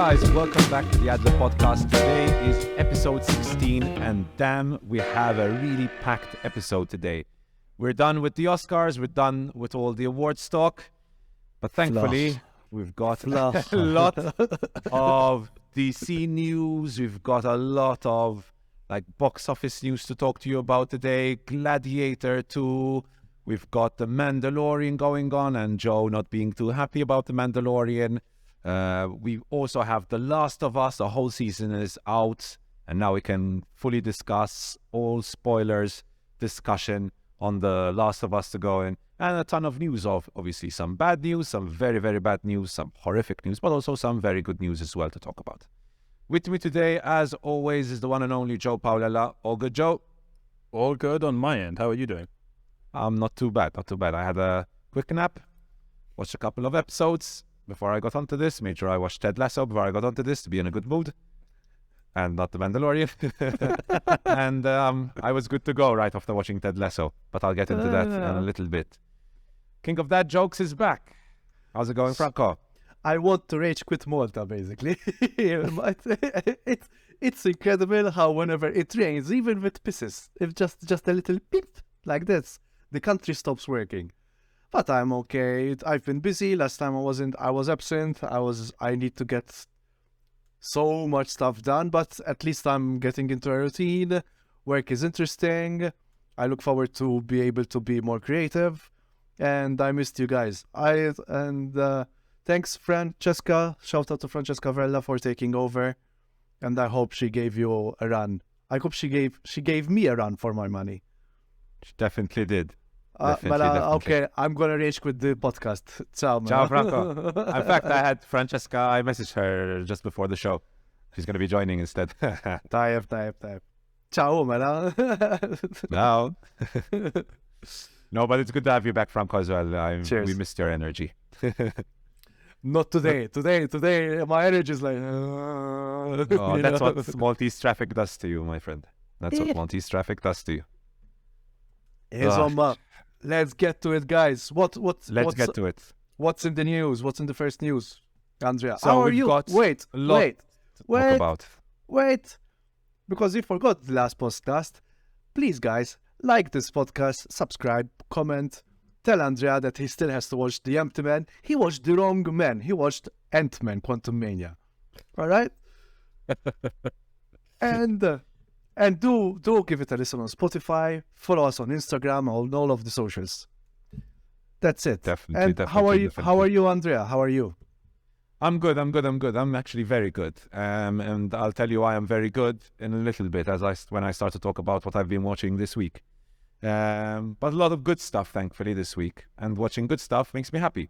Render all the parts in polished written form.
guys, welcome back to the Ad Lib Podcast. Today is episode 16 and damn, we have a really packed episode today. We're done with the Oscars, we're done with all the awards talk, but thankfully we've got a lot of DC news, we've got a lot of box office news to talk to you about today, Gladiator 2, we've got the Mandalorian going on and Joe not being too happy about the Mandalorian. We also have The Last of Us. The whole season is out and now we can fully discuss all spoilers, discussion on The Last of Us to go in, and a ton of news of obviously some bad news, some very, very bad news, some horrific news, but also some very good news as well to talk about. With me today, as always, is the one and only Joe Paolella. All good, Joe? All good on my end. How are you doing? Not too bad, not too bad. I had a quick nap, watched a couple of episodes before I got onto this, made sure I watched Ted Lasso before I got onto this to be in a good mood, and not the Mandalorian. And I was good to go right after watching Ted Lasso, but I'll get into that in a little bit. King of Dad Jokes is back. How's it going, Franco? I want to rage quit Malta, basically. It's incredible how whenever it rains, even with pisses, if just a little pip like this, the country stops working. But I'm okay. I've been busy. Last time I was absent. I need to get so much stuff done, but at least I'm getting into a routine. Work is interesting. I look forward to be able to be more creative. And I missed you guys. Thanks, Francesca. Shout out to Francesca Varela for taking over. And I hope she gave you a run. I hope she gave me a run for my money. She definitely did. Definitely. Okay, I'm going to rage quit the podcast. Ciao, man. Ciao, Franco. In fact, I had Francesca, I messaged her just before the show. She's going to be joining instead. Type. Ciao, man. No. No, but it's good to have you back, Franco, as well. Cheers. We missed your energy. Not today. Today, my energy is like... That's what Maltese traffic does to you, my friend. That's what Maltese traffic does to you. Let's get to it, guys. Let's get to it. What's in the news? What's in the first news? Andrea, so how are you? Got wait. Talk about. Wait. Because we forgot the last podcast. Please, guys, like this podcast, subscribe, comment. Tell Andrea that he still has to watch The Empty Man. He watched the wrong man. He watched Ant-Man Quantumania. All right? And do give it a listen on Spotify. Follow us on Instagram, on all of the socials. That's it. Definitely. How are you, Andrea? How are you? I'm good. I'm actually very good. And I'll tell you why I'm very good in a little bit when I start to talk about what I've been watching this week. But a lot of good stuff, thankfully, this week. And watching good stuff makes me happy.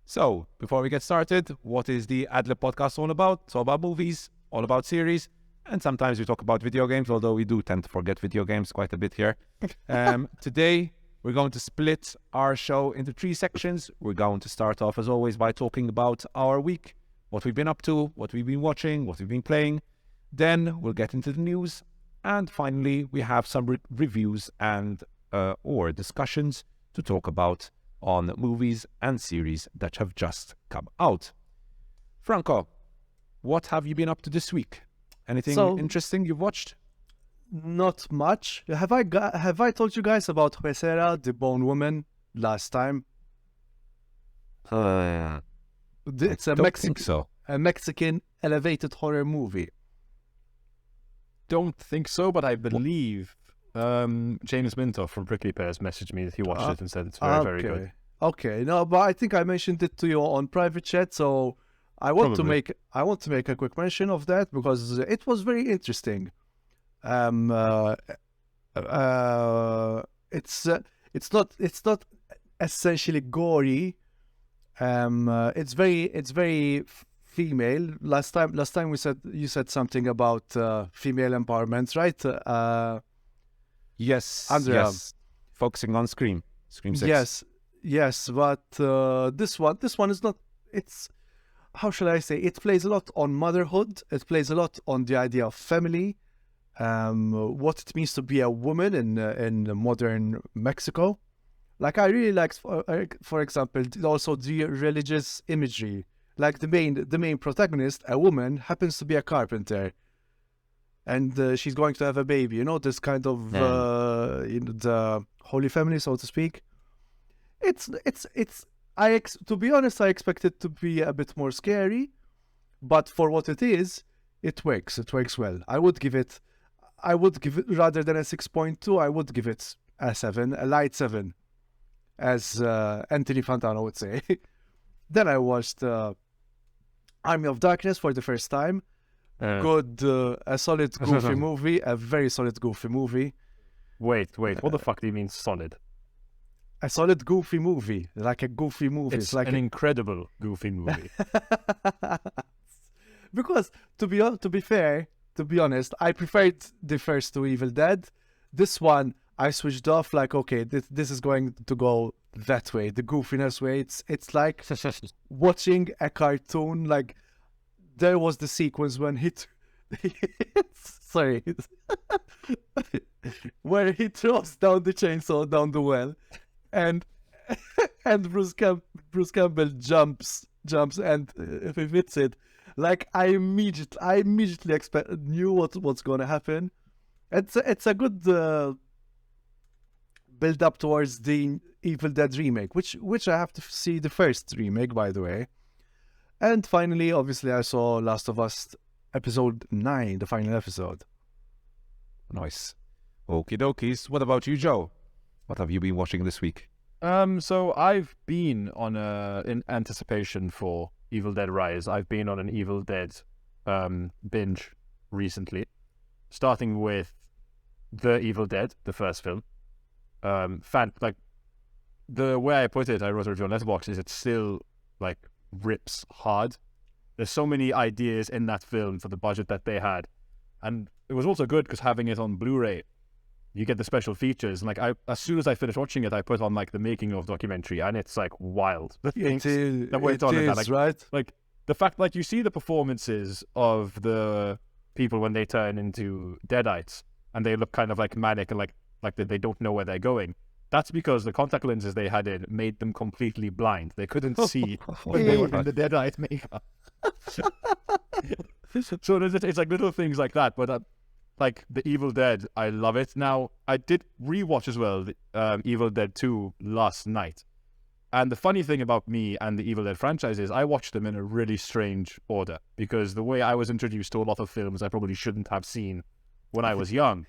So, before we get started, what is the Ad Lib Podcast all about? It's all about movies, all about series, and sometimes we talk about video games, although we do tend to forget video games quite a bit here. Today, we're going to split our show into 3 sections. We're going to start off, as always, by talking about our week, what we've been up to, what we've been watching, what we've been playing. Then we'll get into the news. And finally, we have some reviews and or discussions to talk about on movies and series that have just come out. Franco, what have you been up to this week? Anything interesting you've watched? Not much. Have I told you guys about Huesera, the Bone Woman, last time? It's a Mexican elevated horror movie. Don't think so, but I believe James Mintoff from Prickly Pears messaged me that he watched it and said it's very good. Okay, no, but I think I mentioned it to you on private chat, so I want to make a quick mention of that because it was very interesting. It's not essentially gory. It's very female. Last time you said something about female empowerment, right? Yes, Andrea. Yes. Focusing on Scream 6. Yes, but this one is not. It's, how shall I say? It plays a lot on motherhood. It plays a lot on the idea of family, what it means to be a woman in modern Mexico. Like I really liked, for example, also the religious imagery Like the main protagonist, a woman, happens to be a carpenter, and she's going to have a baby. You know, this kind of the Holy Family, so to speak. To be honest, I expect it to be a bit more scary, but for what it is, it works. It works well. I would give it rather than a 6.2. I would give it a 7, a light 7, as Anthony Fantano would say. Then I watched Army of Darkness for the first time. A solid goofy movie, a very solid goofy movie. Wait, what the fuck do you mean solid? A solid goofy movie, like a goofy movie. It's like an incredible goofy movie. Because to be honest, I preferred the first two Evil Dead. This one I switched off. Like, okay, this is going to go that way, the goofiness way. It's like watching a cartoon. Like, there was the sequence when sorry, where he throws down the chainsaw down the well, and Bruce Campbell jumps, and if he hits it, like I immediately knew what's going to happen. It's a good build up towards the Evil Dead remake, which I have to see the first remake, by the way. And finally, obviously, I saw Last of Us episode 9, the final episode. Nice. Okie dokies. What about you, Joe? What have you been watching this week? So I've been on in anticipation for Evil Dead Rise. I've been on an Evil Dead binge recently, starting with The Evil Dead, the first film. Like the way I put it, I wrote a review on Letterboxd, is it still like rips hard. There's so many ideas in that film for the budget that they had, and it was also good because having it on Blu-ray, you get the special features. And like as soon as I finished watching it, I put on like the making of documentary, and it's like wild. The things that went on in that, like, right? Like the fact, like you see the performances of the people when they turn into Deadites, and they look kind of like manic and like they don't know where they're going. That's because the contact lenses they had in made them completely blind. They couldn't see when they were in the Deadite makeup. So it's like little things like that. But like the Evil Dead, I love it. Now, I did rewatch as well the Evil Dead 2 last night. And the funny thing about me and the Evil Dead franchise is I watched them in a really strange order, because the way I was introduced to a lot of films I probably shouldn't have seen when I was young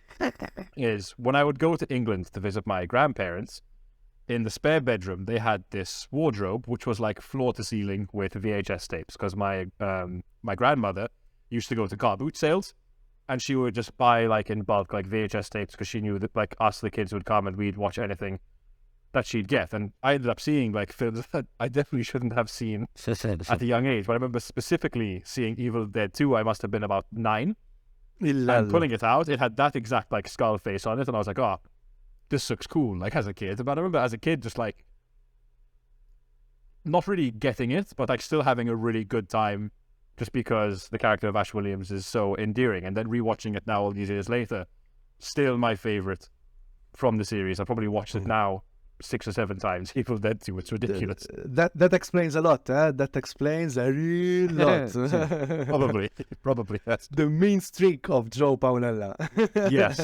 is when I would go to England to visit my grandparents, in the spare bedroom they had this wardrobe which was like floor to ceiling with VHS tapes, because my grandmother used to go to car boot sales, and she would just buy like in bulk like VHS tapes, because she knew that like us the kids would come and we'd watch anything that she'd get. And I ended up seeing like films that I definitely shouldn't have seen at a young age. But I remember specifically seeing Evil Dead 2. I must have been about 9. And pulling it out, it had that exact like skull face on it, and I was like, oh, this looks cool, like as a kid. But I remember as a kid just like not really getting it, but like still having a really good time just because the character of Ash Williams is so endearing. And then rewatching it now all these years later, still my favorite from the series. I probably watched it now 6 or 7 times. Evil Dead 2, it's ridiculous. That explains a lot. That explains a real lot. Probably. Yes. The mean streak of Joe Paolella. Yes.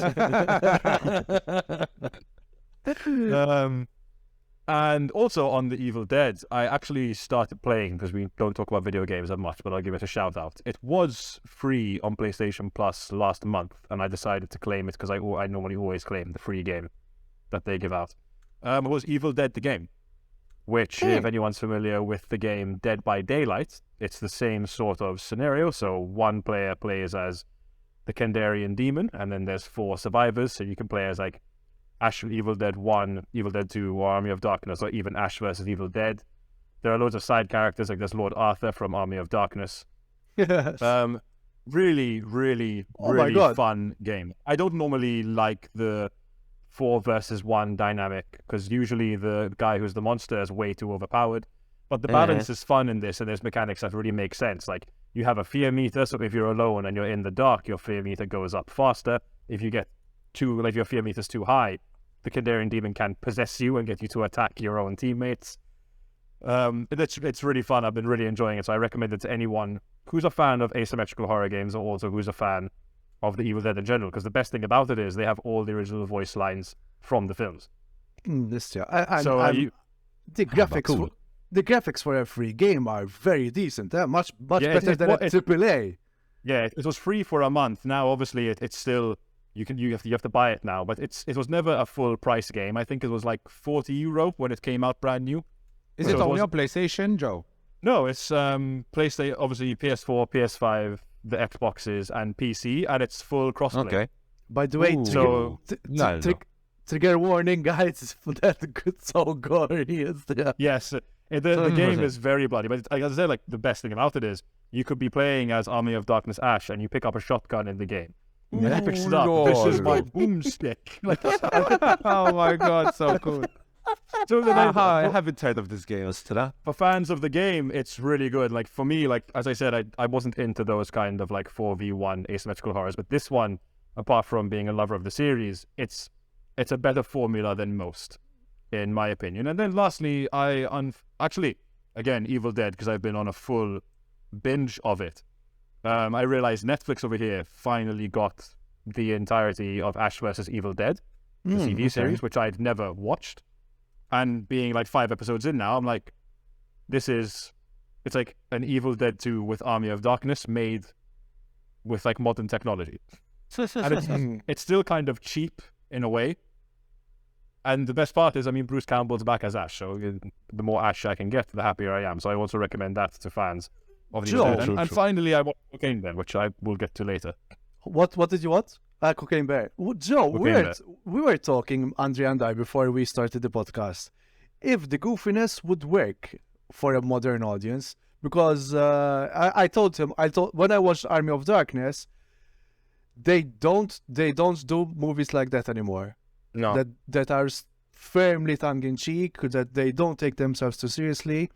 And also on the Evil Dead, I actually started playing, because we don't talk about video games that much, but I'll give it a shout out. It was free on PlayStation Plus last month, and I decided to claim it because I normally always claim the free game that they give out. It was Evil Dead the game, which, if anyone's familiar with the game Dead by Daylight, it's the same sort of scenario. So one player plays as the Kandarian demon, and then there's 4 survivors, so you can play as like Ash from Evil Dead 1, Evil Dead 2, or Army of Darkness, or even Ash versus Evil Dead. There are loads of side characters, like there's Lord Arthur from Army of Darkness. Yes. Really fun game. I don't normally like the 4 versus 1 dynamic, because usually the guy who's the monster is way too overpowered. But the balance is fun in this, and there's mechanics that really make sense. Like, you have a fear meter, so if you're alone and you're in the dark, your fear meter goes up faster. If your fear meter's too high, the Kandarian demon can possess you and get you to attack your own teammates. It's really fun. I've been really enjoying it, so I recommend it to anyone who's a fan of asymmetrical horror games, or also who's a fan of the Evil Dead in general. Because the best thing about it is they have all the original voice lines from the films. The graphics, cool. the graphics for a free game are very decent. Much Yeah, better than a AAA. Yeah, it was free for a month. Now, obviously, it's still you have to buy it now, but it was never a full price game. I think it was like €40 when it came out brand new. Is So it it only was- on PlayStation, Joe? No, it's PlayStation, obviously PS4, PS5, the Xboxes, and PC, and it's full crossplay. Okay. By the way, Ooh. So- No. trigger warning, guys. That good, so gory is the. Yes, the game is very bloody, but as I said, like the best thing about it is you could be playing as Army of Darkness Ash, and you pick up a shotgun in the game. And then he picks it up. This is my Lord. boomstick. Like, Oh my god, so cool. so then I haven't heard of this game, Stella. for fans of the game, it's really good. Like for me, like as I said, I wasn't into those kind of like 4v1 asymmetrical horrors, but this one, apart from being a lover of the series, it's a better formula than most, in my opinion. And then lastly, actually, again, Evil Dead, because I've been on a full binge of it. I realized Netflix over here finally got the entirety of Ash vs. Evil Dead, the TV series, which I'd never watched. And being like 5 episodes in now, I'm like, it's like an Evil Dead 2 with Army of Darkness made with like modern technology. And it's still kind of cheap in a way. And the best part is, I mean, Bruce Campbell's back as Ash, so the more Ash I can get, the happier I am. So I also recommend that to fans of the True, Evil Dead. true, And true. finally, I watched Cocaine Bear, which I will get to later. What did you want? Cocaine Bear. Joe, Cocaine Bear. we were talking, Andrea and I, before we started the podcast, if the goofiness would work for a modern audience. Because I told him, when I watched Army of Darkness, they don't do movies like that anymore. No. That are firmly tongue-in-cheek, that they don't take themselves too seriously.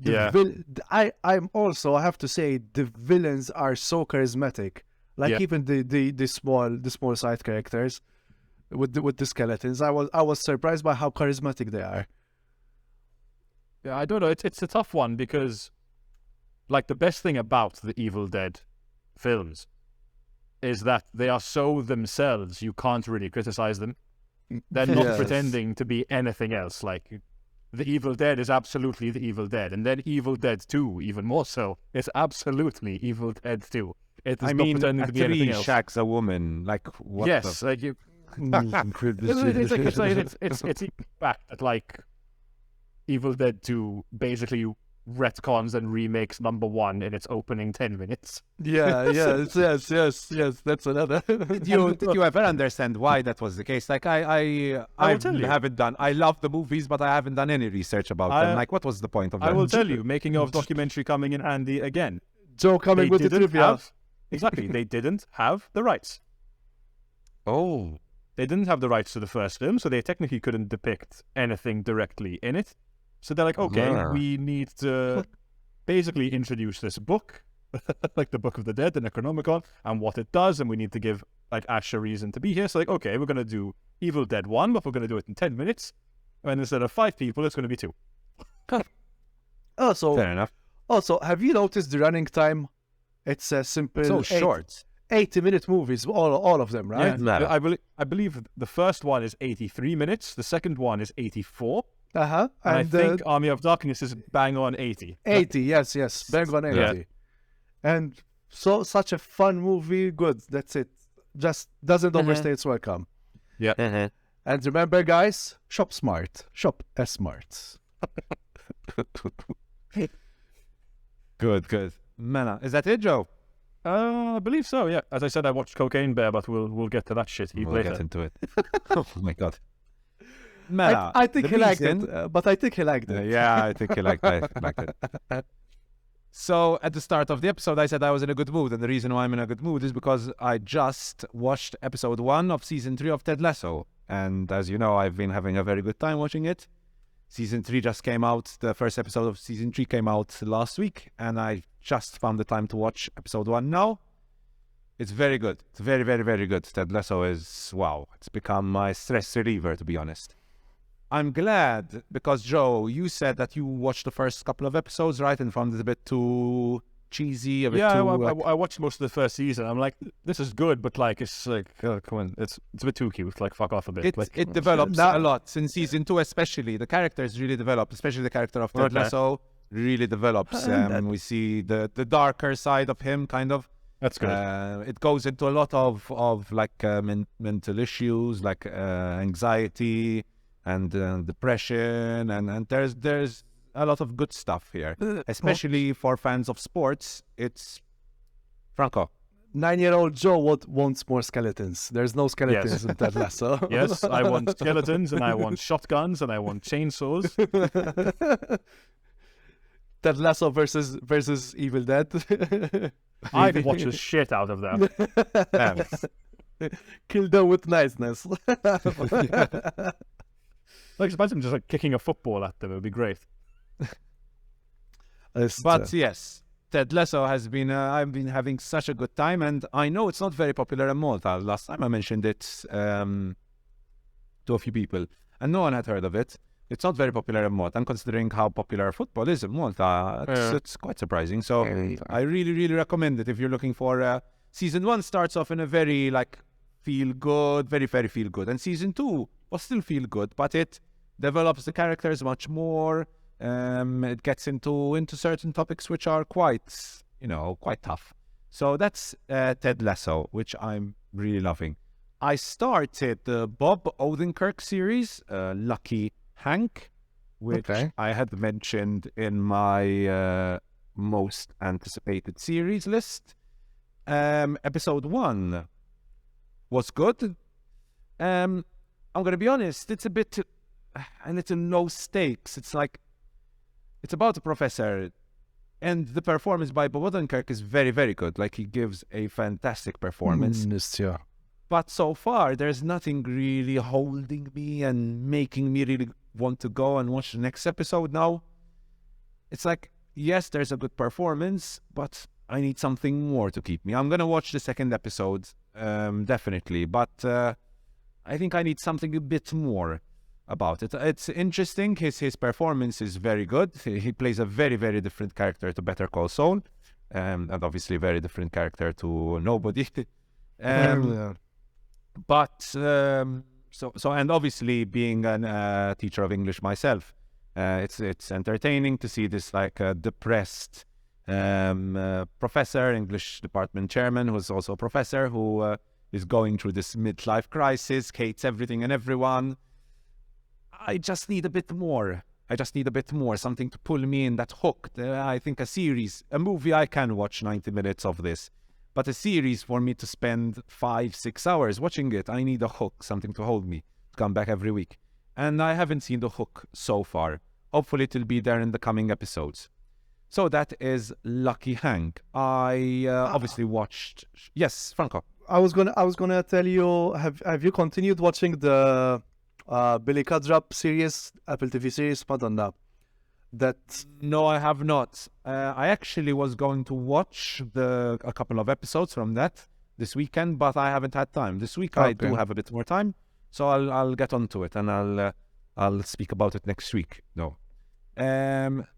I have to say, the villains are so charismatic. Like Yeah. even the small side characters with the skeletons. I was surprised by how charismatic they are. Yeah, I don't know. It's a tough one because, like, the best thing about the Evil Dead films is that they are so themselves, you can't really criticize them. They're not Yes. pretending to be anything else. Like, the Evil Dead is absolutely the Evil Dead. And then Evil Dead 2, even more so, is absolutely Evil Dead 2. It is I not mean, pretending a to be anything tree else. shacks a woman. Like, what Yes, the... like, it's fact that, like, Evil Dead 2 basically retcons and remakes number 1 in its opening 10 minutes. Yes. That's another. Did you ever understand why that was the case? Like, I will tell you. haven't done... I love the movies, but I haven't done any research about them. Like, what was the point of that? I will tell you, making of documentary coming in handy again. Joe coming with the trivia. Exactly, they didn't have the rights. Oh. They didn't have the rights to the first film, so they technically couldn't depict anything directly in it. So they're like, okay, Yeah. we need to basically introduce this book, like the Book of the Dead, the Necronomicon, and what it does, and we need to give like Ash a reason to be here. So like, okay, we're going to do Evil Dead 1, but we're going to do it in 10 minutes. And instead of 5 people, it's going to be 2. Also, Fair enough. have you noticed the running time? It's a simple So short. 80-minute movies, all of them, right? Yeah. I believe the first one is 83 minutes, the second one is 84, Uh-huh. and I think Army of Darkness is bang on 80. 80, yes. Bang on 80. Yeah. And so such a fun movie, good. That's it. Just doesn't overstay its welcome. Yeah. And remember, guys, shop smart. Shop smart. Good. Mana. Is that it, Joe? I believe so, yeah. As I said, I watched Cocaine Bear, but we'll get to that shit heap We'll later. get into it. Oh my god. Mana. I think the he liked reason- it, but I think he liked it. Yeah, I think he liked it. So at the start of the episode, I said I was in a good mood, and the reason why I'm in a good mood is because I just watched episode 1 of season 3 of Ted Lasso, and as you know, I've been having a very good time watching it. Season 3 just came out. The first episode of season 3 came out last week, and I just found the time to watch episode 1 now. It's very good. It's very, very, very good. Ted Lasso is, wow, it's become my stress reliever, to be honest. I'm glad because, Joe, you said that you watched the first couple of episodes, right? And found it a bit too cheesy, a bit Yeah, too... I watched most of the first season. I'm like, this is good, but like, it's like, oh, come on, it's a bit too cute. Like, fuck off a bit. It develops a lot in season 2, especially. The characters really develop, especially the character of Ted Lasso really develops. We see the darker side of him, kind of. That's good. It goes into a lot of like mental issues, like anxiety and depression, and there's a lot of good stuff here, especially for fans of sports. It's Franco. 9-year-old Joe wants more skeletons. There's no skeletons in Ted Lasso. Yes, I want skeletons, and I want shotguns, and I want chainsaws. Ted Lasso versus Evil Dead. I'd watch the shit out of that. Kill them with niceness. Like, imagine just like kicking a football at them. It would be great. But yes, Ted Lasso has been, I've been having such a good time, and I know it's not very popular in Malta. Last time I mentioned it to a few people, and no one had heard of it. It's not very popular in Malta, and considering how popular football is in Malta, it's quite surprising. So I really, really recommend it if you're looking for... season 1 starts off in a very, like, feel-good, very, very feel-good. And season 2 was still feel-good, but it develops the characters much more. It gets into certain topics which are quite tough. So that's Ted Lasso, which I'm really loving. I started the Bob Odenkirk series, Lucky Hank, which I had mentioned in my most anticipated series list. Episode 1 was good. I'm going to be honest, it's a little low stakes. It's like, it's about a professor, and the performance by Bob Odenkirk is very, very good. Like, he gives a fantastic performance. Yeah. But so far, there's nothing really holding me and making me really want to go and watch the next episode now. It's like, yes, there's a good performance, but I need something more to keep me. I'm going to watch the second episode, definitely. But I think I need something a bit more about it. It's interesting. His performance is very good. He plays a very, very different character to Better Call Saul, and obviously a very different character to Nobody. But so and obviously being a teacher of English myself, it's entertaining to see this like depressed professor, English department chairman, who's also a professor, who is going through this midlife crisis, hates everything and everyone. I just need a bit more. Something to pull me in, that hook. I think a movie I can watch 90 minutes of this. But a series, for me to spend 5-6 hours watching it, I need a hook, something to hold me, to come back every week. And I haven't seen the hook so far. Hopefully it will be there in the coming episodes. So that is Lucky Hank. I obviously watched... Yes, Franco. I was gonna tell you, have you continued watching the Billy Cudrup series, Apple TV series, Madonna? No, I have not. I actually was going to watch a couple of episodes from that this weekend, but I haven't had time. This week I do have a bit more time, so I'll get onto it and I'll speak about it next week. No.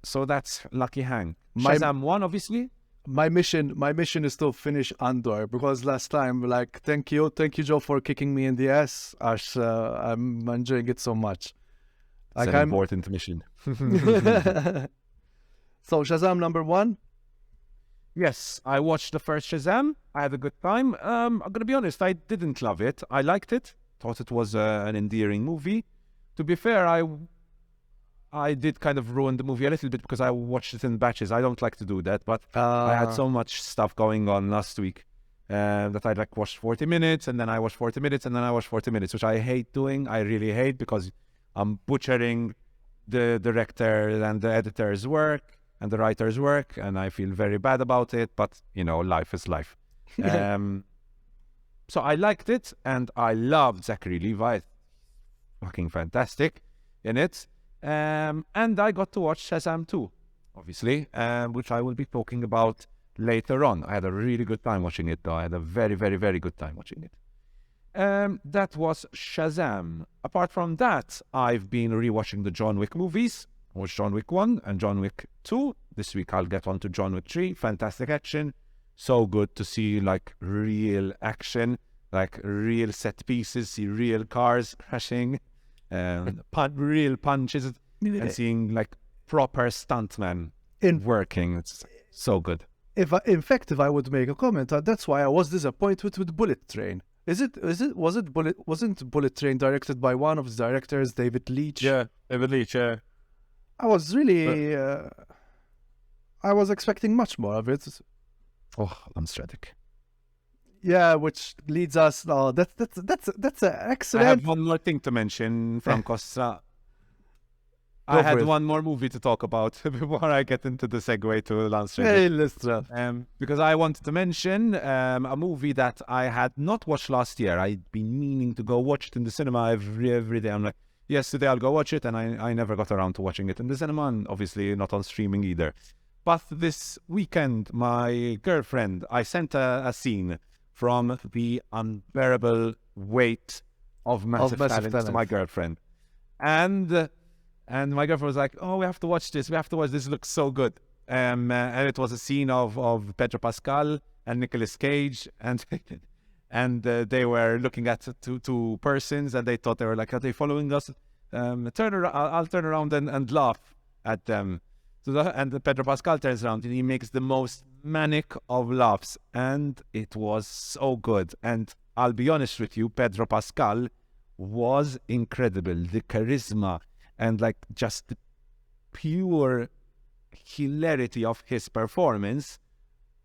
So that's Lucky Hank. Shazam 1, obviously. My mission is to finish Andor, because last time, like, thank you Joe for kicking me in the ass. I'm enjoying it so much. It's an important mission. So Shazam number 1? Yes, I watched the first Shazam. I had a good time. I'm going to be honest, I didn't love it. I liked it. Thought it was an endearing movie. To be fair, I did kind of ruin the movie a little bit because I watched it in batches. I don't like to do that, but I had so much stuff going on last week that I like watched 40 minutes, and then I watched 40 minutes, and then I watched 40 minutes, which I hate doing. I really hate, because I'm butchering the director and the editor's work and the writer's work, and I feel very bad about it, but, life is life. So I liked it, and I loved Zachary Levi. Fucking fantastic in it. And I got to watch Shazam 2, obviously, which I will be talking about later on. I had a really good time watching it, though. I had a very, very, very good time watching it. That was Shazam. Apart from that, I've been rewatching the John Wick movies. I watched John Wick 1 and John Wick 2. This week I'll get on to John Wick 3. Fantastic action. So good to see like real action, like real set pieces, see real cars crashing, real punches, and seeing like proper stuntmen working. It's so good. If I would make a comment, that's why I was disappointed with Bullet Train. Wasn't Bullet Train directed by one of the directors, David Leitch? Yeah, David Leitch, yeah. I was really, I was expecting much more of it. Oh, Lance Reddick. Yeah, which leads us. Oh, that's an excellent. I have one more thing to mention from Costa. I had one more movie to talk about before I get into the segue to Lance Reddick. Hey, listen. Because I wanted to mention a movie that I had not watched last year. I'd been meaning to go watch it in the cinema every day. I'm like, yesterday I'll go watch it, and I never got around to watching it in the cinema, and obviously not on streaming either. But this weekend, my girlfriend, I sent a scene from The Unbearable Weight of Massive Talent to my girlfriend. And my girlfriend was like, oh, we have to watch this. This looks so good. And it was a scene of Pedro Pascal and Nicolas Cage. And they were looking at two persons, and they thought they were like, are they following us? I'll turn around and laugh at them. And Pedro Pascal turns around and he makes the most manic of laughs. And it was so good. And I'll be honest with you, Pedro Pascal was incredible. The charisma and like just the pure hilarity of his performance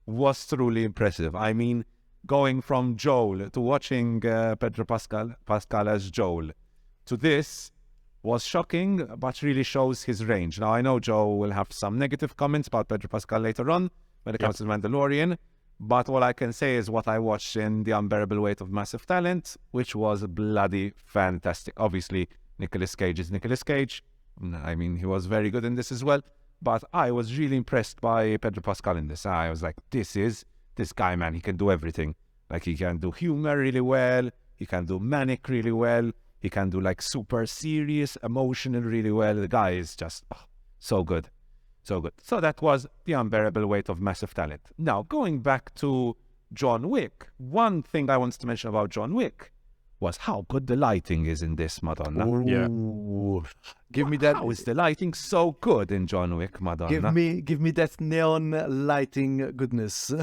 was truly impressive. I mean, going from Joel to watching Pedro Pascal as Joel to this was shocking, but really shows his range. Now, I know Joe will have some negative comments about Pedro Pascal later on when it comes to Mandalorian, but all I can say is what I watched in The Unbearable Weight of Massive Talent, which was bloody fantastic. Obviously, Nicolas Cage is Nicolas Cage. I mean, he was very good in this as well, but I was really impressed by Pedro Pascal in this. I was like, this guy, man, he can do everything. Like, he can do humor really well, he can do manic really well, he can do like super serious, emotional really well. The guy is just so good. So good. So that was The Unbearable Weight of Massive Talent. Now, going back to John Wick, one thing I wanted to mention about John Wick was how good the lighting is in this, Madonna. Ooh. Give me that. How is the lighting so good in John Wick, Madonna? Give me that neon lighting goodness.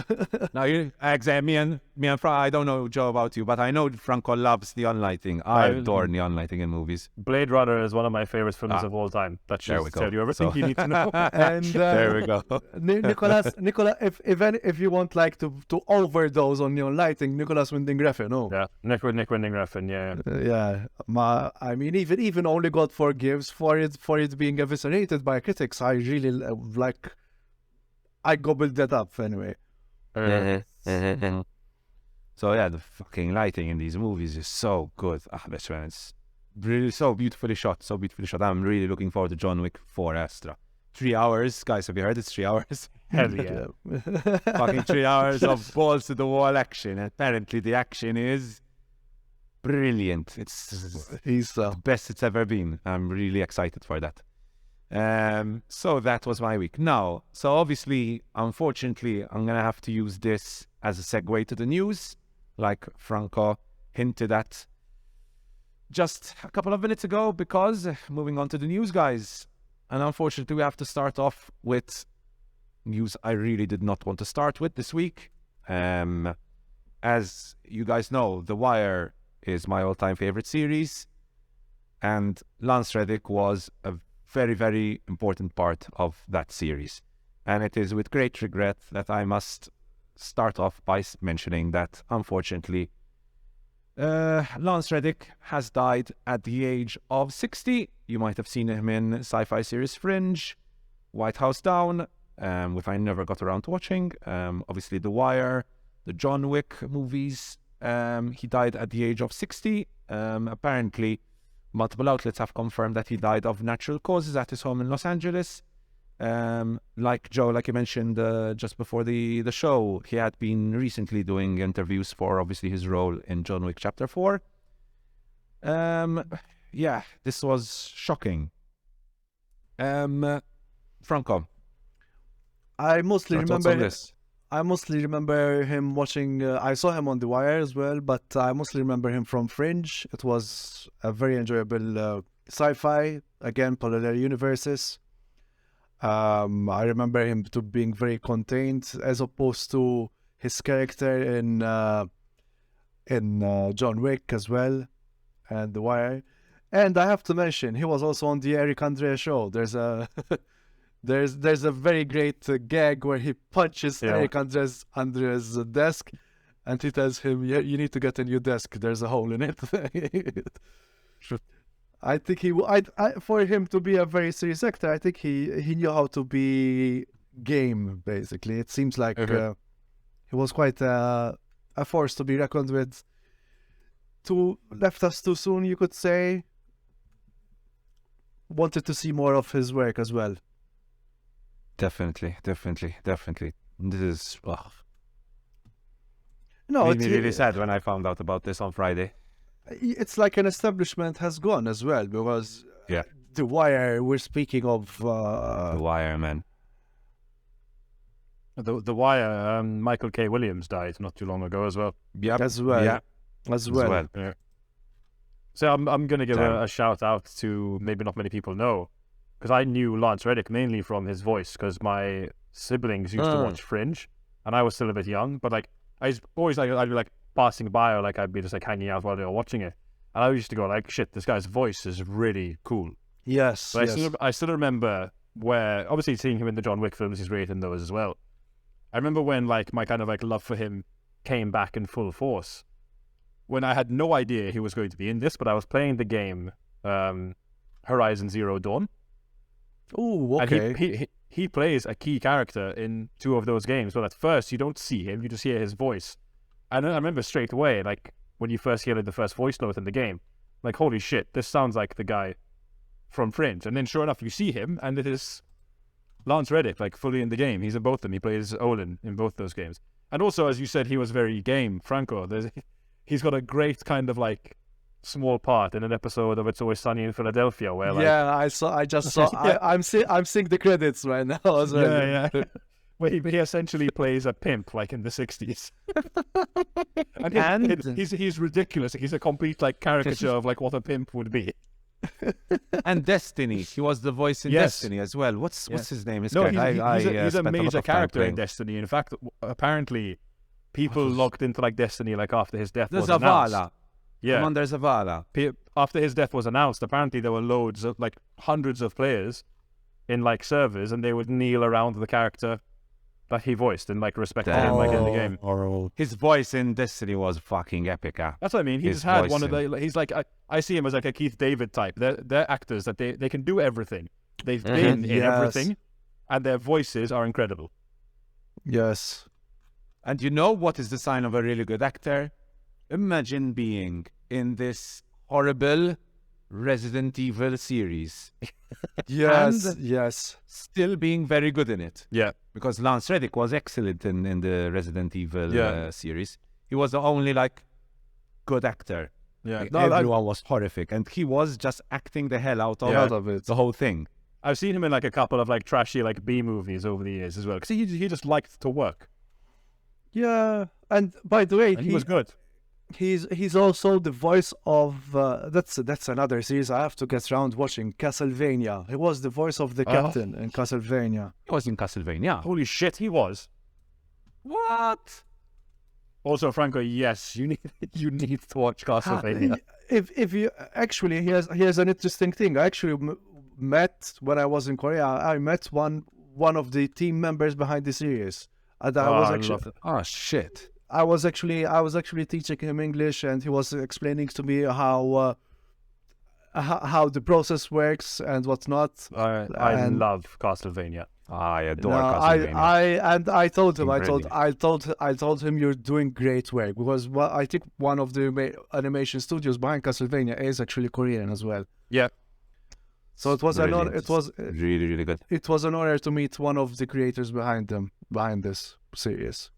Now, me and Fra, I don't know, Joe, about you, but I know Franco loves neon lighting. I adore neon lighting in movies. Blade Runner is one of my favorite films of all time. That should tell you everything you need to know. And there we go. Nicolas, if you want like to overdose on neon lighting, Nicolas Winding Refn, no? Yeah, Nick Winding Refn, yeah. I mean, even Only God Forgives, for it being eviscerated by critics, I really I gobbled that up anyway. So yeah, the fucking lighting in these movies is so good. That's when it's really so beautifully shot. I'm really looking forward to John Wick 4 Astra. 3 hours, guys. Have you heard it's 3 hours? Hell yeah. Fucking 3 hours of balls to the wall action. Apparently the action is brilliant. It's the best it's ever been. I'm really excited for that. So that was my week. Now, so obviously, unfortunately, I'm going to have to use this as a segue to the news, like Franco hinted at just a couple of minutes ago, because moving on to the news, guys, and unfortunately, we have to start off with news I really did not want to start with this week. As you guys know, The Wire is my all-time favorite series, and Lance Reddick was a very, very important part of that series. And it is with great regret that I must start off by mentioning that, unfortunately, Lance Reddick has died at the age of 60. You might have seen him in sci-fi series Fringe, White House Down, which I never got around to watching. Obviously, The Wire, the John Wick movies. He died at the age of 60. Apparently, multiple outlets have confirmed that he died of natural causes at his home in Los Angeles. Like Joe, like you mentioned just before the show, he had been recently doing interviews for obviously his role in John Wick Chapter 4. Yeah, this was shocking. Franco, I mostly your thoughts on remember this? I mostly remember him watching. I saw him on The Wire as well, but I mostly remember him from Fringe. It was a very enjoyable sci-fi, again, parallel universes. I remember him to being very contained as opposed to his character in John Wick as well, and The Wire. And I have to mention, he was also on the Eric Andre show. There's a there's a very great gag where he punches Eric Andre's desk, and he tells him, you need to get a new desk. There's a hole in it." I think for him to be a very serious actor, I think he knew how to be game, basically. It seems like he was quite a force to be reckoned with. Left us too soon, you could say. Wanted to see more of his work as well. Definitely. This is No, made me really sad when I found out about this on Friday. It's like an establishment has gone as well, because Yeah. The Wire, we're speaking of... The Wire, man. The Wire, Michael K. Williams died not too long ago as well. Yep. As well. Yeah. As well. Yeah. So I'm going to give Damn. a shout out to maybe not many people know, because I knew Lance Reddick mainly from his voice, because my siblings used to watch Fringe, and I was still a bit young, but like I always like I'd be like passing by, or like I'd be just like hanging out while they were watching it, and I used to go like, shit, this guy's voice is really cool. Yes. But yes. I still remember where, obviously seeing him in the John Wick films, he's great in those as well. I remember when like my kind of like love for him came back in full force, when I had no idea he was going to be in this, but I was playing the game Horizon Zero Dawn. Oh, okay. And he plays a key character in 2 of those games. Well, at first you don't see him, you just hear his voice. And I remember straight away, like when you first hear the first voice note in the game, like, holy shit, this sounds like the guy from Fringe. And then sure enough, you see him, and it is Lance Reddick, like fully in the game. He's in both of them. He plays Olin in both those games. And also, as you said, he was very game. Franco, he's got a great kind of like small part in an episode of It's Always Sunny in Philadelphia, where like I just saw. Yeah. I'm seeing the credits right now as well. yeah. Where he essentially plays a pimp like in the 60s. and he's ridiculous. He's a complete like caricature of like what a pimp would be. And Destiny. He was the voice in Yes. Destiny as well. What's his name? He's a major character in Destiny. In fact, apparently, people logged into like Destiny like after his death was announced. Zavala. Yeah, Commander Zavala. after his death was announced, apparently there were loads of like hundreds of players in like servers, and they would kneel around the character that he voiced and like respect him like in the game. His voice in Destiny was fucking epic. That's what I mean. He His just had voice one of the. He's like I see him as like a Keith David type. They're actors that they can do everything. They've been in everything, and their voices are incredible. Yes. And you know what is the sign of a really good actor? Imagine being in this horrible Resident Evil series. Yes. And yes. still being very good in it. Yeah, Because Lance Reddick was excellent in the Resident Evil Yeah. series. He was the only like good actor. yeah. Like, No, everyone was horrific, and he was just acting the hell out of, Yeah. Out of it. the whole thing. I've seen him in like a couple of like trashy like B movies over the years as well, because he just liked to work, Yeah. And by the way, and he was good. he's also the voice of that's another series I have to get around watching, Castlevania. He was the voice of the captain in Castlevania. He was in Castlevania. Holy shit, he was. What? Also, Franco, yes, you need to watch Castlevania. If you actually, here's an interesting thing. I actually met when I was in Korea. I met one of the team members behind the series, and I was actually Oh shit. I was actually teaching him English, and he was explaining to me how the process works and whatnot. I love Castlevania. I adore Castlevania. I told him, Really? I told him, you're doing great work, because I think one of the animation studios behind Castlevania is actually Korean as well. Yeah. So it was brilliant. Really, really good. It was an honor to meet one of the creators behind this series.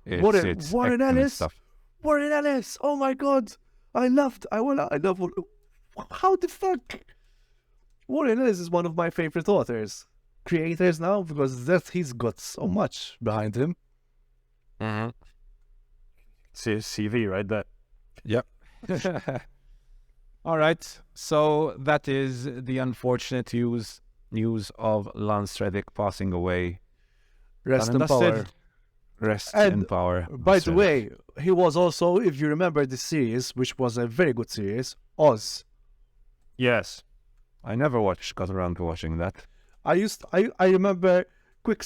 It's Warren excellent Ellis. stuff. Warren Ellis. Oh my God, I love. How the fuck? Warren Ellis is one of my favorite creators now, because he's got so much behind him. Mm-hmm. See his CV right there. Yep. All right. So that is the unfortunate news of Lance Reddick passing away. Rest Done in and dusted. power. Rest And in power. By Lance the Reddick. way, he was also, if you remember the series, which was a very good series, Oz. Yes. I never got around to watching that. I remember, quick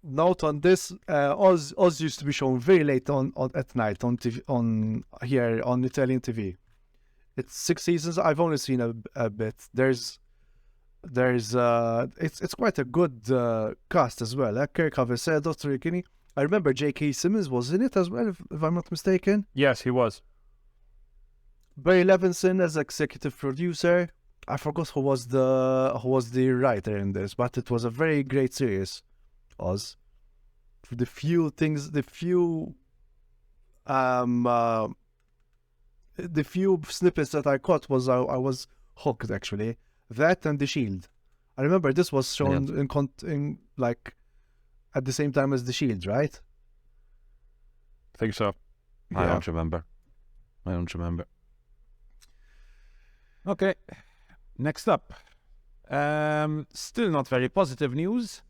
note on this. Oz used to be shown very late on at night on TV, on Italian TV. It's 6 seasons. I've only seen a bit. It's quite a good cast as well. Kirk Haversaid, Dr. Kinney. I remember J.K. Simmons was in it as well, if I'm not mistaken. Yes, he was. Barry Levinson as executive producer. I forgot who was the writer in this, but it was a very great series, Oz. The few snippets that I caught I was hooked, actually. That and The Shield. I remember this was shown in like at the same time as The Shield, right? I think so. I don't remember. Okay. Next up. Still not very positive news,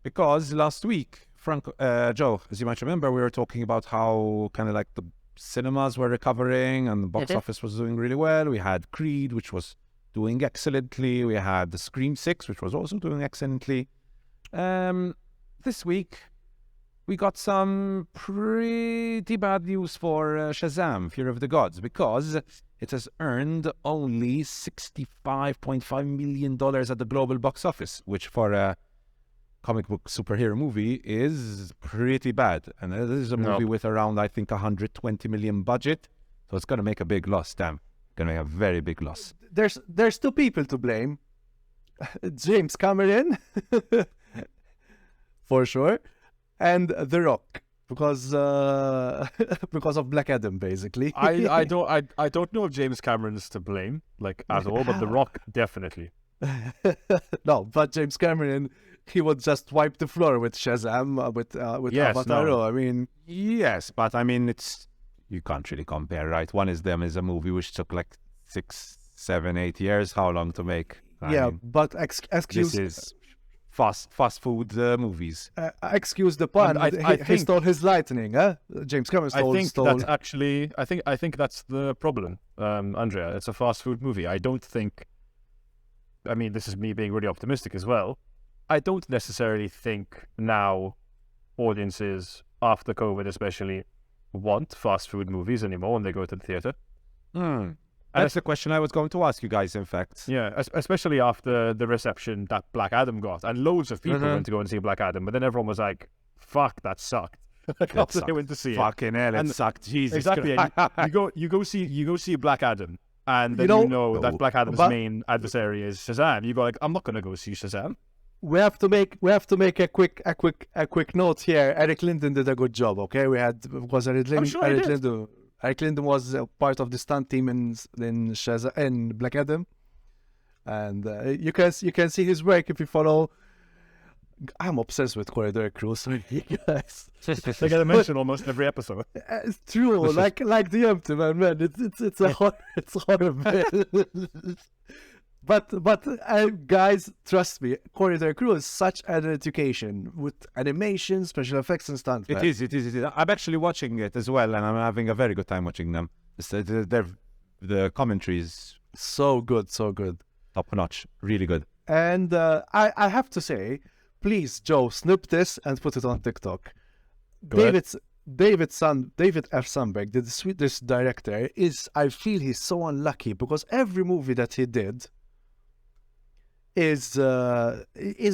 because last week, Joe, as you might remember, we were talking about how kind of like the cinemas were recovering and the box office was doing really well. We had Creed, which was doing excellently. We had the Scream 6, which was also doing excellently. This week, we got some pretty bad news for Shazam, Fear of the Gods, because it has earned only $65.5 million at the global box office, which for a comic book superhero movie is pretty bad. And this is a movie with around, I think, 120 million budget. So it's going to make a big loss, damn. Going to make a very big loss. There's 2 people to blame. James Cameron, for sure, and The Rock, because of Black Adam, basically. I don't know if James Cameron's to blame, like, at all, but The Rock definitely. No, but James Cameron, he would just wipe the floor with Shazam, with Avatar. No. I mean, yes, but I mean, you can't really compare, right? One is a movie which took like 6, 7, 8 years. How long to make? I mean, but excuse. This is fast food movies. Excuse the pun. He stole his lightning, huh? James Cameron stole. I think that's the problem, Andrea. It's a fast food movie. I don't think. I mean, this is me being really optimistic as well. I don't necessarily think now audiences, after COVID especially, want fast food movies anymore when they go to the theatre. That's the question I was going to ask you guys, in fact. Yeah, especially after the reception that Black Adam got. And loads of people went to go and see Black Adam, but then everyone was like, fuck, that sucked. After they went to see it. Fucking hell, it sucked. Jesus exactly. You go see Black Adam, and then you know that Black Adam's main adversary is Shazam. You go like, I'm not going to go see Shazam. We have to make a quick note here. Eric Linden did a good job. Okay, Eric Linden was part of the stunt team in Shazam and Black Adam, and you can see his work if you follow. I'm obsessed with Corridor Crew. Sorry, guys. They get a mention almost every episode. It's true, like the empty man. It's horrible. But guys, trust me, Corridor Crew is such an education with animation, special effects, and stunt. It is. I'm actually watching it as well, and I'm having a very good time watching them. The commentary is so good, top notch, really good. And I have to say, please, Joe, snip this and put it on TikTok. David F. Sandberg, this director, I feel he's so unlucky, because every movie that he did is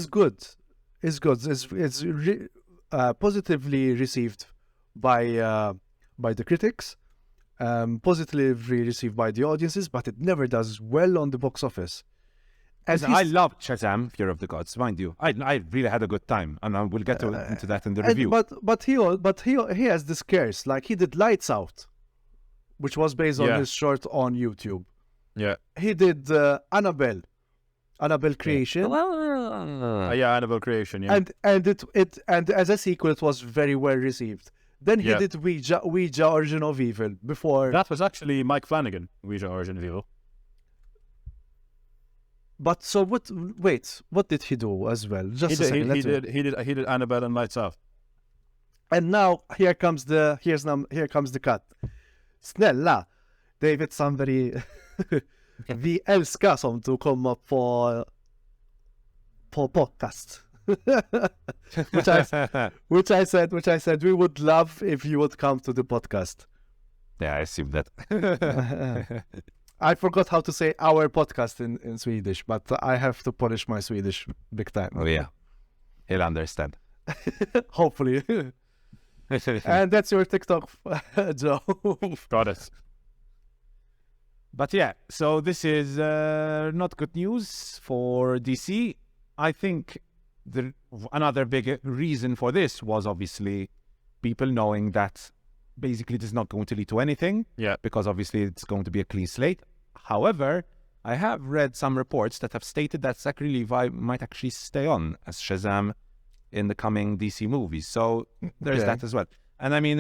good. It's positively received by the critics, positively received by the audiences, but it never does well on the box office. And I loved Shazam, Fear of the Gods, mind you. I really had a good time, and we'll get into that in the review. But he has this curse. Like, he did Lights Out, which was based on his short on YouTube. Yeah. He did Annabelle Creation. Annabelle Creation. Yeah. And as a sequel, it was very well received. Then he did Ouija Origin of Evil before. That was actually Mike Flanagan, Ouija Origin of Evil. But so what? Wait, what did he do as well? Just a second. He did Annabelle and Lights Out. And now here comes the cut. Snälla, David Sandberg, vi älskar som du kommer på podcast. which I said we would love if you would come to the podcast. Yeah, I assume that. I forgot how to say our podcast in Swedish, but I have to polish my Swedish big time. Oh yeah, he'll understand. Hopefully. And that's your TikTok, Joe. Got it. But yeah, so this is not good news for DC. I think another big reason for this was obviously people knowing that basically it is not going to lead to anything. Yeah. Because obviously it's going to be a clean slate. However, I have read some reports that have stated that Zachary Levi might actually stay on as Shazam in the coming DC movies. So there's that as well. And I mean,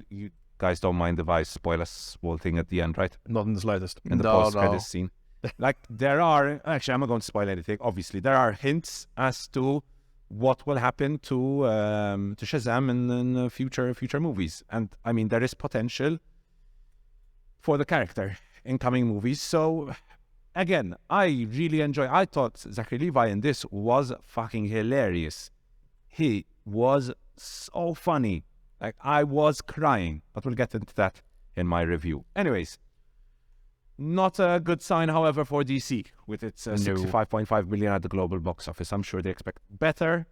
you guys don't mind if I spoil a small thing at the end, right? Not in the slightest. In the post-credits scene. Like, there are... Actually, I'm not going to spoil anything. Obviously, there are hints as to what will happen to Shazam in future movies. And, I mean, there is potential for the character in coming movies. So, again, I really enjoy... I thought Zachary Levi in this was fucking hilarious. He was so funny. Like, I was crying. But we'll get into that in my review. Anyways... Not a good sign, however, for DC with its 65.5 million at the global box office. I'm sure they expect better.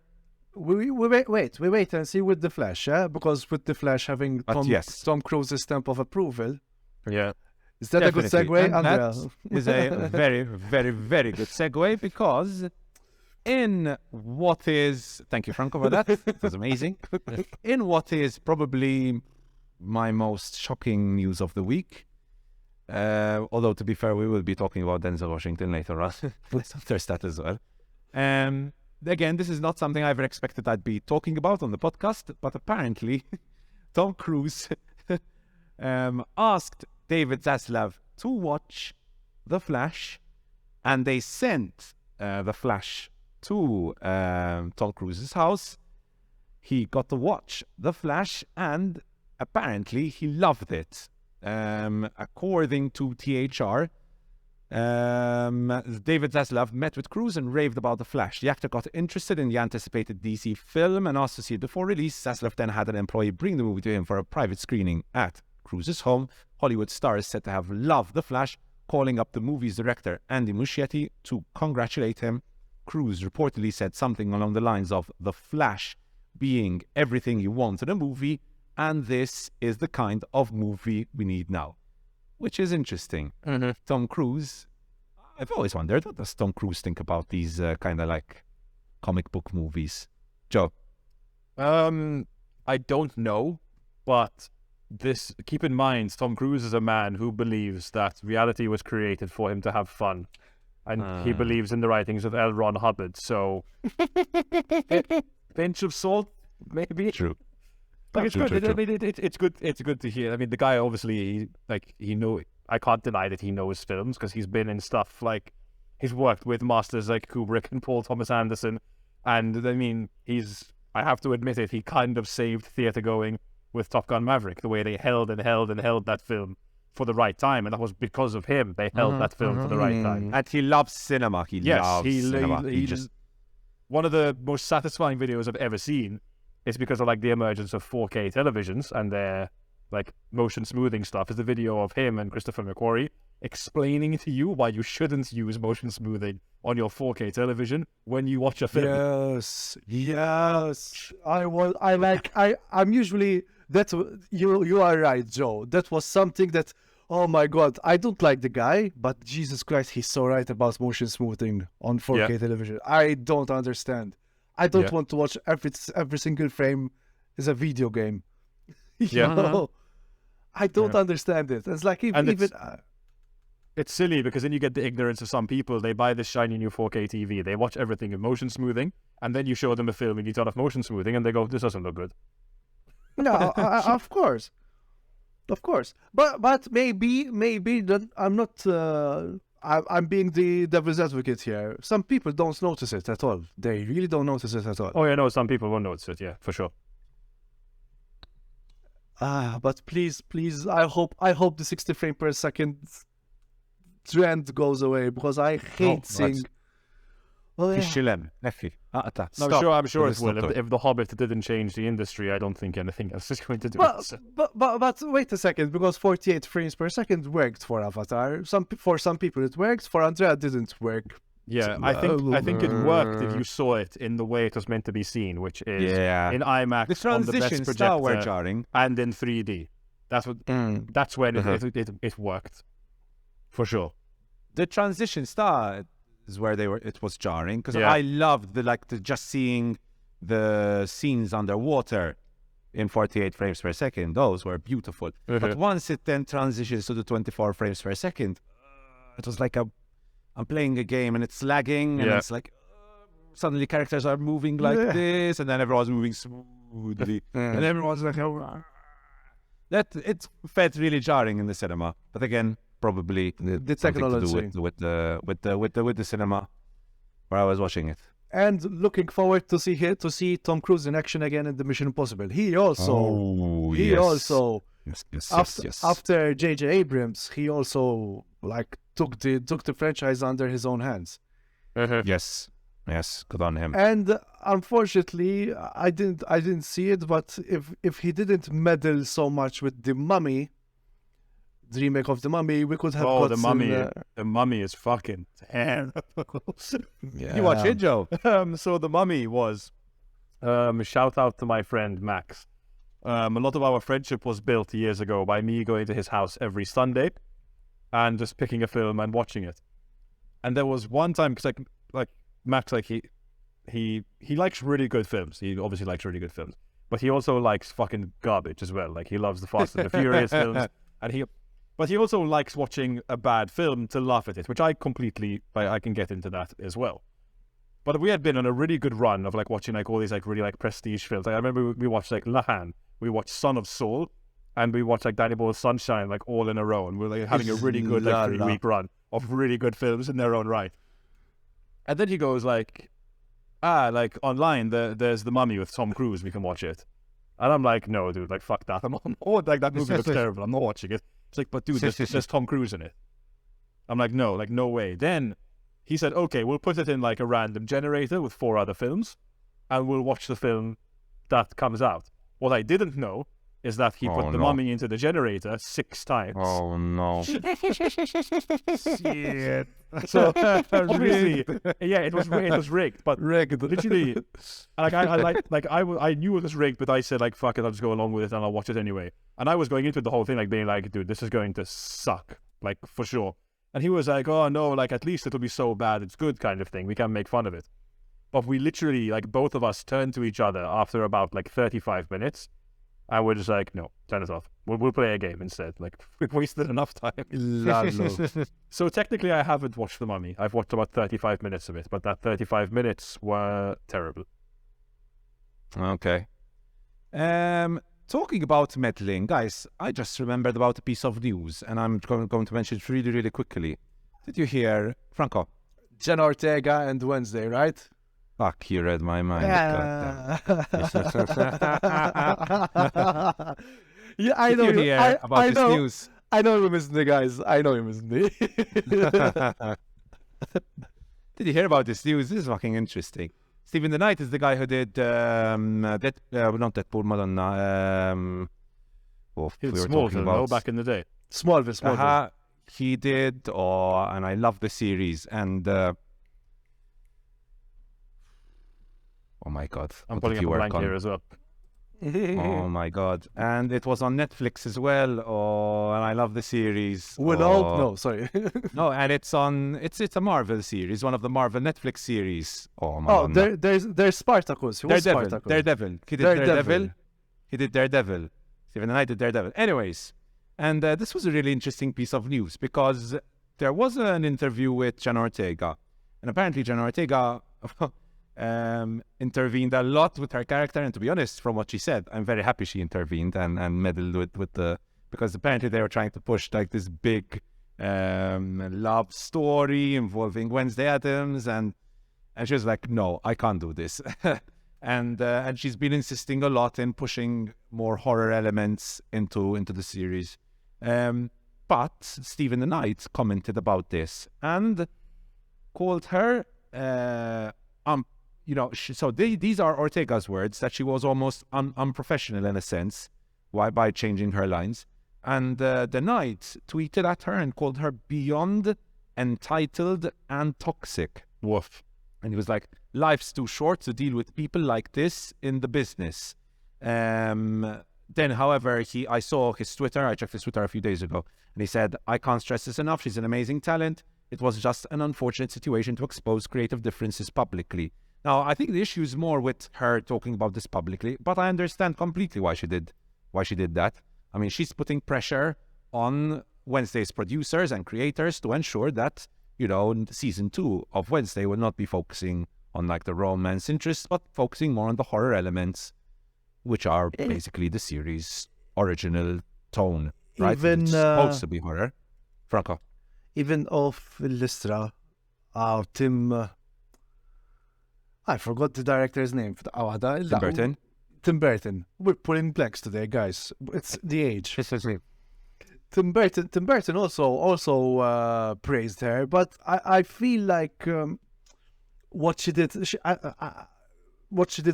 We wait and see with The Flash, because with The Flash having Tom Cruise's stamp of approval. Yeah. Is that definitely a good segue, Andrea? That is a very, very, very good segue, because in what is... Thank you, Franco, for that. It was amazing. In what is probably my most shocking news of the week... although, to be fair, we will be talking about Denzel Washington later on. There's that as well. Again, this is not something I ever expected I'd be talking about on the podcast, but apparently Tom Cruise asked David Zaslav to watch The Flash, and they sent The Flash to Tom Cruise's house. He got to watch The Flash, and apparently he loved it. According to THR, David Zaslav met with Cruise and raved about The Flash. The actor got interested in the anticipated DC film and asked to see it before release. Zaslav then had an employee bring the movie to him for a private screening at Cruise's home. Hollywood stars said to have loved The Flash, calling up the movie's director, Andy Muschietti, to congratulate him. Cruise reportedly said something along the lines of The Flash being everything you want in a movie, and this is the kind of movie we need now. Which is interesting. Mm-hmm. Tom Cruise, I've always wondered, what does Tom Cruise think about these kind of like comic book movies? Joe? I don't know, but keep in mind, Tom Cruise is a man who believes that reality was created for him to have fun. And he believes in the writings of L. Ron Hubbard, so... pinch of salt, maybe? True. Like, it's good. I mean, it's good. It's good to hear. I mean, the guy obviously, he know. I can't deny that he knows films because he's been in stuff like he's worked with masters like Kubrick and Paul Thomas Anderson, and I mean, I have to admit it. He kind of saved theater going with Top Gun Maverick. The way they held that film for the right time, and that was because of him. They held that film for the right time. And he loves cinema. He loves cinema. He just one of the most satisfying videos I've ever seen. It's because of like the emergence of 4K televisions and their like motion smoothing stuff. Is the video of him and Christopher McQuarrie explaining to you why you shouldn't use motion smoothing on your 4K television when you watch a film. Yes. I'm usually You are right, Joe. That was something that, oh my God, I don't like the guy, but Jesus Christ, he's so right about motion smoothing on 4K television. I don't understand. I don't want to watch every single frame is a video game. You know? I don't understand it. It's like it's silly because then you get the ignorance of some people. They buy this shiny new 4K TV. They watch everything in motion smoothing, and then you show them a film and you turn off motion smoothing, and they go, "This doesn't look good." No, of course. But maybe that I'm not. I'm being the devil's advocate here. Some people don't notice it at all. They really don't notice it at all. Oh yeah, no, some people won't notice it. Yeah, for sure. But please, I hope the 60 frame per second trend goes away because I hate seeing. Oh, yeah. I'm sure it will. If The Hobbit didn't change the industry, I don't think anything else is going to do it. But wait a second, because 48 frames per second worked for Avatar. For some people it worked. For Andrea, it didn't work. Yeah, I think it worked if you saw it in the way it was meant to be seen, which is in IMAX the on the best projector were jarring. and in 3D. That's when it worked, for sure. The transition star is where it was jarring because I loved just seeing the scenes underwater in 48 frames per second. Those were beautiful. But once it then transitions to the 24 frames per second, it was like I'm playing a game and it's lagging and it's like suddenly characters are moving like this and then everyone's moving smoothly and everyone's like that it felt really jarring in the cinema. But again, probably the technology to do with the cinema where I was watching it. And looking forward to see Tom Cruise in action again in the Mission Impossible. He also after J.J. Abrams, he also took the franchise under his own hands. Yes, good on him. And unfortunately, I didn't see it. But if he didn't meddle so much with the Mummy, the remake of the Mummy, we could have got the Mummy. The Mummy is fucking terrible. You watch it, Joe? So the Mummy was shout out to my friend Max. A lot of our friendship was built years ago by me going to his house every Sunday and just picking a film and watching it. And there was one time, because like Max, he likes really good films. He obviously likes really good films, but he also likes fucking garbage as well. Like he loves the Fast and the Furious films, but he also likes watching a bad film to laugh at it, which I can get into that as well. But we had been on a really good run of watching all these really prestige films. I remember we watched Lahan, we watched Son of Soul, and we watched Danny Boyle's Sunshine all in a row, and we're having a really good 3-week run of really good films in their own right. And then he goes online there's The Mummy with Tom Cruise, we can watch it. And I'm like, no dude, fuck that. I'm on that movie looks terrible, I'm not watching it. It's like, but dude, there's Tom Cruise in it. I'm like, no way. Then he said, okay, we'll put it in a random generator with 4 other films, and we'll watch the film that comes out. What I didn't know is that he put the Mummy into the generator 6 times. Oh no! Shit. So obviously, it was rigged, but literally, I knew it was rigged, but I said fuck it, I'll just go along with it and I'll watch it anyway. And I was going into the whole thing being dude, this is going to suck, for sure. And he was like, oh no, at least it'll be so bad it's good kind of thing. We can make fun of it. But we literally, both of us turned to each other after about 35 minutes. And we're just no, turn it off. We'll play a game instead. We've wasted enough time. So technically I haven't watched The Mummy. I've watched about 35 minutes of it, but that 35 minutes were terrible. Okay. Talking about meddling, guys, I just remembered about a piece of news, and I'm going to mention it really, really quickly. Did you hear, Franco? Jenna Ortega and Wednesday, right? Fuck, you read my mind. Yeah, I know. Did you hear about this news? I know you missed me, guys. I know you missed me. Did you hear about this news? This is fucking interesting. Stephen the Knight is the guy who did not Deadpool, Madonna. We were talking about back in the day. Smallville. He did, and I love the series. And oh my god, I'm putting up a blank here as well. Oh my god! And it was on Netflix as well. Oh, and I love the series. Without no, sorry. No, and it's on. It's a Marvel series, one of the Marvel Netflix series. Oh my Oh, god! there's Spartacus. He was Daredevil. Spartacus. Daredevil. He did Daredevil. Daredevil. He did Daredevil. Stephen Knight did Daredevil. Anyways, and this was a really interesting piece of news because there was an interview with Jenna Ortega, and apparently Jenna Ortega intervened a lot with her character. And to be honest, from what she said, I'm very happy she intervened and meddled with the, because apparently they were trying to push like this big love story involving Wednesday Addams, and she was like, no, I can't do this. And she's been insisting a lot in pushing more horror elements into the series. But Stephen Knight commented about this and called her, these are Ortega's words, that she was almost unprofessional in a sense, by changing her lines. And the Knight tweeted at her and called her beyond entitled and toxic. Woof. And he was like, life's too short to deal with people like this in the business. Then, however, I saw his Twitter. I checked his Twitter a few days ago. And he said, I can't stress this enough. She's an amazing talent. It was just an unfortunate situation to expose creative differences publicly. Now, I think the issue is more with her talking about this publicly, but I understand completely why she did that. I mean, she's putting pressure on Wednesday's producers and creators to ensure that, season 2 of Wednesday will not be focusing on like the romance interests, but focusing more on the horror elements, which are basically the series' original tone, right? Even, it's supposed to be horror. Franco. Even of Listra, Tim, I forgot the director's name. Tim Burton. Tim Burton. We're pulling blanks today, guys. It's the age. Tim Burton also praised her, but I feel like what she did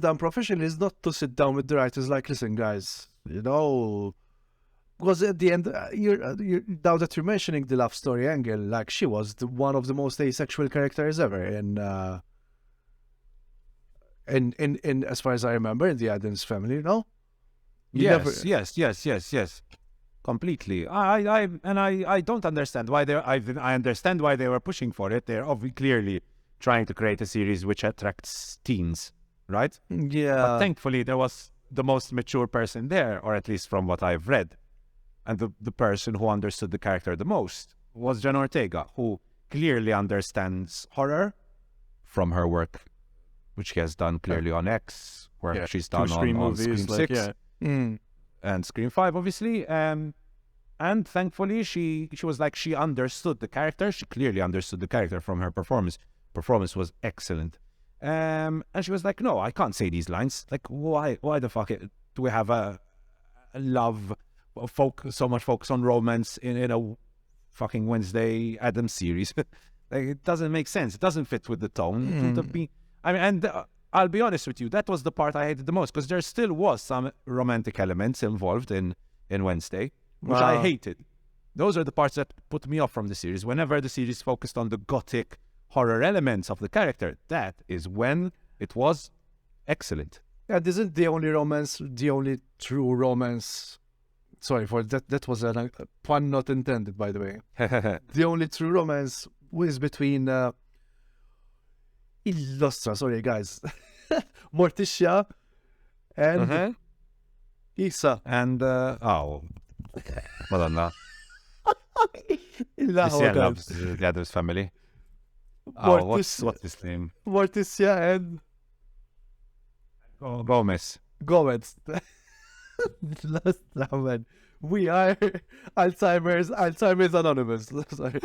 unprofessionally is not to sit down with the writers like, listen, guys, because at the end, now that you're mentioning the love story angle, like she was one of the most asexual characters ever in as far as I remember, in the Addams family, Yes. Completely. I don't understand why I understand why they were pushing for it. They're clearly trying to create a series which attracts teens, right? Yeah. But thankfully, there was the most mature person there, or at least from what I've read. And the person who understood the character the most was Jenna Ortega, who clearly understands horror from her work, which she has done clearly on X, where she's done on Scream 6 and Scream 5, obviously. And thankfully, she was like, she understood the character. She clearly understood the character from her performance. Performance was excellent. And she was like, no, I can't say these lines. Like, why the fuck do we have a love, so much focus on romance in a fucking Wednesday Addams series? Like, it doesn't make sense. It doesn't fit with the tone. I'll be honest with you, that was the part I hated the most, because there still was some romantic elements involved in Wednesday, which I hated. Those are the parts that put me off from the series. Whenever the series focused on the gothic horror elements of the character, that is when it was excellent. Yeah, this isn't the only true romance. Sorry for that. That was a pun not intended, by the way. The only true romance was between Illustra, sorry guys, Morticia and Isa. And Madonna. Morticia loves the Addams family. What's his name? Morticia and Gomez. Man. We are Alzheimer's Anonymous. Sorry.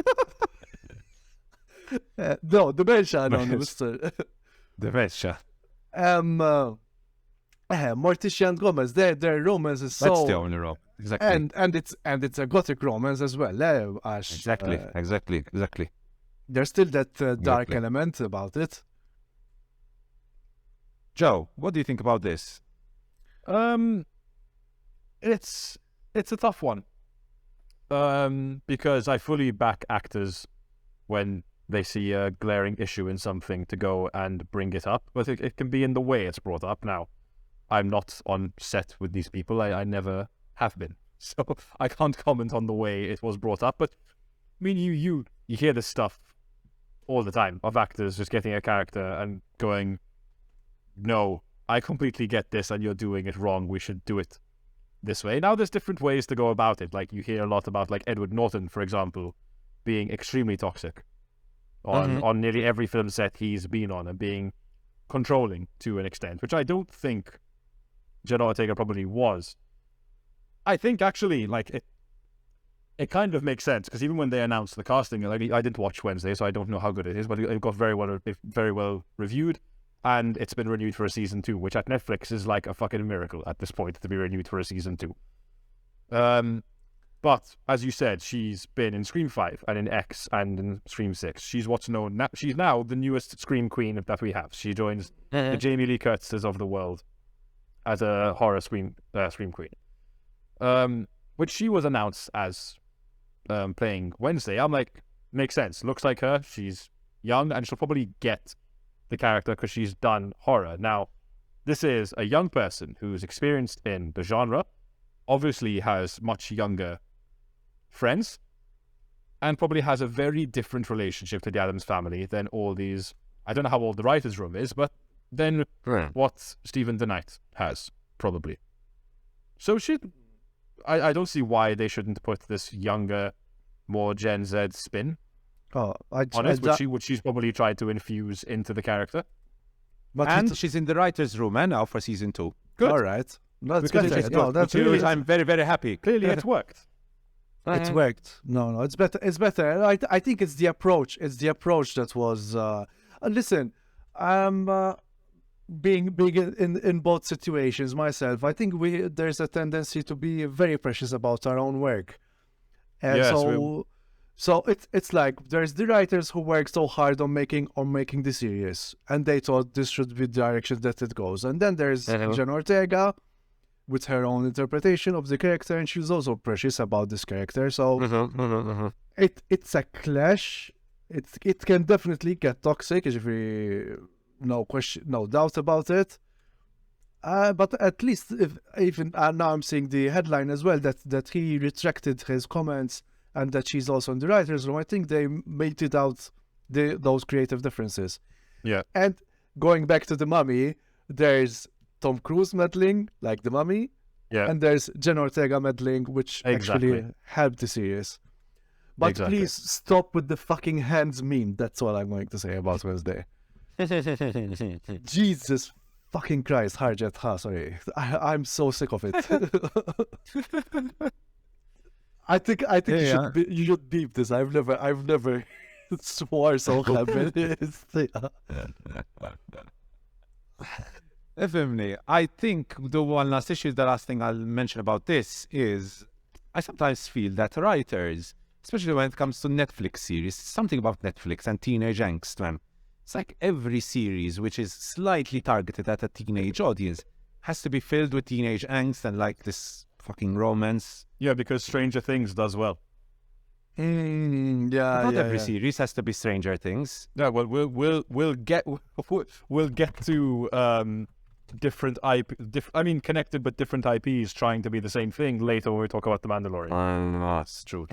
No, Dementia Anonymous. Dementia. Morticia and Gomez, their romance is so. That's the only romance, exactly. And it's a gothic romance as well. Ash. Exactly. There's still that dark element about it. Joe, what do you think about this? It's a tough one. Because I fully back actors when they see a glaring issue in something to go and bring it up, but it can be in the way it's brought up now. I'm not on set with these people. I never have been. So I can't comment on the way it was brought up. But I mean, you hear this stuff all the time of actors just getting a character and going, no, I completely get this and you're doing it wrong. We should do it this way. Now, there's different ways to go about it. Like, you hear a lot about, like, Edward Norton, for example, being extremely toxic on nearly every film set he's been on, and being controlling to an extent, which I don't think Jenna Ortega probably was. I think, actually, like, it kind of makes sense, because even when they announced the casting, like, I didn't watch Wednesday, so I don't know how good it is, but it got very well reviewed, and it's been renewed for a season 2, which at Netflix is like a fucking miracle at this point to be renewed for a season 2. But as you said, she's been in Scream 5 and in X and in Scream 6. She's what's known now. She's now the newest Scream queen that we have. She joins the Jamie Lee Curtises of the world as a horror Scream queen, which she was announced as playing Wednesday. I'm like, makes sense. Looks like her. She's young, and she'll probably get the character because she's done horror. Now, this is a young person who's experienced in the genre, obviously has much younger friends, and probably has a very different relationship to the Addams family than all these. I don't know how old the writer's room is, but then what Stephen DeKnight has, probably. So I don't see why they shouldn't put this younger, more Gen Z spin on it, which she's probably tried to infuse into the character. And she's in the writer's room now for season 2. Good. All right. That's good. No, that's really, I'm very, very happy. Clearly, it worked. It worked. No, it's better. It's better. I think it's the approach. It's the approach that was. Listen, I'm being in both situations myself. I think there's a tendency to be very precious about our own work, and yes, so it's like there's the writers who work so hard on making the series, and they thought this should be the direction that it goes, and then there's Jenna Ortega with her own interpretation of the character, and she's also precious about this character. So it's a clash. It can definitely get toxic, if no doubt about it. But at least now I'm seeing the headline as well that he retracted his comments and that she's also in the writers' room. I think they made it out those creative differences. Yeah. And going back to the Mummy, there's Tom Cruise meddling, like the Mummy, and there's Jenna Ortega meddling, which actually helped the series. But please stop with the fucking hands meme. That's all I'm going to say about Wednesday. Jesus fucking Christ, Harjet. Sorry, I'm so sick of it. I think you should beep this. I've never swore so heavily. Definitely. I think the one last issue, the last thing I'll mention about this is I sometimes feel that writers, especially when it comes to Netflix series, something about Netflix and teenage angst, man. It's like every series which is slightly targeted at a teenage audience has to be filled with teenage angst and like this fucking romance. Yeah, because Stranger Things does well. Not every series has to be Stranger Things. Yeah, well, we'll get to different IP. Connected but different IPs trying to be the same thing later when we talk about the Mandalorian. That's true.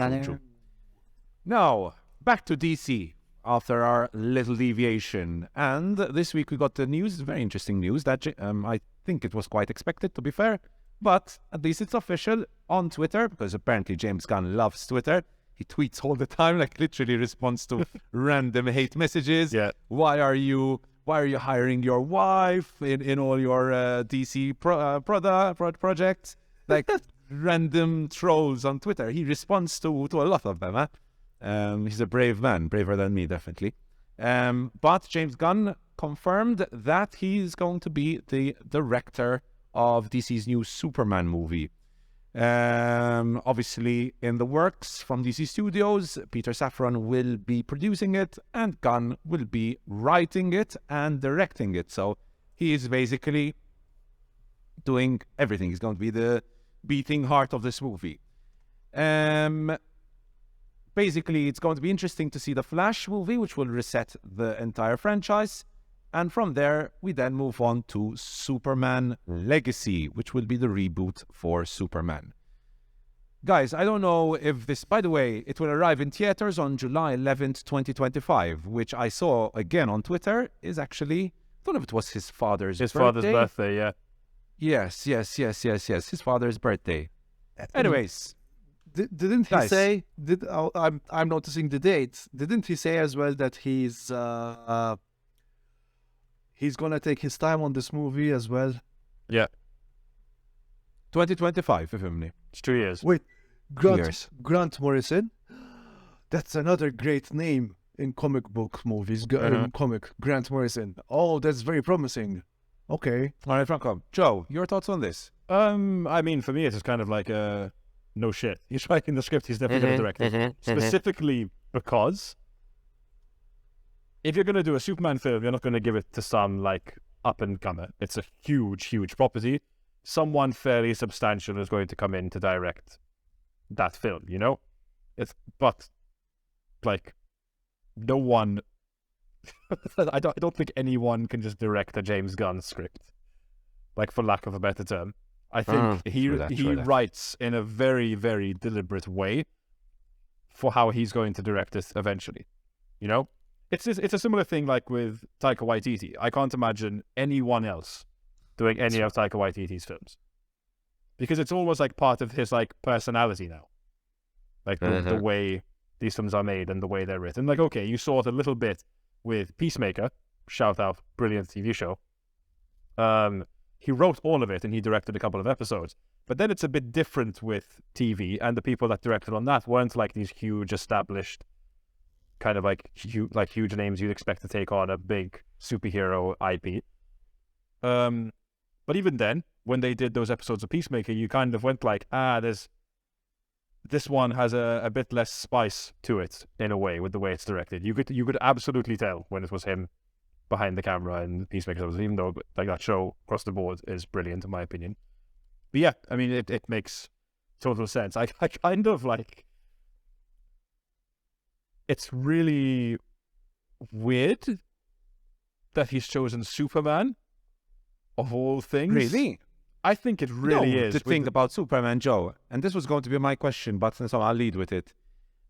Now back to DC after our little deviation, and this week we got the news, very interesting news that I think it was quite expected, to be fair, but at least it's official on Twitter, because apparently James Gunn loves Twitter. He tweets all the time, like literally responds to random hate messages. Yeah. Why are you hiring your wife in all your DC projects? Like random trolls on Twitter. He responds to a lot of them. He's a brave man, braver than me, definitely. But James Gunn confirmed that he's going to be the director of DC's new Superman movie. Obviously in the works from DC Studios, Peter Safran will be producing it and Gunn will be writing it and directing it. So he is basically doing everything. He's going to be the beating heart of this movie. Basically, it's going to be interesting to see the Flash movie, which will reset the entire franchise. And from there, we then move on to Superman Legacy, which will be the reboot for Superman. Guys, I don't know if this, by the way, it will arrive in theaters on July 11th, 2025, which I saw again on Twitter is actually, I don't know if it was his father's birthday. His father's birthday, yeah. Yes. His father's birthday. Anyways. Didn't he Guys. say, I'm noticing the dates. Didn't he say as well that he's going to take his time on this movie as well? Yeah, 2025, ifimni. it's 2 years. Wait, Years. Grant Morrison? That's another great name in comic book movies. Grant Morrison. Oh, that's very promising. Okay. All right, Franco. Joe, your thoughts on this? I mean, for me, it's just kind of like no shit. He's writing the script. He's definitely going to direct it. Specifically because if you're going to do a Superman film, you're not going to give it to some like up and comer. It's a huge property. Someone fairly substantial is going to come in to direct that film. You know, but like no one. I don't think anyone can just direct a James Gunn script, like for lack of a better term. I think he writes in a very, very deliberate way for how he's going to direct it eventually. You know, it's a similar thing like with Taika Waititi. I can't imagine anyone else doing any of Taika Waititi's films because it's almost like part of his like personality now, like the way these films are made and the way they're written. Like, okay, you saw it a little bit with Peacemaker, shout out, brilliant TV show. He wrote all of it and he directed a couple of episodes. But then it's a bit different with TV, and the people that directed on that weren't like these huge established kind of like huge names you'd expect to take on a big superhero IP. But even then, when they did those episodes of Peacemaker, you kind of went like, this one has a bit less spice to it in a way with the way it's directed. You could absolutely tell when it was him behind the camera and Peacemaker, even though like that show across the board is brilliant in my opinion. But yeah, I mean it makes total sense. I kind of like, it's really weird that he's chosen Superman of all things. Really? I think it really is. The thing about Superman, Joe, and this was going to be my question, but so I'll lead with it.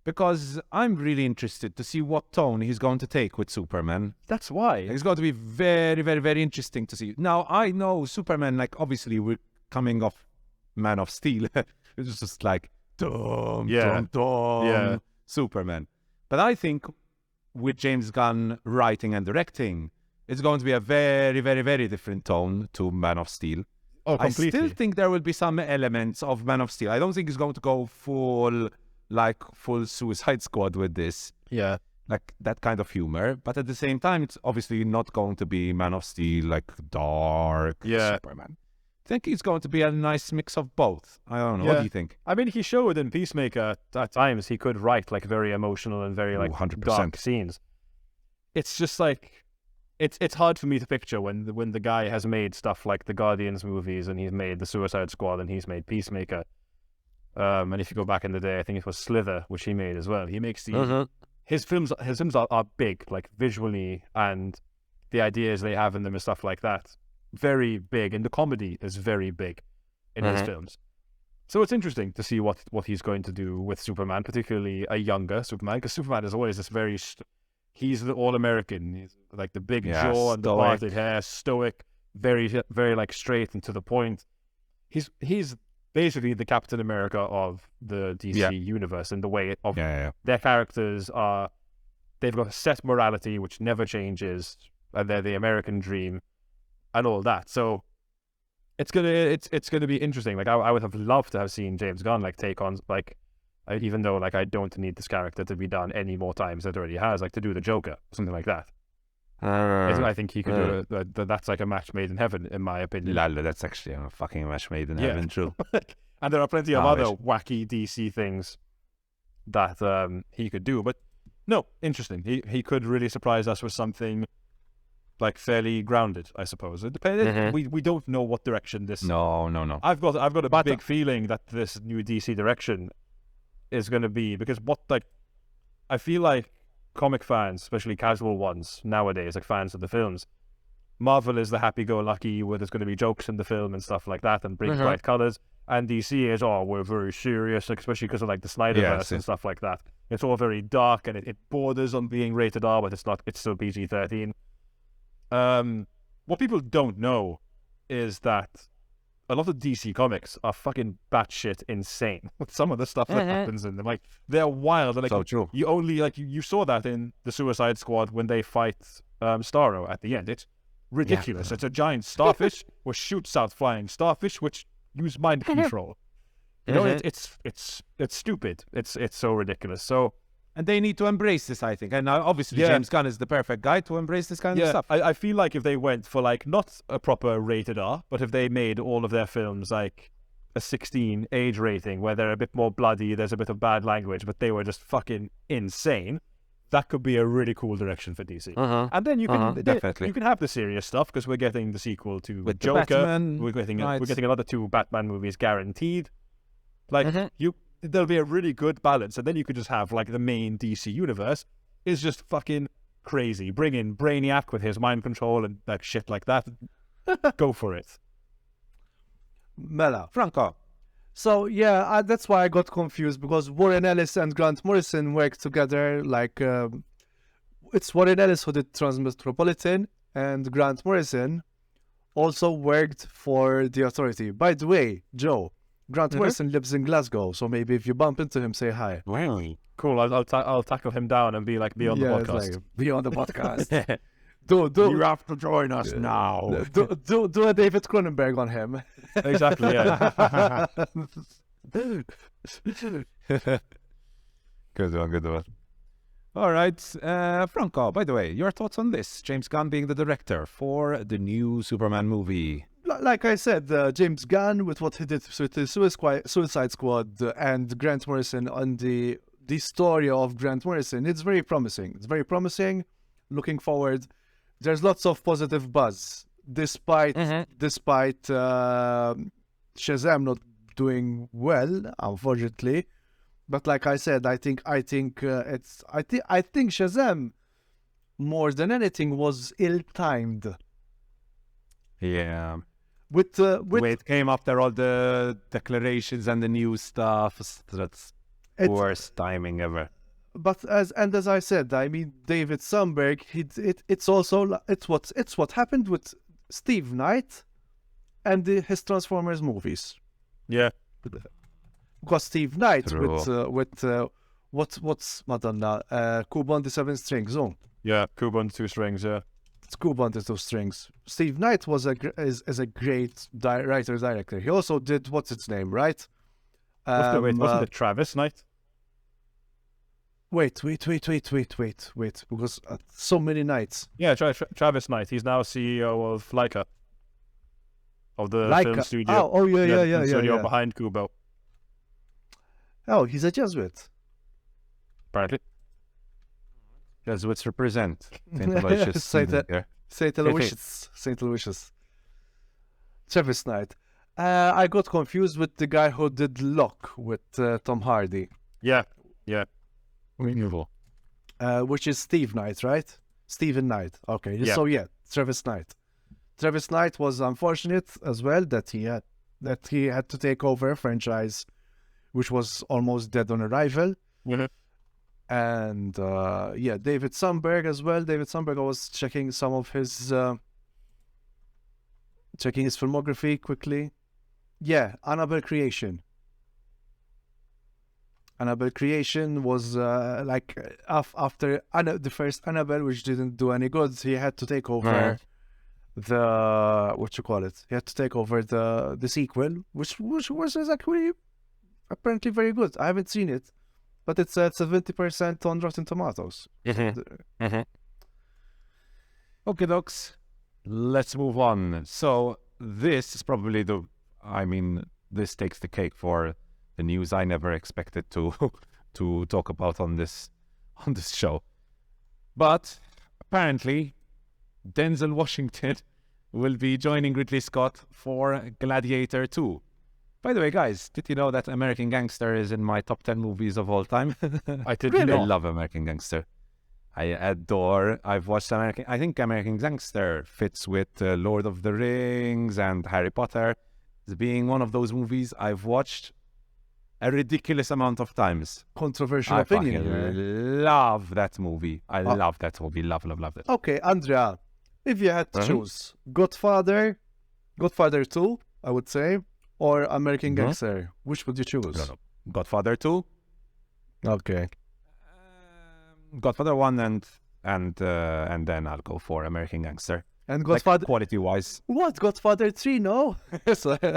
Because I'm really interested to see what tone he's going to take with Superman. That's why. It's going to be very, very, very interesting to see. Now, I know Superman, like, obviously, we're coming off Man of Steel. It's just like, dum, Superman. But I think with James Gunn writing and directing, it's going to be a very, very, very different tone to Man of Steel. Oh, completely. I still think there will be some elements of Man of Steel. I don't think he's going to go full Suicide Squad with this. Yeah. Like that kind of humor. But at the same time, it's obviously not going to be Man of Steel, like dark Superman. I think it's going to be a nice mix of both. I don't know. Yeah. What do you think? I mean, he showed in Peacemaker at times he could write like very emotional and very like 100%. dark scenes. It's just like, it's hard for me to picture when the guy has made stuff like the Guardians movies and he's made the Suicide Squad and he's made Peacemaker. And if you go back in the day, I think it was Slither, which he made as well. He makes his films are big, like visually, and the ideas they have in them and stuff like that, very big. And the comedy is very big in his films. So it's interesting to see what he's going to do with Superman, particularly a younger Superman, because Superman is always this very, he's the all-American. He's like the big jaw and the parted hair, stoic, very, very like straight and to the point. He's basically the Captain America of the DC universe, and the way their characters are, they've got a set morality which never changes, and they're the American dream and all that. So it's gonna be interesting. Like I would have loved to have seen James Gunn like take on like, even though like I don't need this character to be done any more times than it already has, like to do the Joker, something like that. I think he could do that's like a match made in heaven, in my opinion. Lala, that's actually a fucking match made in heaven, true. And there are plenty of other wacky DC things that he could do. But no, interesting. He could really surprise us with something like fairly grounded, I suppose. It depends. We don't know what direction this. No. I've got a big feeling that this new DC direction is going to be, because I feel like comic fans, especially casual ones nowadays, like fans of the films, Marvel is the happy-go-lucky where there's going to be jokes in the film and stuff like that and bring bright colors. And DC is, we're very serious, like, especially because of like the Snyderverse and stuff like that. It's all very dark and it borders on being rated R, but it's not. It's still PG-13. What people don't know is that a lot of DC comics are fucking batshit insane with some of the stuff that happens in them. Like, they're wild. Like, So true. You only like you saw that in the Suicide Squad when they fight Starro at the end. It's ridiculous. It's a giant starfish which shoots out flying starfish which use mind control. You know, it's stupid. It's so ridiculous. So. And they need to embrace this, I think. And obviously, James Gunn is the perfect guy to embrace this kind of stuff. I feel like if they went for, like, not a proper rated R, but if they made all of their films, like, a 16 age rating, where they're a bit more bloody, there's a bit of bad language, but they were just fucking insane, that could be a really cool direction for DC. And then you can definitely. You can have the serious stuff, because we're getting the sequel to With Joker. Batman, we're getting another 2 Batman movies guaranteed. Like, there'll be a really good balance, and then you could just have, like, the main DC universe is just fucking crazy. Bring in Brainiac with his mind control and like shit like that. Go for it. Mela. Franco. So yeah, that's why I got confused, because Warren Ellis and Grant Morrison work together. Like, it's Warren Ellis who did Transmetropolitan, and Grant Morrison also worked for The Authority. By the way, Joe, Grant Morrison lives in Glasgow, so maybe if you bump into him, say hi. Really? Cool. I'll tackle him down and be like, be on the podcast. Like, be on the podcast. You have to join us now. Do a David Cronenberg on him. Exactly. Yeah. Good one. All right, Franco. By the way, your thoughts on this? James Gunn being the director for the new Superman movie. Like I said, James Gunn, with what he did with the Suicide Squad and Grant Morrison on the story of Grant Morrison, it's very promising. It's very promising. Looking forward. There's lots of positive buzz, despite Shazam not doing well, unfortunately. But like I said, I think Shazam more than anything was ill-timed. Yeah. With it came after all the declarations and the new stuff. That's worst timing ever. But as I said, I mean, David Sandberg, it's what happened with Steve Knight and his Transformers movies. Yeah. Because Steve Knight True. with what's Madonna, Kuban the 7 strings. Oh. Yeah, Kuban 2 strings. Yeah. It's Kuban the 2 strings. Steve Knight is a great writer-director. He also did what's its name, right? Wasn't it Travis Knight? Wait, because so many nights. Yeah, Travis Knight. He's now CEO of Laika, of the film studio. Yeah. Studio behind Kubo. Oh, he's a Jesuit. Apparently. Jesuits represent. Saint Aloysius. Saint Aloysius. Travis Knight. I got confused with the guy who did Locke with Tom Hardy. Yeah. Which is Steve Knight, right? Stephen Knight. Okay. Yeah. So yeah, Travis Knight. Travis Knight was unfortunate as well that he had to take over a franchise which was almost dead on arrival. Mm-hmm. And David Sandberg as well. David Sandberg, I was checking some of his filmography quickly. Yeah, Annabelle Creation. Annabelle Creation was after the first Annabelle, which didn't do any good. He had to take over He had to take over the sequel, which was actually apparently very good. I haven't seen it, but it's at 70% on Rotten Tomatoes. Okay, docs. Let's move on. So this is probably this takes the cake for the news I never expected to talk about on this show. But apparently, Denzel Washington will be joining Ridley Scott for Gladiator 2. By the way, guys, did you know that American Gangster is in my top 10 movies of all time? I did I not. love American Gangster. I adore. I've watched American. I think American Gangster fits with Lord of the Rings and Harry Potter as being one of those movies I've watched a ridiculous amount of times. Controversial I opinion. fucking love that movie. I love that movie. Love it. Okay, Andrea, if you had to choose Godfather 2, I would say, or American Gangster, which would you choose? No. Godfather 2. Okay. Godfather 1 and then I'll go for American Gangster. And Godfather quality wise. What? Godfather 3? No.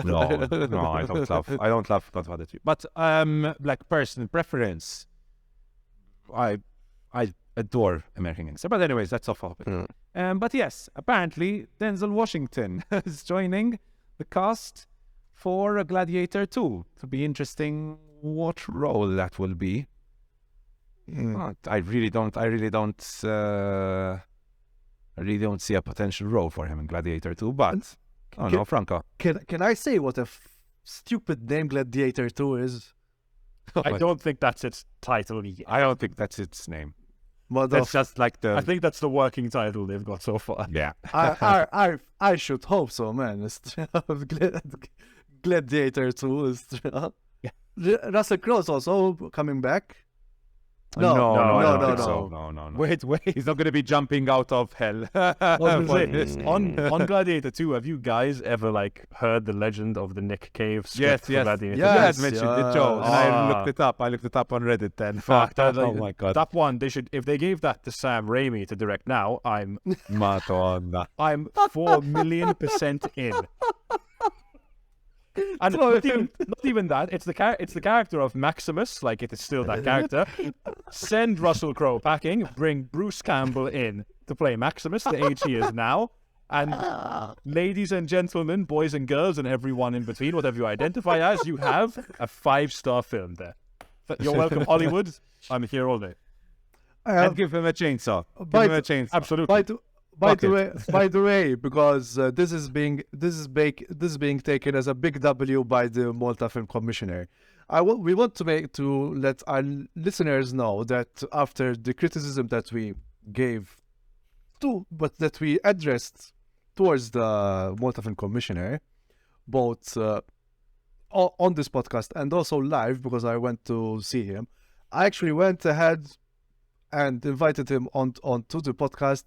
No, I don't love Godfather 3. But like personal preference, I adore American Gangster. But anyways, that's off topic. But yes, apparently Denzel Washington is joining the cast for Gladiator 2. To be interesting what role that will be. I really don't see a potential role for him in Gladiator 2, but Franco. Can I say what a stupid name Gladiator 2 is? I don't think that's its title yet. I don't think that's its name. But that's just like I think that's the working title they've got so far. Yeah. I should hope so, man. Gladiator 2 is Russell Crowe's also coming back. No. Wait. He's not going to be jumping out of hell. On Gladiator 2, have you guys ever heard the legend of the Nick Cave script for Gladiator? Yes, mentioned it, Joe. And I looked it up. I looked it up on Reddit then. Fuck, oh my god. That one, if they gave that to Sam Raimi to direct now, I'm 4,000,000% in. And not even that. It's the character of Maximus. It is still that character. Send Russell Crowe packing. Bring Bruce Campbell in to play Maximus, the age he is now. And ladies and gentlemen, boys and girls, and everyone in between, whatever you identify as, you have a 5-star film there. You're welcome, Hollywood. I'm here all day. And give him a chainsaw. Give him a chainsaw. Absolutely. By the way, because this is being taken as a big W by the Malta Film Commissioner, we want to let our listeners know that after the criticism that we gave but that we addressed towards the Malta Film Commissioner, both on this podcast and also live, because I went to see him, I actually went ahead and invited him onto the podcast.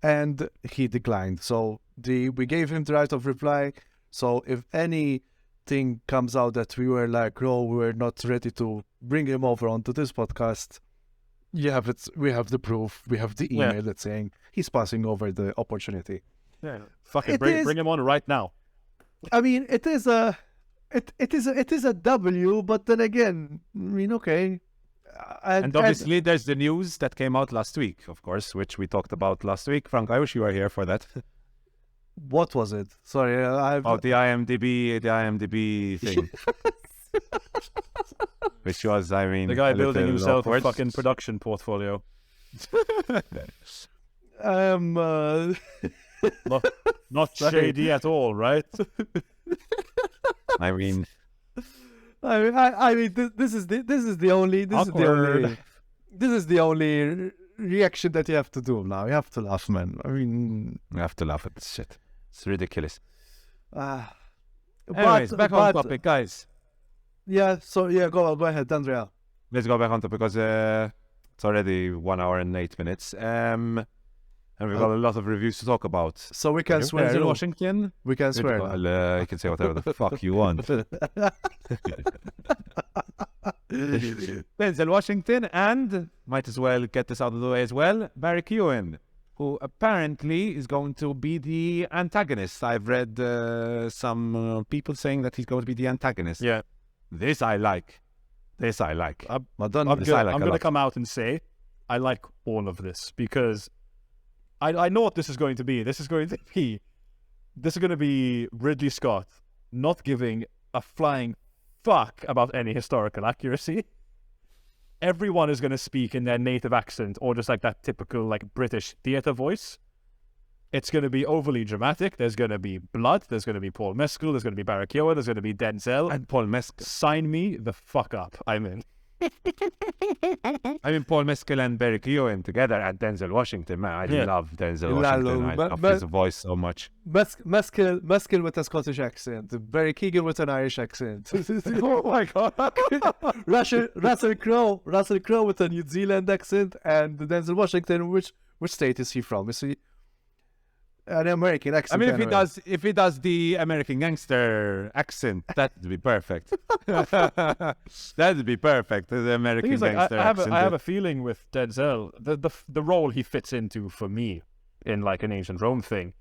And he declined. So we gave him the right of reply. So if anything comes out that we were we were not ready to bring him over onto this podcast, we have the proof. We have the email that's saying he's passing over the opportunity. Yeah, fucking bring him on right now. I mean, it is a W, but then again, okay. And obviously there's the news that came out last week, of course, which we talked about last week. Frank, I wish you were here for that. What was it? Sorry, the IMDb thing. Which was, the guy building himself a fucking production portfolio. Not shady at all, right? I mean, this is the only reaction that you have to do now. You have to laugh, man. I mean, you have to laugh at this shit. It's ridiculous. Anyways, back on topic, guys. Yeah. So go ahead, Andrea. Let's go back on topic because it's already 1 hour and 8 minutes. And we've got a lot of reviews to talk about. So we can swear. In Washington. We can swear. You can say whatever the fuck you want. Denzel Washington, and might as well get this out of the way as well, Barry Keoghan, who apparently is going to be the antagonist. I've read some people saying that he's going to be the antagonist. Yeah. This I like. I'm going to come out and say I like all of this because I know what this is going to be. This is going to be Ridley Scott not giving a flying fuck about any historical accuracy. Everyone is going to speak in their native accent or just that typical British theatre voice. It's going to be overly dramatic. There's going to be blood. There's going to be Paul Mescal. There's going to be Barry Keoghan. There's going to be Denzel. And Paul Mescal. Sign me the fuck up. I'm in. I mean, Paul Mescal and Barry Keoghan together at Denzel Washington, man. I love Denzel Washington. I love his voice so much. Mescal with a Scottish accent, Barry Keoghan with an Irish accent. Oh my god! Russell Crowe with a New Zealand accent, and Denzel Washington. Which state is he from? Is he an American accent? I mean, if he does the American gangster accent, that'd be perfect. That'd be perfect. The American gangster accent. I have a feeling with Denzel, the role he fits into for me in like an ancient Rome thing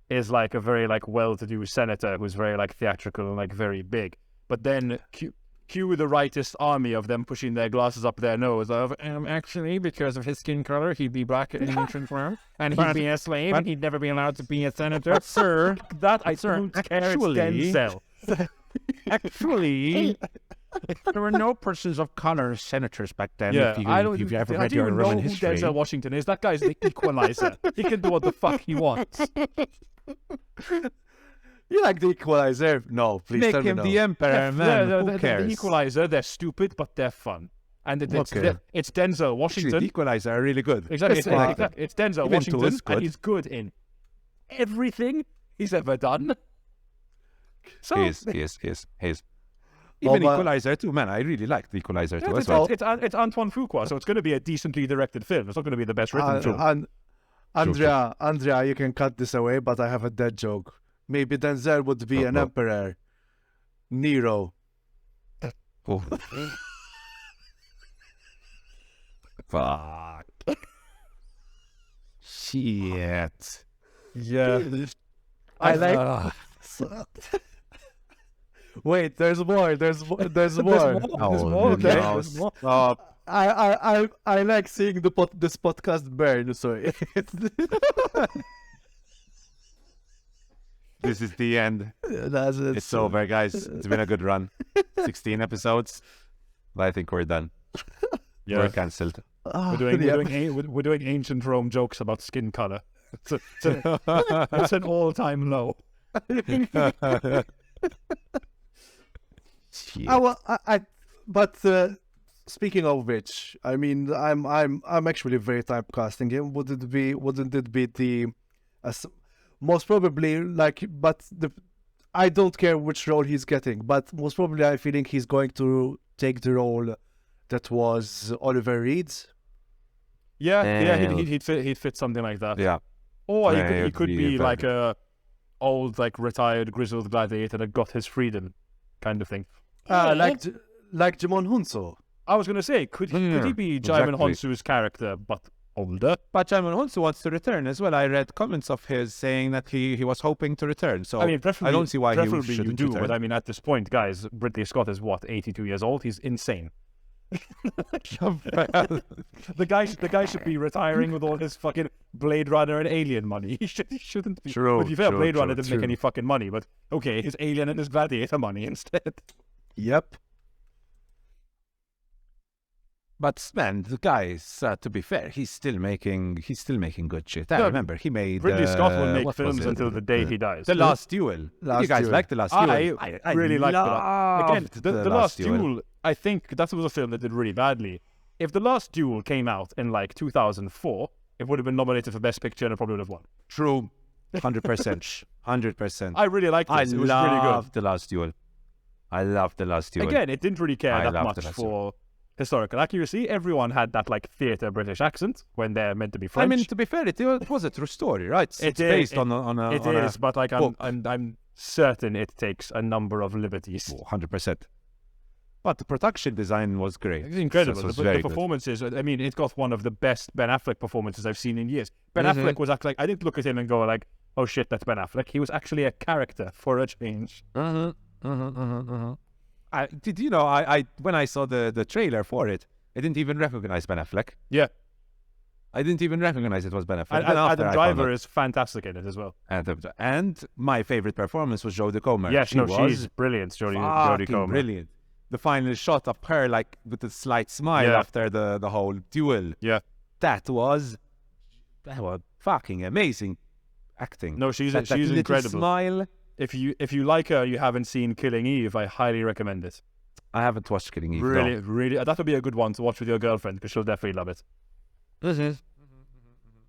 is like a very like well-to-do senator who's very like theatrical and like very big. But then cue the rightist army of them pushing their glasses up their nose of actually because of his skin color he'd be black in ancient Rome and he'd be a slave and he'd never be allowed to be a senator. But sir, that I don't care. It's Denzel. Actually, there were no persons of color as senators back then. Yeah, if you've ever read your Roman history. Denzel Washington is. That guy's the equalizer. He can do what the fuck he wants. You like the Equalizer? No, please Make tell me him no. the emperor, man. Who cares? The Equalizer, they're stupid, but they're fun. And it's Denzel Washington. Actually, the Equalizer are really good. Exactly. It's Denzel Even Washington, is good. and he's good in everything he's ever done. So, He is. Even Equalizer too, man. I really like the Equalizer too as well. It's Antoine Fuqua, so it's going to be a decently directed film. It's not going to be the best written film. Andrea, you can cut this away, but I have a dead joke. Maybe Denzel would be an emperor. Nero. Oh. Fuck. Shit. Yeah. I like... Wait, there's more. There's more. There's more. I like seeing this podcast burn. Sorry. This is the end. That's it. It's over, guys. It's been a good run. 16 episodes. But I think we're done. Yeah. We're cancelled. We're doing ancient Rome jokes about skin color. It's an all-time low. But speaking of which, I mean, I'm actually very typecasting him. Wouldn't it be the most probably like? But I don't care which role he's getting, but most probably I feeling he's going to take the role that was Oliver Reed's. Yeah, he'd fit something like that. Yeah. Or he could be like a old, like retired grizzled gladiator that got his freedom, kind of thing. Like Jimon Hunso. I was gonna say, could he be Jaimin Honsu's character but older? But Jaimin Hunso wants to return as well. I read comments of his saying that he was hoping to return. So I mean, I don't see why he shouldn't do. return. But I mean, at this point, guys, Ridley Scott is what, 82 years old? He's insane. The guy should be retiring with all his fucking Blade Runner and Alien money. He shouldn't be. True. But to be fair, Blade Runner didn't true. make any fucking money. But okay, his Alien and his Gladiator money instead. Yep. But man, the guy is, to be fair, he's still making good shit. I remember he made Ridley Scott will make what films was it? until the day he dies. The Last Duel. You guys like The Last Duel? I really like that. Again, the Last Duel. I think that was a film that did really badly. If The Last Duel came out in like 2004, it would have been nominated for Best Picture and it probably would have won. True, 100%, 100%. I really liked it. It was really good. The Last Duel. I love The Last Duel. Again, it didn't really care that much for historical accuracy. Everyone had that like theatre British accent when they're meant to be French. I mean, to be fair, it was a true story, right? It's based on a It is, but like I'm certain it takes a number of liberties. 100%. But the production design was great. It's incredible. Was the very performances, I mean, it got one of the best Ben Affleck performances I've seen in years. Ben Affleck was actually, I didn't look at him and go like, oh shit, that's Ben Affleck. He was actually a character for a change. I when I saw the trailer for it, I didn't even recognize Ben Affleck. Yeah. I didn't even recognize it was Ben Affleck. Adam Driver is fantastic in it as well. And my favorite performance was Jodie Comer. Yes, she's brilliant, Jodie Comer. Brilliant. The final shot of her, like, with a slight smile after the whole duel. Yeah. That was fucking amazing acting. No, she's that incredible. Smile. If you like her, you haven't seen Killing Eve, I highly recommend it. I haven't watched Killing Eve. Really, that would be a good one to watch with your girlfriend because she'll definitely love it.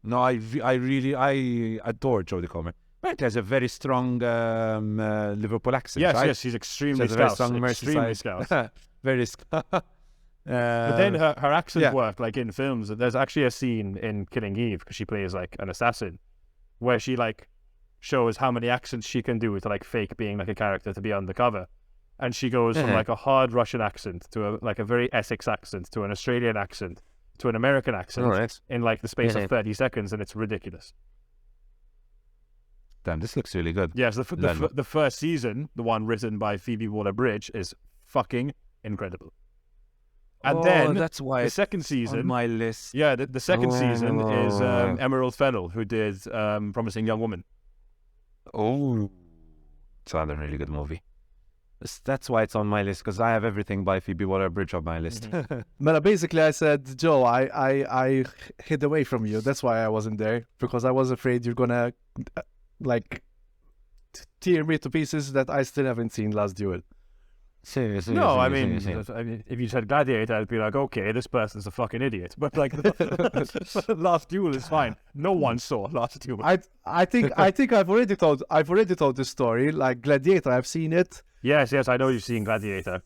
No, I adore Jodie Comer. Apparently has a very strong Liverpool accent. Yes, right? yes, she's extremely She has a very Scouse. strong Extremely Merseyside- Scouse. very. But then her accent yeah. work, like in films. There's actually a scene in Killing Eve because she plays like an assassin, where she like shows how many accents she can do to like fake being like a character to be undercover, and she goes from like a hard Russian accent to a very Essex accent to an Australian accent to an American accent in like the space of 30 seconds, and it's ridiculous. Damn, this looks really good. Yes, the first season, the one written by Phoebe Waller-Bridge, is fucking incredible. And then that's why the it's second season on my list. Yeah, the second season is Emerald Fennell, who did Promising Young Woman. Oh, it's another really good movie. That's why it's on my list, because I have everything by Phoebe Waller-Bridge on my list. But basically, I said, Joe, I hid away from you. That's why I wasn't there, because I was afraid you're gonna tear me to pieces that I still haven't seen Last Duel. Seriously. No, I mean, if you said Gladiator, I'd be like, okay, this person's a fucking idiot. But like, Last Duel is fine. No one saw Last Duel. I think I've already told this story. Like Gladiator, I've seen it. Yes, I know you've seen Gladiator.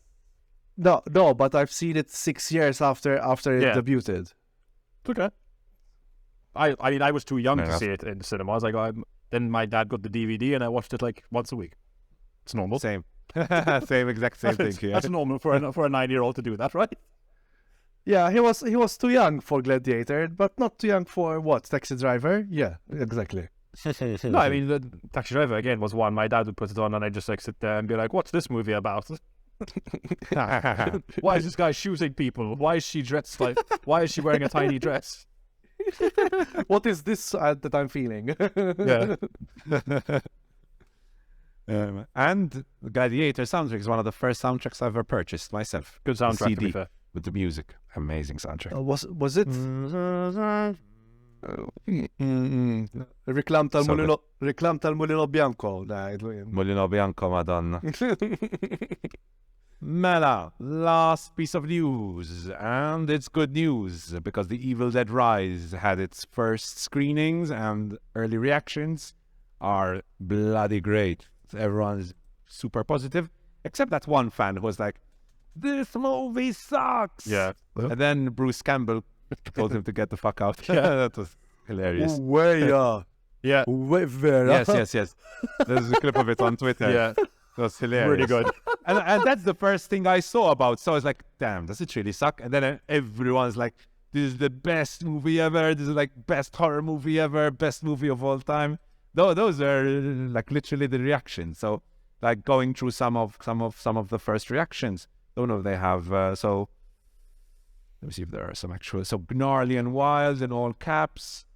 No, but I've seen it 6 years after it debuted. Okay. I mean, I was too young to see it in the cinema. I was like, then my dad got the DVD and I watched it like once a week. It's normal. Same. Exact same thing here. That's normal for a 9-year-old to do that, right? Yeah, he was too young for Gladiator, but not too young for what? Taxi Driver? Yeah, exactly. No, I mean, the Taxi Driver again was one. My dad would put it on, and I'd just like sit there and be like, "What's this movie about? Why is this guy shooting people? Why is she dressed like? Why is she wearing a tiny dress? What is this that I'm feeling?" Yeah. And the Gladiator soundtrack is one of the first soundtracks I've ever purchased myself. Good soundtrack, CD to be fair. with the music. Amazing soundtrack. Was it? Reklam tal-Mulino Bianco. Mulino Bianco, Madonna. Mela, last piece of news, and it's good news because The Evil Dead Rise had its first screenings and early reactions are bloody great. Everyone's super positive, except that one fan who was like, "This movie sucks." Yeah. And then Bruce Campbell told him to get the fuck out. Yeah. That was hilarious. Where? Yeah. Yes. There's a clip of it on Twitter. Yeah. That was hilarious. Really good. And that's the first thing I saw about. So I was like, damn, does it really suck? And then everyone's like, this is the best movie ever. This is like best horror movie ever. Best movie of all time. Those are like literally the reactions. So like going through some of the first reactions. Don't know if they have. So let me see if there are some actual. So gnarly and wild in all caps.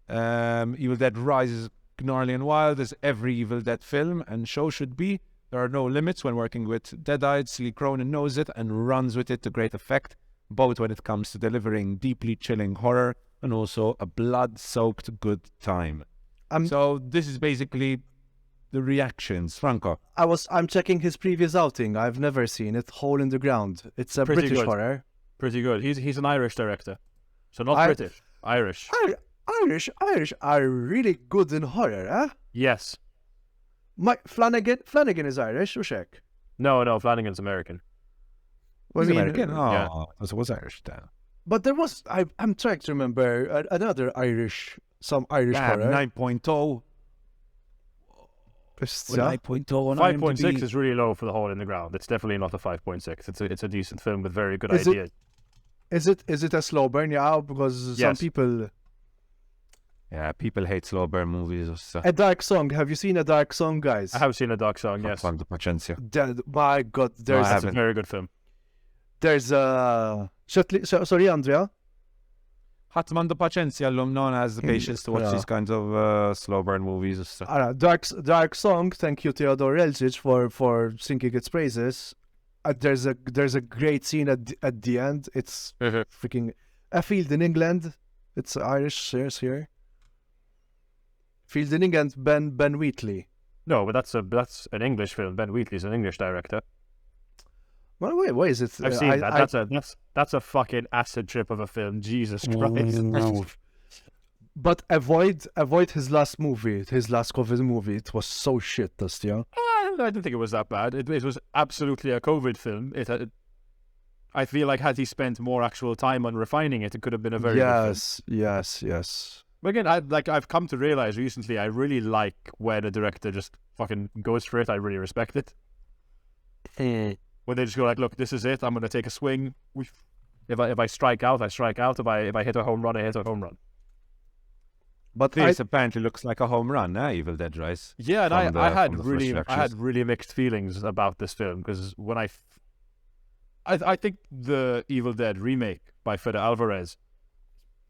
Evil Dead Rise is gnarly and wild as every Evil Dead film and show should be. There are no limits when working with Dead-Eyed. Lee Cronin knows it and runs with it to great effect, both when it comes to delivering deeply chilling horror and also a blood-soaked good time. So this is basically the reactions. Franco. I'm checking his previous outing. I've never seen it. Hole in the Ground. It's a Pretty British good. horror. Pretty good. He's an Irish director, so not British. Irish. Irish are really good in horror, huh? Yes. Flanagan is Irish, Ushek. No, Flanagan's American. Was American? yeah. It was Irish. Damn. But there was. I'm trying to remember another some Irish horror. 9.0. Yeah. 9.0 on 5.6 is really low for The Hole in the Ground. It's definitely not a 5.6. It's a decent film with very good ideas. Is it a slow burn? Yeah, because some people. Yeah, people hate slow burn movies. So. A Dark Song. Have you seen A Dark Song, guys? I have seen A Dark Song, yes. Quanto Pacentia. My God, That's a very good film. There's sorry, Andrea. Hatman Pacentia, alum known as the patience to watch these kinds of slow burn movies. So. Dark Song. Thank you, Theodore Elzic, for singing its praises. There's a great scene at the end. It's freaking a field in England. It's Irish shares here. Field in England, Ben Wheatley. No, but that's an English film. Ben Wheatley's an English director. What is it? I've seen that. That's a fucking acid trip of a film. Jesus Christ. No. But avoid his last movie, his last COVID movie. It was so shit, yeah. I didn't think it was that bad. It was absolutely a COVID film. I feel like had he spent more actual time on refining it, it could have been a very good film. Yes. But again, I've come to realize recently, I really like where the director just fucking goes for it. I really respect it. When they just go like, look, this is it. I'm going to take a swing. If I strike out, I strike out. If I hit a home run, I hit a home run. But this apparently looks like a home run, Evil Dead Rise. Yeah, and I had really mixed feelings about this film because when I think the Evil Dead remake by Fede Alvarez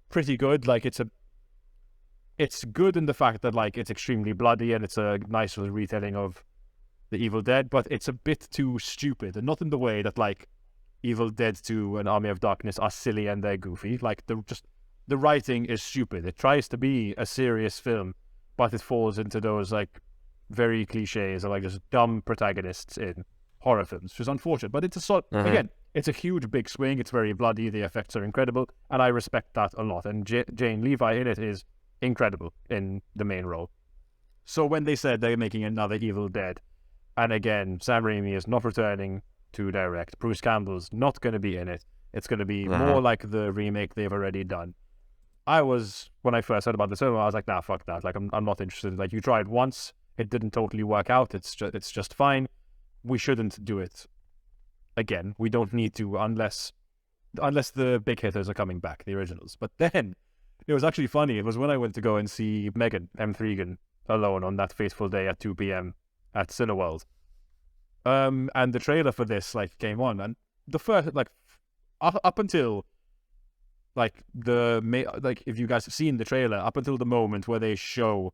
pretty good. Like it's good in the fact that like it's extremely bloody and it's a nice little retelling of the Evil Dead, but it's a bit too stupid, and not in the way that like Evil Dead 2 and Army of Darkness are silly and they're goofy. Like the writing is stupid. It tries to be a serious film, but it falls into those like very cliches of like just dumb protagonists in horror films, which is unfortunate. But it's again, it's a huge big swing. It's very bloody. The effects are incredible, and I respect that a lot. And Jane Levi in it is incredible in the main role. So when they said they're making another Evil Dead, and again, Sam Raimi is not returning to direct, Bruce Campbell's not going to be in it. It's going to be more like the remake they've already done. When I first heard about the film, I was like, nah, fuck that. Like, I'm not interested. Like, you tried once, it didn't totally work out. It's just fine. We shouldn't do it again. We don't need to unless the big hitters are coming back, the originals. But then it was actually funny. It was when I went to go and see Megan M. Thregan alone on that fateful day at 2 p.m. at Cineworld. And the trailer for this like came on, and the first like up until like if you guys have seen the trailer, up until the moment where they show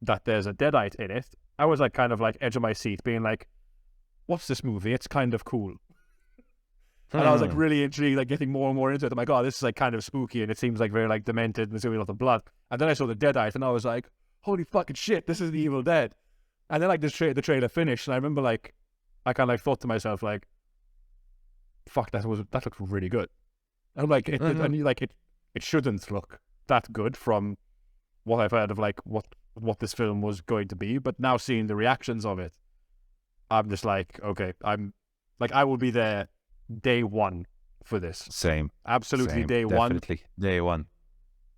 that there's a Deadite in it, I was like kind of like edge of my seat, being like, "What's this movie? It's kind of cool." And I was like really intrigued, like getting more and more into it. I'm like, "Oh, this is like kind of spooky, and it seems like very like demented, and there's gonna be a lot of blood." And then I saw the Deadite, and I was like, "Holy fucking shit! This is the Evil Dead." And then like the trailer finished, and I remember like I kind of like thought to myself like, "Fuck, that looked really good." And like it shouldn't look that good from what I've heard of like what this film was going to be. But now seeing the reactions of it, I'm just like, okay, I will be there day one for this. Same. Absolutely. Same. Day one. Definitely. Day one.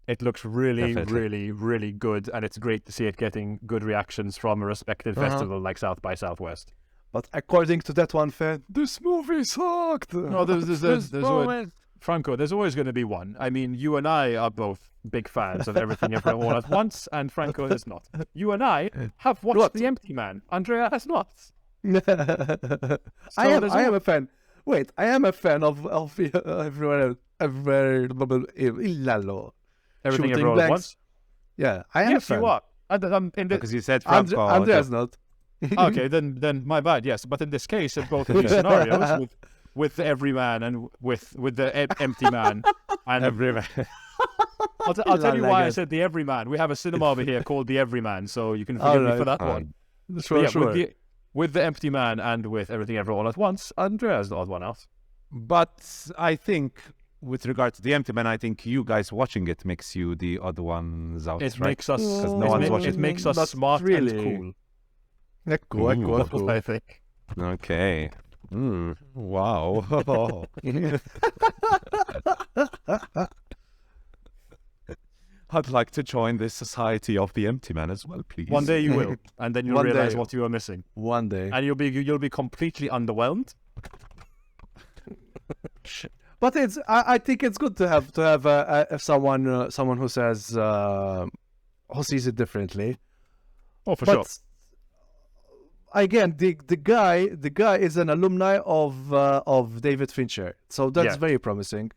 It looks really, Definitely. really, really good, and it's great to see it getting good reactions from a respected festival like South by Southwest. But according to that one fan, this movie sucked. No, there's always, Franco, there's always going to be one. I mean, you and I are both big fans of Everything Everywhere All at Once, and Franco is not. You and I have watched The Empty Man. Andrea has not. I am a fan. Wait, I am a fan of Everywhere Everything Everywhere All at Once? Yeah, I am a fan. Yes, you are. Because you said Franco. Andrea's not. Okay, then my bad. Yes, but in this case, in both of these scenarios, with the Everyman and with the Empty Man, and Everyman. I'll tell you why I said the Everyman. We have a cinema over here called the Everyman, so you can forgive me for that one. Sure. With the Empty Man and with Everything Everywhere All at Once, Andrea's the odd one out. But I think, with regard to The Empty Man, I think you guys watching it makes you the odd ones out. It right? makes us because no one's watching. It makes us smart and cool. Ecco. I think. Okay. Wow. I'd like to join this society of the Empty Man as well, please. One day you will, and then you'll One realize day. what you are missing, One day. and you'll be completely underwhelmed. But I think it's good to have someone who says who sees it differently. Oh, for sure. Again, the guy is an alumni of David Fincher, so that's very promising.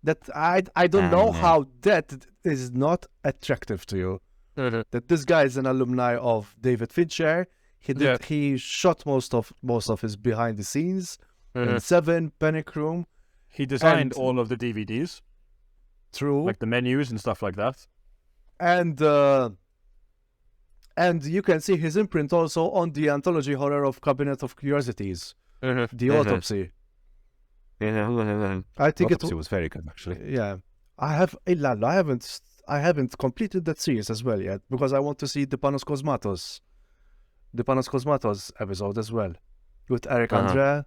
That I don't know how that is not attractive to you. That this guy is an alumni of David Fincher. He shot most of his behind the scenes in Seven, Panic Room. He designed all of the DVDs. True. Like the menus and stuff like that. And you can see his imprint also on the anthology horror of Cabinet of Curiosities. The Autopsy. I think Autopsy was very good, actually. Yeah, I haven't completed that series as well yet because I want to see the Panos Cosmatos episode as well with Eric Andre.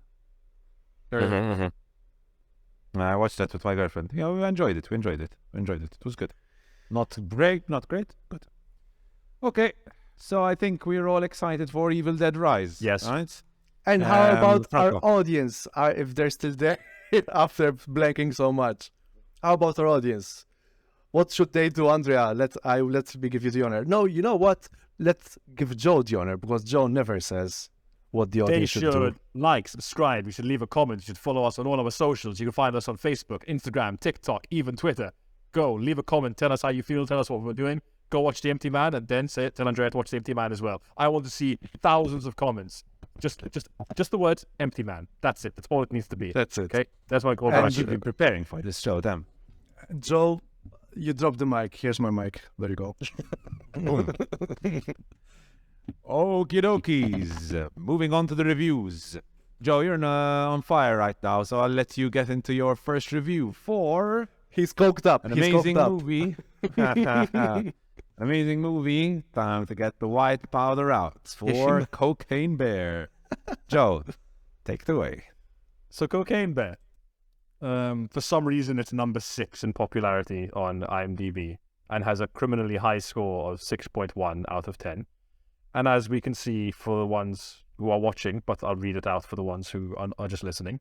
I watched that with my girlfriend. Yeah, we enjoyed it. It was good. Not great, good. Okay, so I think we're all excited for Evil Dead Rise. Yes. Right? And how about our Franco. audience, if they're still there after blanking so much? How about our audience? What should they do, Andrea? Let me give you the honor. No, you know what? Let's give Joe the honor because Joe never says what the They audience should do. like, subscribe. You should leave a comment. You should follow us on all our socials. You can find us on Facebook, Instagram, TikTok, even Twitter. Go, leave a comment. Tell us how you feel. Tell us what we're doing. Go watch The Empty Man and then tell Andrea to watch The Empty Man as well. I want to see thousands of comments. Just the word Empty Man. That's it. That's all it needs to be. That's it. Okay? That's my call. I should be preparing for this show, damn. Joe, you dropped the mic. Here's my mic. There you go. Okie dokies. Moving on to the reviews. Joe, you're on fire right now, so I'll let you get into your first review for He's coked up. an He's amazing coked up. movie. Amazing movie. Time to get the white powder out for Cocaine Bear. Joe, take it away. So Cocaine Bear. For some reason, it's number 6 in popularity on IMDb and has a criminally high score of 6.1 out of 10. And as we can see for the ones who are watching, but I'll read it out for the ones who are just listening,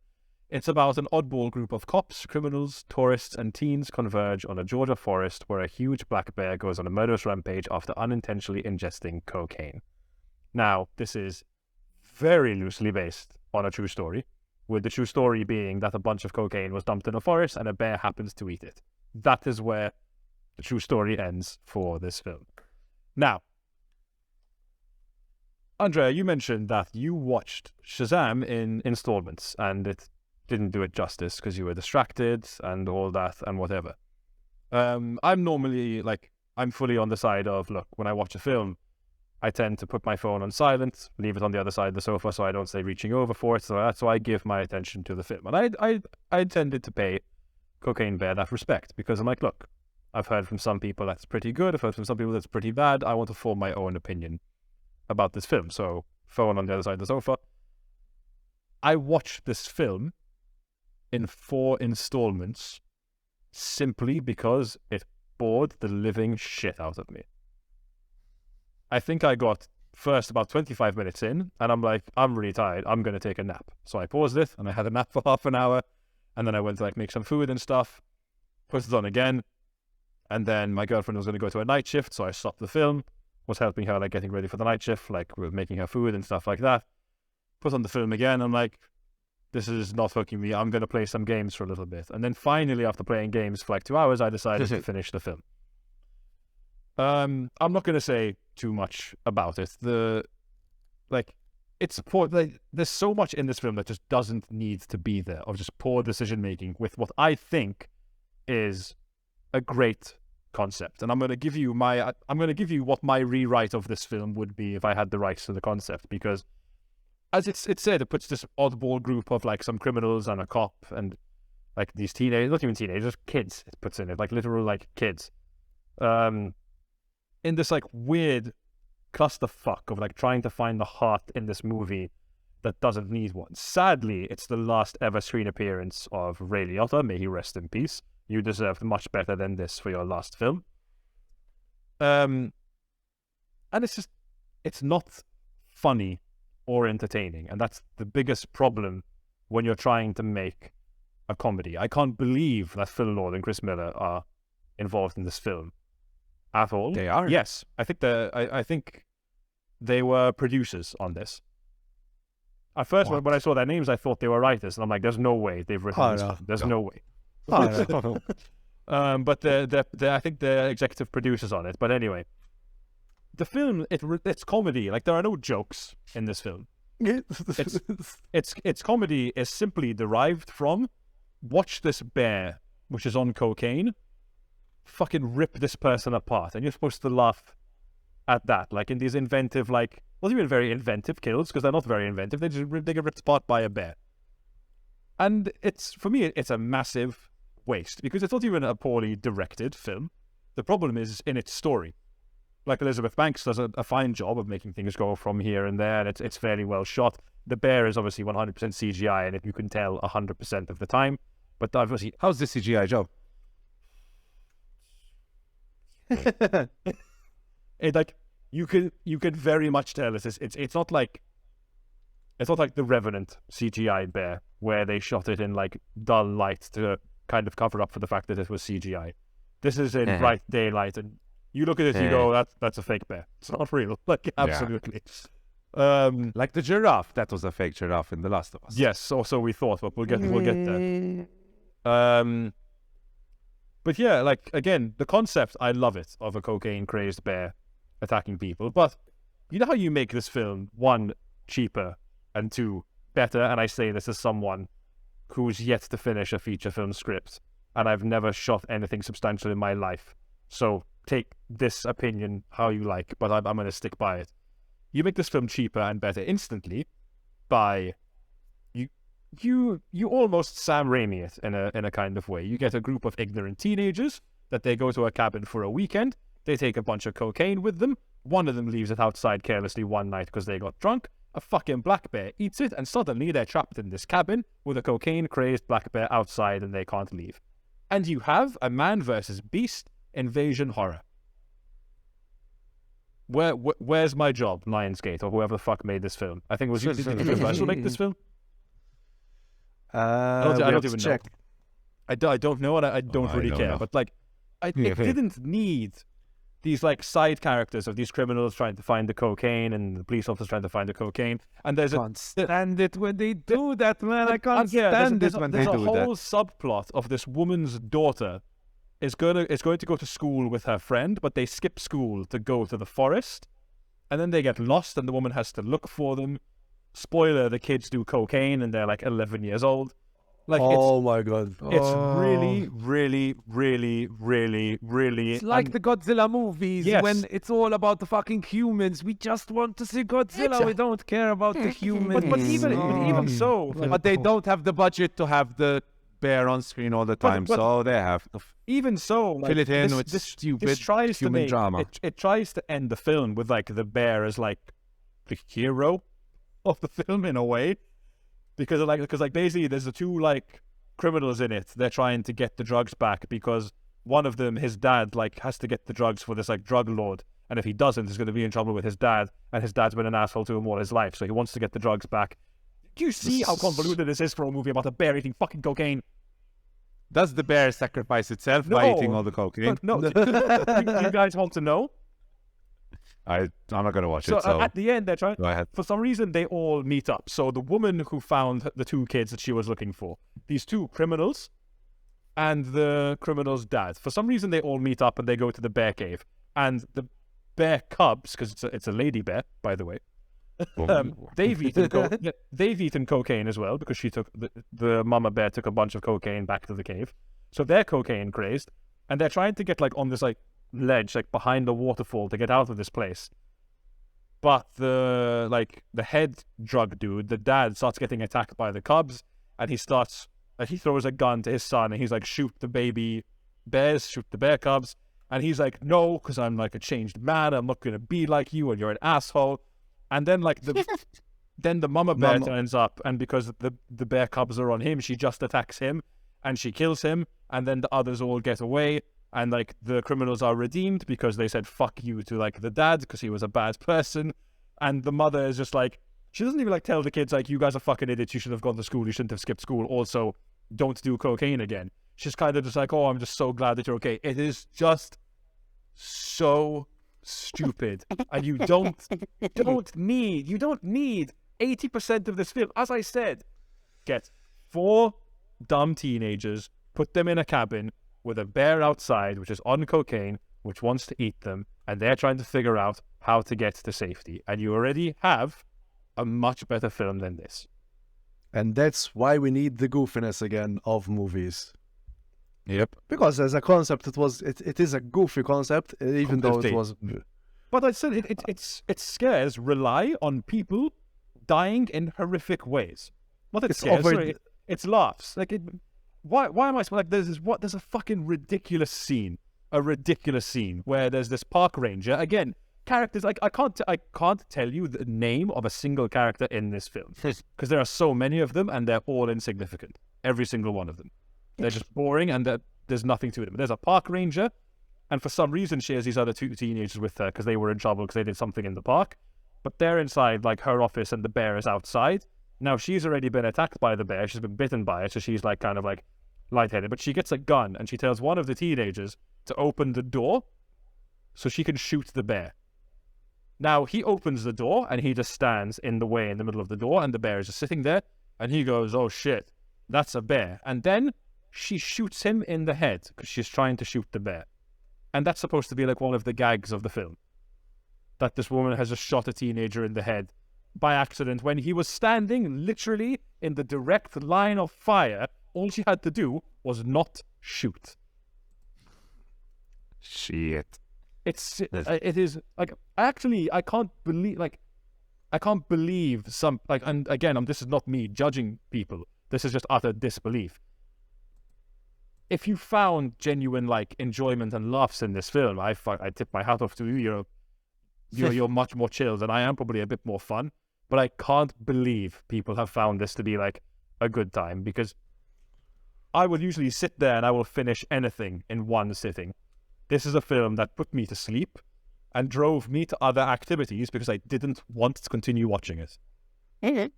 it's about an oddball group of cops, criminals, tourists, and teens converge on a Georgia forest where a huge black bear goes on a murderous rampage after unintentionally ingesting cocaine. Now, this is very loosely based on a true story, with the true story being that a bunch of cocaine was dumped in a forest and a bear happens to eat it. That is where the true story ends for this film. Now, Andrea, you mentioned that you watched Shazam in installments and it didn't do it justice because you were distracted and all that and whatever. I'm normally I'm fully on the side of, look, when I watch a film, I tend to put my phone on silent, leave it on the other side of the sofa so I don't stay reaching over for it. So that's why I give my attention to the film. And I tended to pay Cocaine Bear that respect because I'm like, look, I've heard from some people that's pretty good. I've heard from some people that's pretty bad. I want to form my own opinion about this film. So phone on the other side of the sofa. I watched this film in 4 installments simply because it bored the living shit out of me. I think I got first about 25 minutes in and I'm like, I'm really tired. I'm going to take a nap. So I paused it and I had a nap for half an hour and then I went to make some food and stuff, put it on again. And then my girlfriend was going to go to a night shift. So I stopped the film, was helping her getting ready for the night shift, with making her food and stuff like that. Put on the film again. I'm like, this is not hooking me. I'm going to play some games for a little bit. And then finally, after playing games for 2 hours, I decided to finish the film. I'm not going to say too much about it. It's poor. There's so much in this film that just doesn't need to be there, of just poor decision making with what I think is a great concept. And I'm going to give you what my rewrite of this film would be if I had the rights to the concept, because as it's said, it puts this oddball group of some criminals and a cop and these teenagers, not even teenagers, kids. It puts in it literal kids, in this weird clusterfuck of trying to find the heart in this movie that doesn't need one. Sadly, it's the last ever screen appearance of Ray Liotta. May he rest in peace. You deserved much better than this for your last film. And it's not funny or entertaining, and that's the biggest problem when you're trying to make a comedy. I can't believe that Phil Lord and Chris Miller are involved in this film at all. They are? Yes. I think they were producers on this. At first, when I saw their names, I thought they were writers, and I'm like, there's no way they've written this film. There's no way. But I think they're executive producers on it. But anyway, the film, it's comedy. There are no jokes in this film. Its comedy is simply derived from watch this bear, which is on cocaine, fucking rip this person apart, and you're supposed to laugh at that, in these inventive not even very inventive kills, because they're not very inventive. They get ripped apart by a bear. And for me, it's a massive waste, because it's not even a poorly directed film. The problem is in its story. Like, Elizabeth Banks does a fine job of making things go from here and there, and it's fairly well shot. The bear is obviously 100% CGI, and you can tell 100% of the time. But obviously, how's the CGI job? You can very much tell it's not like the Revenant CGI bear, where they shot it in like dull light to kind of cover up for the fact that it was CGI. This is in bright daylight, and you look at it, you go, that's a fake bear. It's not real. Like, absolutely. Like the giraffe. That was a fake giraffe in The Last of Us. Yes, so we thought, but we'll get there. But yeah, like, again, the concept, I love it, of a cocaine-crazed bear attacking people. But you know how you make this film, 1, cheaper, and 2, better? And I say this as someone who's yet to finish a feature film script, and I've never shot anything substantial in my life. So take this opinion how you like, but I'm going to stick by it. You make this film cheaper and better instantly by you almost Sam Raimi it in a kind of way. You get a group of ignorant teenagers that they go to a cabin for a weekend. They take a bunch of cocaine with them. One of them leaves it outside carelessly one night because they got drunk. A fucking black bear eats it, and suddenly they're trapped in this cabin with a cocaine-crazed black bear outside, and they can't leave. And you have a man versus beast invasion horror. Where's my job, Lionsgate, or whoever the fuck made this film? I think it was Universal make this film. I don't even know. I don't know, and I don't really care. But like, it didn't need these like side characters of these criminals trying to find the cocaine and the police officers trying to find the cocaine. And I can't stand it when they do that, man. I can't stand it when they do that. There's a whole subplot of this woman's daughter is going to go to school with her friend, but they skip school to go to the forest, and then they get lost, and the woman has to look for them. Spoiler: the kids do cocaine, and they're like 11 years old. Like, oh my god! It's really, really, really, really, really. It's like the Godzilla movies when it's all about the fucking humans. We just want to see Godzilla. We don't care about the humans. But even so, but they don't have the budget to have the bear on screen all the time, so they have to even so like, fill it in with stupid human drama. It tries to end the film with like the bear as like the hero of the film in a way, because basically there's the two like criminals in it. They're trying to get the drugs back because one of them, his dad, like has to get the drugs for this like drug lord, and if he doesn't, he's going to be in trouble with his dad, and his dad's been an asshole to him all his life, so he wants to get the drugs back. Do you see how convoluted this is for a movie about a bear eating fucking cocaine? Does the bear sacrifice itself by eating all the cocaine? No. You guys want to know? I'm not going to watch it. So at the end, they're trying. Go ahead. For some reason, they all meet up. So the woman who found the 2 kids that she was looking for, these 2 criminals, and the criminal's dad. For some reason, they all meet up and they go to the bear cave. And the bear cubs, because it's a lady bear, by the way. They've eaten cocaine as well, because she took the mama bear took a bunch of cocaine back to the cave, so they're cocaine crazed, and they're trying to get like on this like ledge like behind the waterfall to get out of this place. But the head drug dude, the dad, starts getting attacked by the cubs, and he throws a gun to his son, and he's like, shoot the baby bears, shoot the bear cubs, and he's like, no, because I'm like a changed man, I'm not gonna be like you, and you're an asshole. And then like the mama bear turns up, and because the bear cubs are on him, she just attacks him and she kills him, and then the others all get away, and like the criminals are redeemed because they said fuck you to like the dad because he was a bad person, and the mother is just like, she doesn't even like tell the kids like, you guys are fucking idiots, you should have gone to school, you shouldn't have skipped school, also don't do cocaine again. She's kind of just like, oh, I'm just so glad that you're okay. It is just so stupid, and you don't need 80% of this film. As I said, get 4 dumb teenagers, put them in a cabin with a bear outside which is on cocaine, which wants to eat them, and they're trying to figure out how to get to safety, and you already have a much better film than this. And that's why we need the goofiness again of movies. Yep. Because as a concept, it is a goofy concept, even though it was But I said its scares rely on people dying in horrific ways. Not it scares, sorry, it's laughs. Like why am I like there's a fucking ridiculous scene where there's this park ranger again. Characters I can't tell you the name of a single character in this film because there are so many of them and they're all insignificant. Every single one of them. They're just boring and there's nothing to them. There's a park ranger, and for some reason she has these other two teenagers with her because they were in trouble because they did something in the park. But they're inside like her office and the bear is outside. Now she's already been attacked by the bear. She's been bitten by it, so she's like kind of like lightheaded. But she gets a gun and she tells one of the teenagers to open the door so she can shoot the bear. Now he opens the door and he just stands in the way in the middle of the door and the bear is just sitting there and he goes, "Oh shit, that's a bear." And then she shoots him in the head because she's trying to shoot the bear. And that's supposed to be like one of the gags of the film. That this woman has just shot a teenager in the head by accident when he was standing literally in the direct line of fire. All she had to do was not shoot. Shit. It is like I can't believe some like, and again this is not me judging people, this is just utter disbelief. If you found genuine like enjoyment and laughs in this film, I tip my hat off to you. You're much more chill than I am, probably a bit more fun, but I can't believe people have found this to be like a good time, because I will usually sit there and I will finish anything in one sitting. This is a film that put me to sleep and drove me to other activities because I didn't want to continue watching it.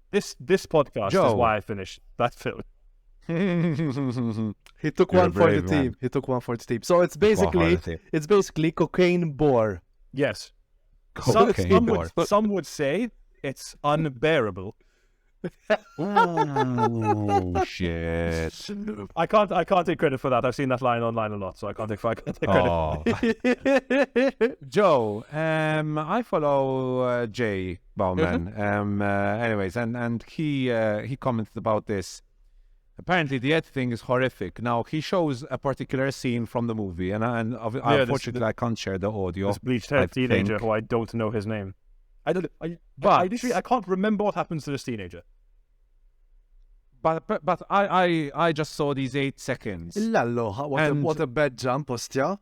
This podcast is why I finished that film. He took one for the team. He took one for the team. So it's basically cocaine bore. Yes. Cocaine Some would say it's unbearable. Oh shit! I can't take credit for that. I've seen that line online a lot, so I can't take credit. Joe, I follow Jay Bauman. Anyways, and he commented about this. Apparently, the editing is horrific. Now he shows a particular scene from the movie, and unfortunately, I can't share the audio. This bleached-haired teenager who I don't know his name. I can't remember what happens to this teenager. But I just saw these 8 seconds. What a bad jump, Ostia.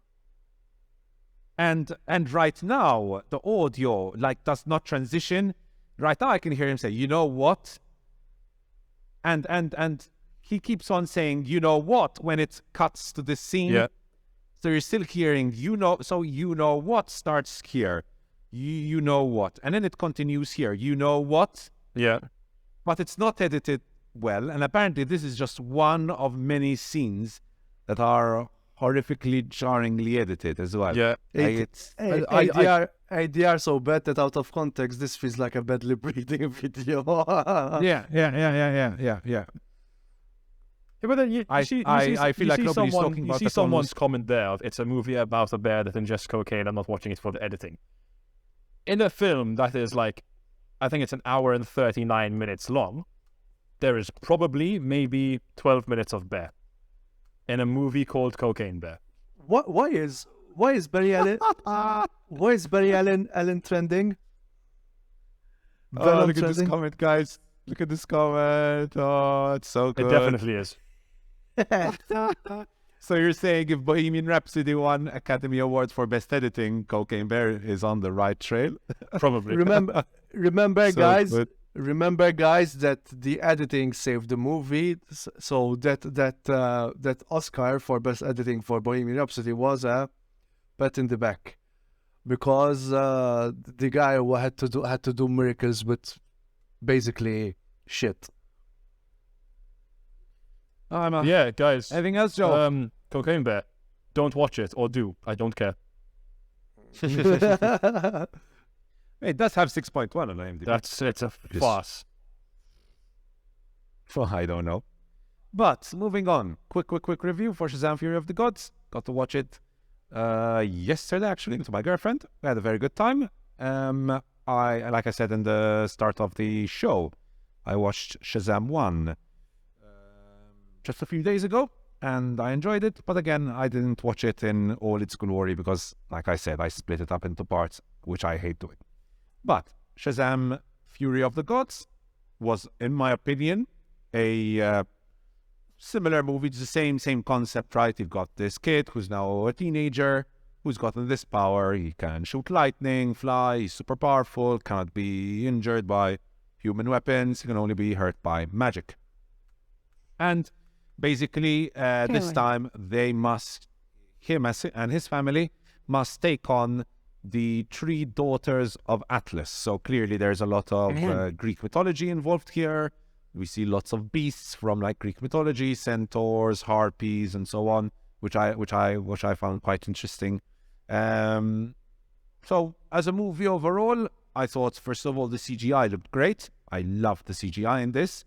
And right now the audio like does not transition. Right now I can hear him say, "You know what?" And he keeps on saying, "You know what?" when it cuts to this scene. Yeah. So you're still hearing, "You know," so "you know what" starts here. You know what, and then it continues here. You know what? Yeah. But it's not edited well, and apparently this is just one of many scenes that are horrifically, jarringly edited as well. Yeah. ADR so bad that out of context, this feels like a bad lip reading video. Yeah. But then I feel like nobody's talking about the You see someone's comment there of, "It's a movie about a bear that ingests cocaine. I'm not watching it for the editing." In a film that is like, I think it's an hour and 39 minutes long, there is probably maybe 12 minutes of bear in a movie called Cocaine Bear. Why is Barry Allen? Why is Barry Allen trending? Look at this comment, guys. Look at this comment. Oh, it's so good. It definitely is. So you're saying if Bohemian Rhapsody won Academy Awards for Best Editing, Cocaine Bear is on the right trail? Probably. Remember, So guys. good. Remember, guys, that the editing saved the movie. So that Oscar for Best Editing for Bohemian Rhapsody was a pat in the back, because the guy who had to do miracles with basically shit. Yeah, guys. Anything else, Joe? Cocaine Bear. Don't watch it, or do. I don't care. It does have 6.1 on IMDb. It's a farce. Well, I don't know. But moving on, quick review for Shazam: Fury of the Gods. Got to watch it yesterday, actually, with my girlfriend. We had a very good time. Like I said in the start of the show, I watched Shazam 1 just a few days ago. and I enjoyed it. But again, I didn't watch it in all its glory because, like I said, I split it up into parts, which I hate doing. But Shazam Fury of the Gods was, in my opinion, a similar movie. It's the same concept, right? You've got this kid who's now a teenager, who's gotten this power. He can shoot lightning, fly, he's super powerful, cannot be injured by human weapons, he can only be hurt by magic. And basically, this time, him and his family must take on the 3 daughters of Atlas. So clearly there's a lot of Greek mythology involved here. We see lots of beasts from like Greek mythology, centaurs, harpies, and so on, which I found quite interesting. So as a movie overall, I thought, first of all, the CGI looked great. I loved the CGI in this.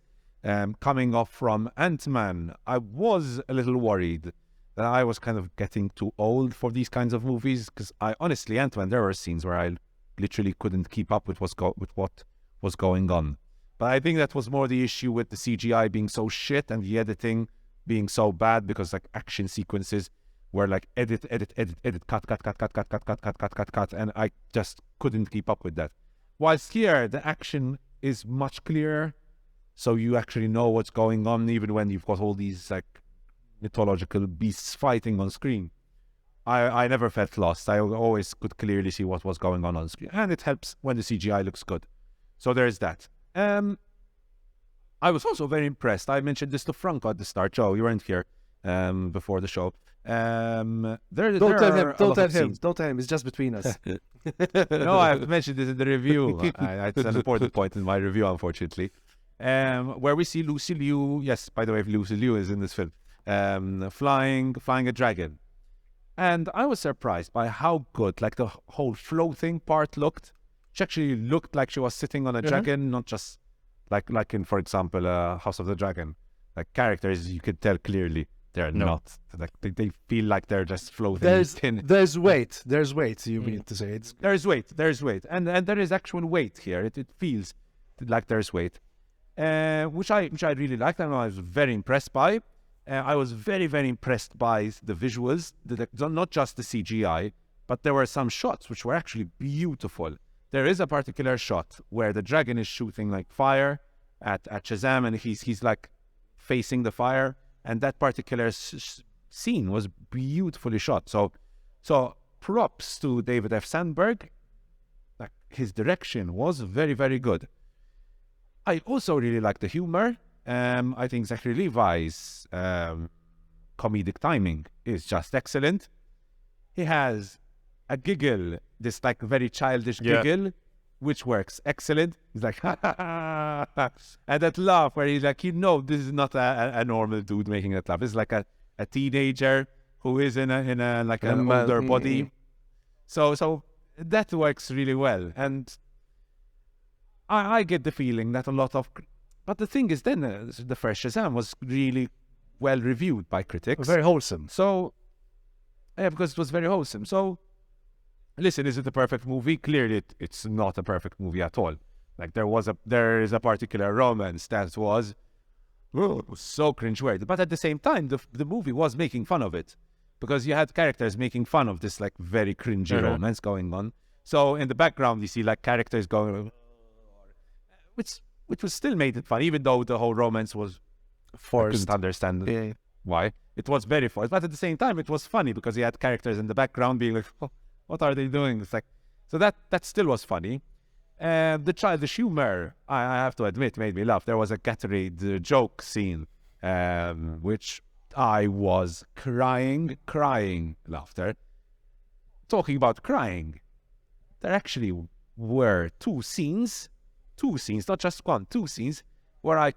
Coming off from Ant-Man, I was a little worried that I was kind of getting too old for these kinds of movies, because honestly, Ant-Man, there were scenes where I literally couldn't keep up with what was going on. But I think that was more the issue with the CGI being so shit and the editing being so bad, because like action sequences were like edit, cut, and I just couldn't keep up with that. Whilst here, the action is much clearer, so you actually know what's going on, even when you've got all these like mythological beasts fighting on screen. I never felt lost. I always could clearly see what was going on screen, and it helps when the CGI looks good. So there's that. I was also very impressed. I mentioned this to Franco at the start. Joe, you weren't here before the show. Don't tell him. It's just between us. No, I have mentioned this in the review. It's an important point in my review, unfortunately. Where we see Lucy Liu. Yes, by the way, Lucy Liu is in this film. Flying a dragon. And I was surprised by how good like the whole floating part looked. She actually looked like she was sitting on a dragon, not just like in, for example, House of the Dragon. Like characters, you could tell clearly they're not. Like they feel like they're just floating. There's weight. There's weight. You mean to say it's there's weight, and there is actual weight here. It feels like there's weight, which I really liked, and I was very impressed by. I was very, very impressed by the visuals, not just the CGI, but there were some shots which were actually beautiful. There is a particular shot where the dragon is shooting like fire at Shazam, and he's like facing the fire, and that particular scene was beautifully shot. So props to David F. Sandberg. Like his direction was very, very good. I also really like the humor. I think Zachary Levi's comedic timing is just excellent. He has a giggle, this like very childish giggle, which works excellent. He's like, ha, ha, ha, ha. And that laugh where he's like, this is not a normal dude making that laugh. It's like a teenager who is in a like an older body. So that works really well. And I get the feeling that a lot of... But the thing is then, the first Shazam was really well reviewed by critics. very wholesome. So, yeah, because it was very wholesome. So, listen, is it a perfect movie? Clearly, it's not a perfect movie at all. Like, there is a particular romance that was so cringeworthy. But at the same time, the movie was making fun of it. Because you had characters making fun of this, like, very cringy romance going on. So, in the background, you see, like, characters going... Which was still made it fun, even though the whole romance was forced. I couldn't understand why. It was very forced. But at the same time, it was funny because you had characters in the background being like, what are they doing? It's like, so that still was funny. The childish humor, I have to admit, made me laugh. There was a Gatorade joke scene, which I was crying laughter. Talking about crying, there actually were two scenes, not just one, two scenes, where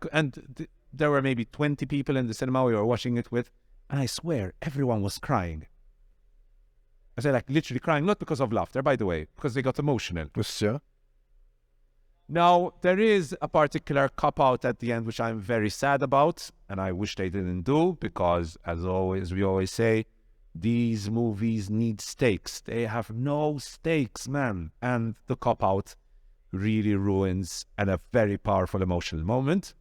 there were maybe 20 people in the cinema we were watching it with, and I swear everyone was crying. I said, like, literally crying, not because of laughter, by the way, because they got emotional. Sure. Now, there is a particular cop-out at the end, which I'm very sad about, and I wish they didn't do, because, as always, we always say, these movies need stakes. They have no stakes, man. And the cop-out really ruins a very powerful emotional moment,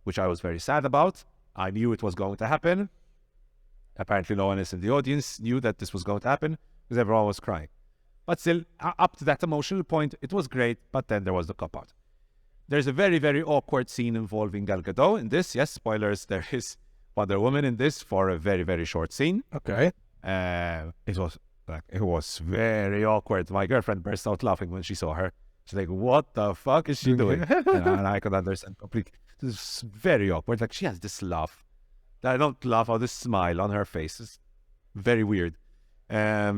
which I was very sad about. I knew it was going to happen, Apparently no one else in the audience knew that this was going to happen because everyone was crying. But still, up to that emotional point, it was great, but then there was the cop-out. There's a very, very awkward scene involving Gal Gadot in this. Yes, spoilers, there is Wonder Woman in this for a very, very short scene. Okay. It was very awkward. My girlfriend burst out laughing when she saw her. She's like, what the fuck is she doing? And I could understand completely. It's very awkward. Like, she has this laugh. I don't laugh, or this smile on her face. It's very weird. I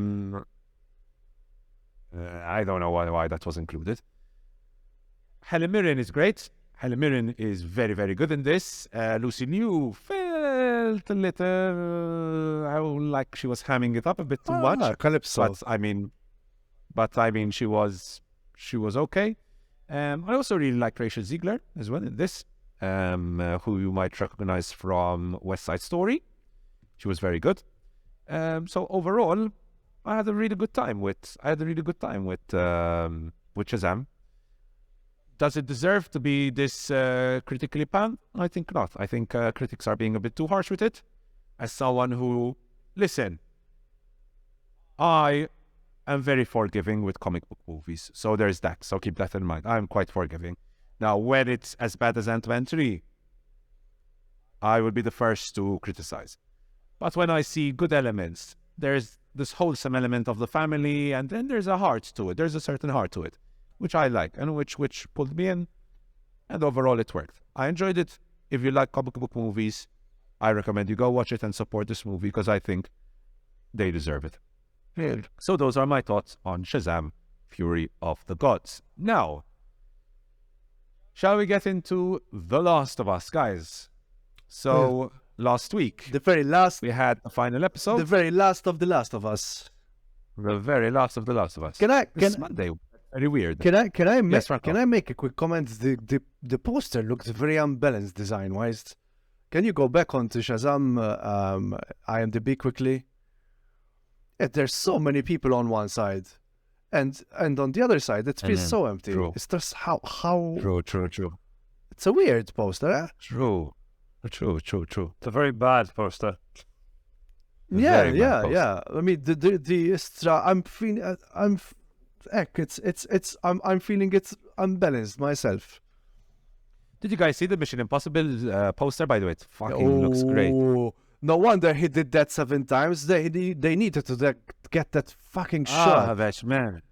don't know why that was included. Helen Mirren is great. Helen Mirren is very, very good in this. Lucy Liu felt a little, like she was hamming it up a bit too much. Calypso. But she was okay. I also really like Rachel Ziegler as well in this, who you might recognize from West Side Story. She was very good. So overall, I had a really good time with Shazam. Does it deserve to be this critically panned? I think not. I think critics are being a bit too harsh with it. As someone who, listen, I am very forgiving with comic book movies. So there's that. So keep that in mind. I'm quite forgiving. Now, when it's as bad as Ant-Man 3, I will be the first to criticize. But when I see good elements, there's this wholesome element of the family, and then there's a heart to it. There's a certain heart to it, which I like, and which pulled me in, and overall it worked. I enjoyed it. If you like comic book movies, I recommend you go watch it and support this movie, because I think they deserve it. Yeah. So those are my thoughts on Shazam, Fury of the Gods. Now, shall we get into The Last of Us, guys? So, last week, The very last. we had the final episode. The very last of The Last of Us. The very last of The Last of Us. This Monday. Very weird. Can Yes, Franco. I make a quick comment? The poster looks very unbalanced design wise. Can you go back onto Shazam IMDb quickly? There's so many people on one side, and on the other side it feels so empty. True. It's just how True. it's a weird poster. Eh? True. It's a very bad poster. Very bad poster. Yeah. I mean, the extra. I'm feeling. I'm feeling it's unbalanced myself. Did you guys see the Mission Impossible poster? By the way, it fucking looks great. No wonder he did that 7 times. They needed to get that fucking shot. Vesh, man.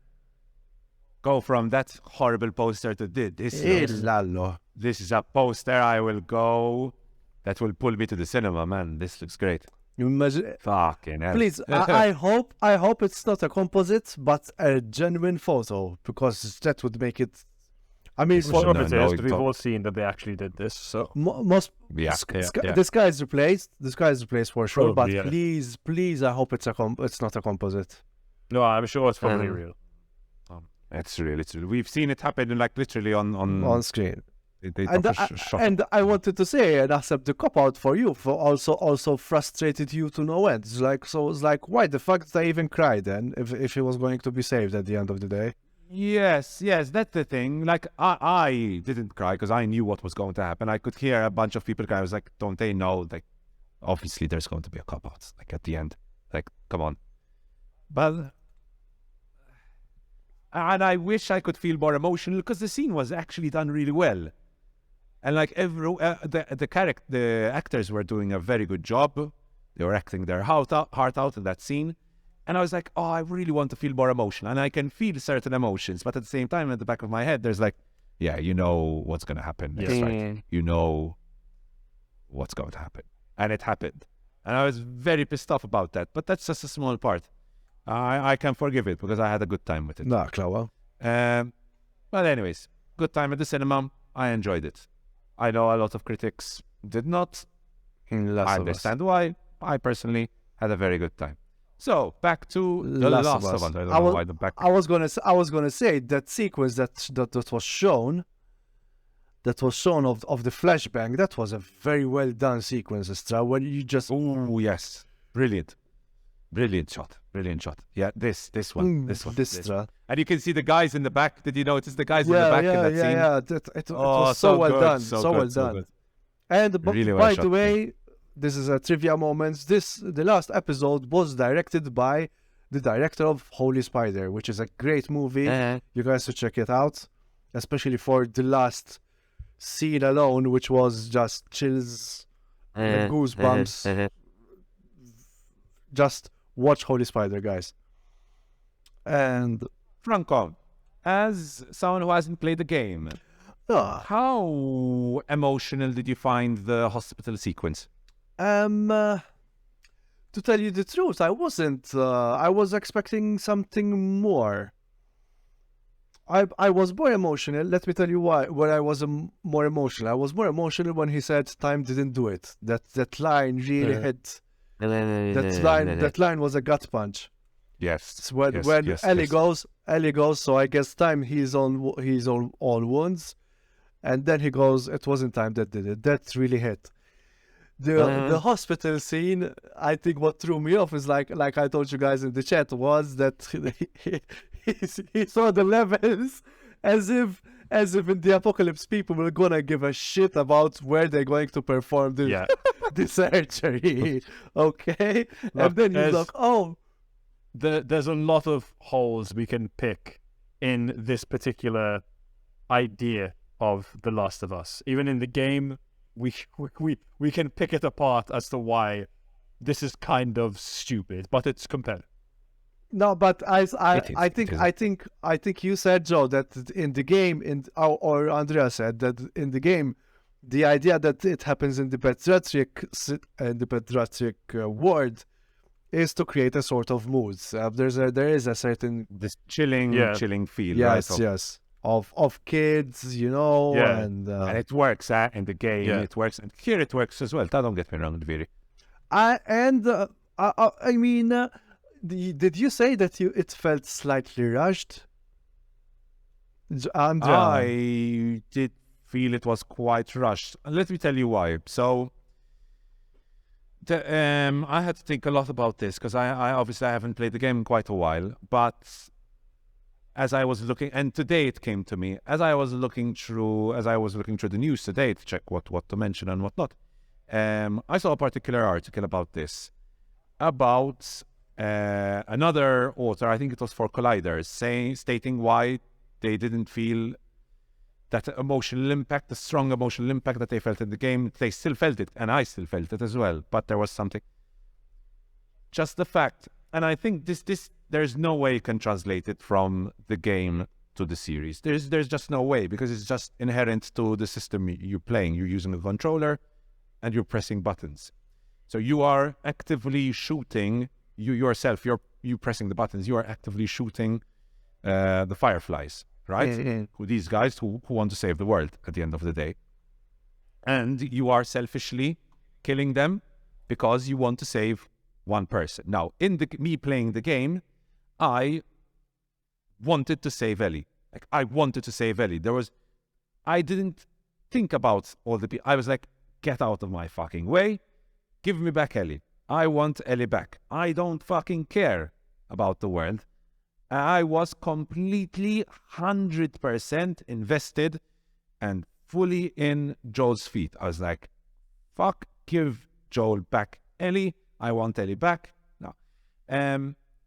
Go from that horrible poster to this. This is a poster I will go. That will pull me to the cinema, man. This looks great. You imagine? Fucking hell. Please, I hope it's not a composite, but a genuine photo, because that would make it. I mean, I'm sure No, it is, no, but we've don't. all seen that they actually did this. So most. Yeah. This guy is replaced. This guy is replaced for sure. Probably, but yeah. please, I hope it's not a composite. no, I'm sure it's probably Um, real. It's real. We've seen it happen, like, literally on Screen. They And took a shot. and I wanted to say and accept the cop out for you, for also frustrated you to no end. It's like why the fuck did I even cry then if he was going to be saved at the end of the day? Yes, that's the thing. Like, I didn't cry because I knew what was going to happen. I could hear a bunch of people cry. I was like, don't they know? Like, obviously there's going to be a cop-out, like, at the end. Like, come on. But, and I wish I could feel more emotional, because the scene was actually done really well. And, like, the actors were doing a very good job. They were acting their heart out in that scene. And I was like, oh, I really want to feel more emotional. And I can feel certain emotions. But at the same time, at the back of my head, there's like, yeah, you know what's going to happen next, right? You know what's going to happen. And it happened. And I was very pissed off about that. But that's just a small part. I can forgive it because I had a good time with it. No, Clower. But anyways, good time at the cinema. I enjoyed it. I know a lot of critics did not. I understand why. I personally had a very good time. So back to The Last of Us. I don't know why the back. I was gonna say that sequence that was shown. That was shown of the flashbang. That was a very well done sequence, Estra. When you just Oh yes, brilliant shot. Yeah, this one. And you can see the guys in the back. Did you notice the guys in the back in that scene? Yeah. It was so well done. So well done. And Really well by shot, the way, this is a trivia moment. The last episode was directed by the director of Holy Spider, which is a great movie. You guys should check it out, especially for the last scene alone, which was just chills, like goosebumps. Just watch Holy Spider, guys. And Franco, as someone who hasn't played the game, how emotional did you find the hospital sequence? To tell you the truth, I wasn't. I was expecting something more. I was more emotional. Let me tell you why. When I was more emotional, I was more emotional when he said, "Time didn't do it." That line really hit. That line was a gut punch. Yes. When Ellie goes. So I guess time he's on all wounds, and then he goes. It wasn't time that did it. That really hit. The hospital scene, I think what threw me off is like I told you guys in the chat, was that he saw the levels as if in the apocalypse people were gonna give a shit about where they're going to perform the surgery. Okay? Look, and then he's like, oh. There's a lot of holes we can pick in this particular idea of The Last of Us. Even in the game, we can pick it apart as to why this is kind of stupid, but it's compelling. No, but I think you said, Joe, that in the game, or Andrea said that in the game, the idea that it happens in the pediatric ward is to create a sort of mood. There is a certain this chilling feel. Yes, right? yes. Of kids, you know, and it works in the game. It works, and here it works as well. Don't get me wrong, Viri. I mean, did you say that it felt slightly rushed? Andrea. I did feel it was quite rushed. Let me tell you why. So, I had to think a lot about this because I obviously haven't played the game in quite a while, but as I was looking, and today it came to me, as I was looking through the news today to check what to mention and what not, I saw a particular article about this, about another author, I think it was for Colliders, stating why they didn't feel that emotional impact, the strong emotional impact that they felt in the game. They still felt it, and I still felt it as well, but there was something. Just the fact, and I think this there's no way you can translate it from the game to the series. There's just no way, because it's just inherent to the system you're playing. You're using a controller and you're pressing buttons. So you are actively shooting yourself. You're pressing the buttons. You are actively shooting the Fireflies, right? Who these guys who want to save the world at the end of the day. And you are selfishly killing them because you want to save one person. Now, in me playing the game, I wanted to save Ellie. Like, I wanted to save Ellie. I didn't think about all the people. I was like, get out of my fucking way. Give me back Ellie. I want Ellie back. I don't fucking care about the world. I was completely 100% invested and fully in Joel's feet. I was like, fuck, give Joel back Ellie. I want Ellie back. No.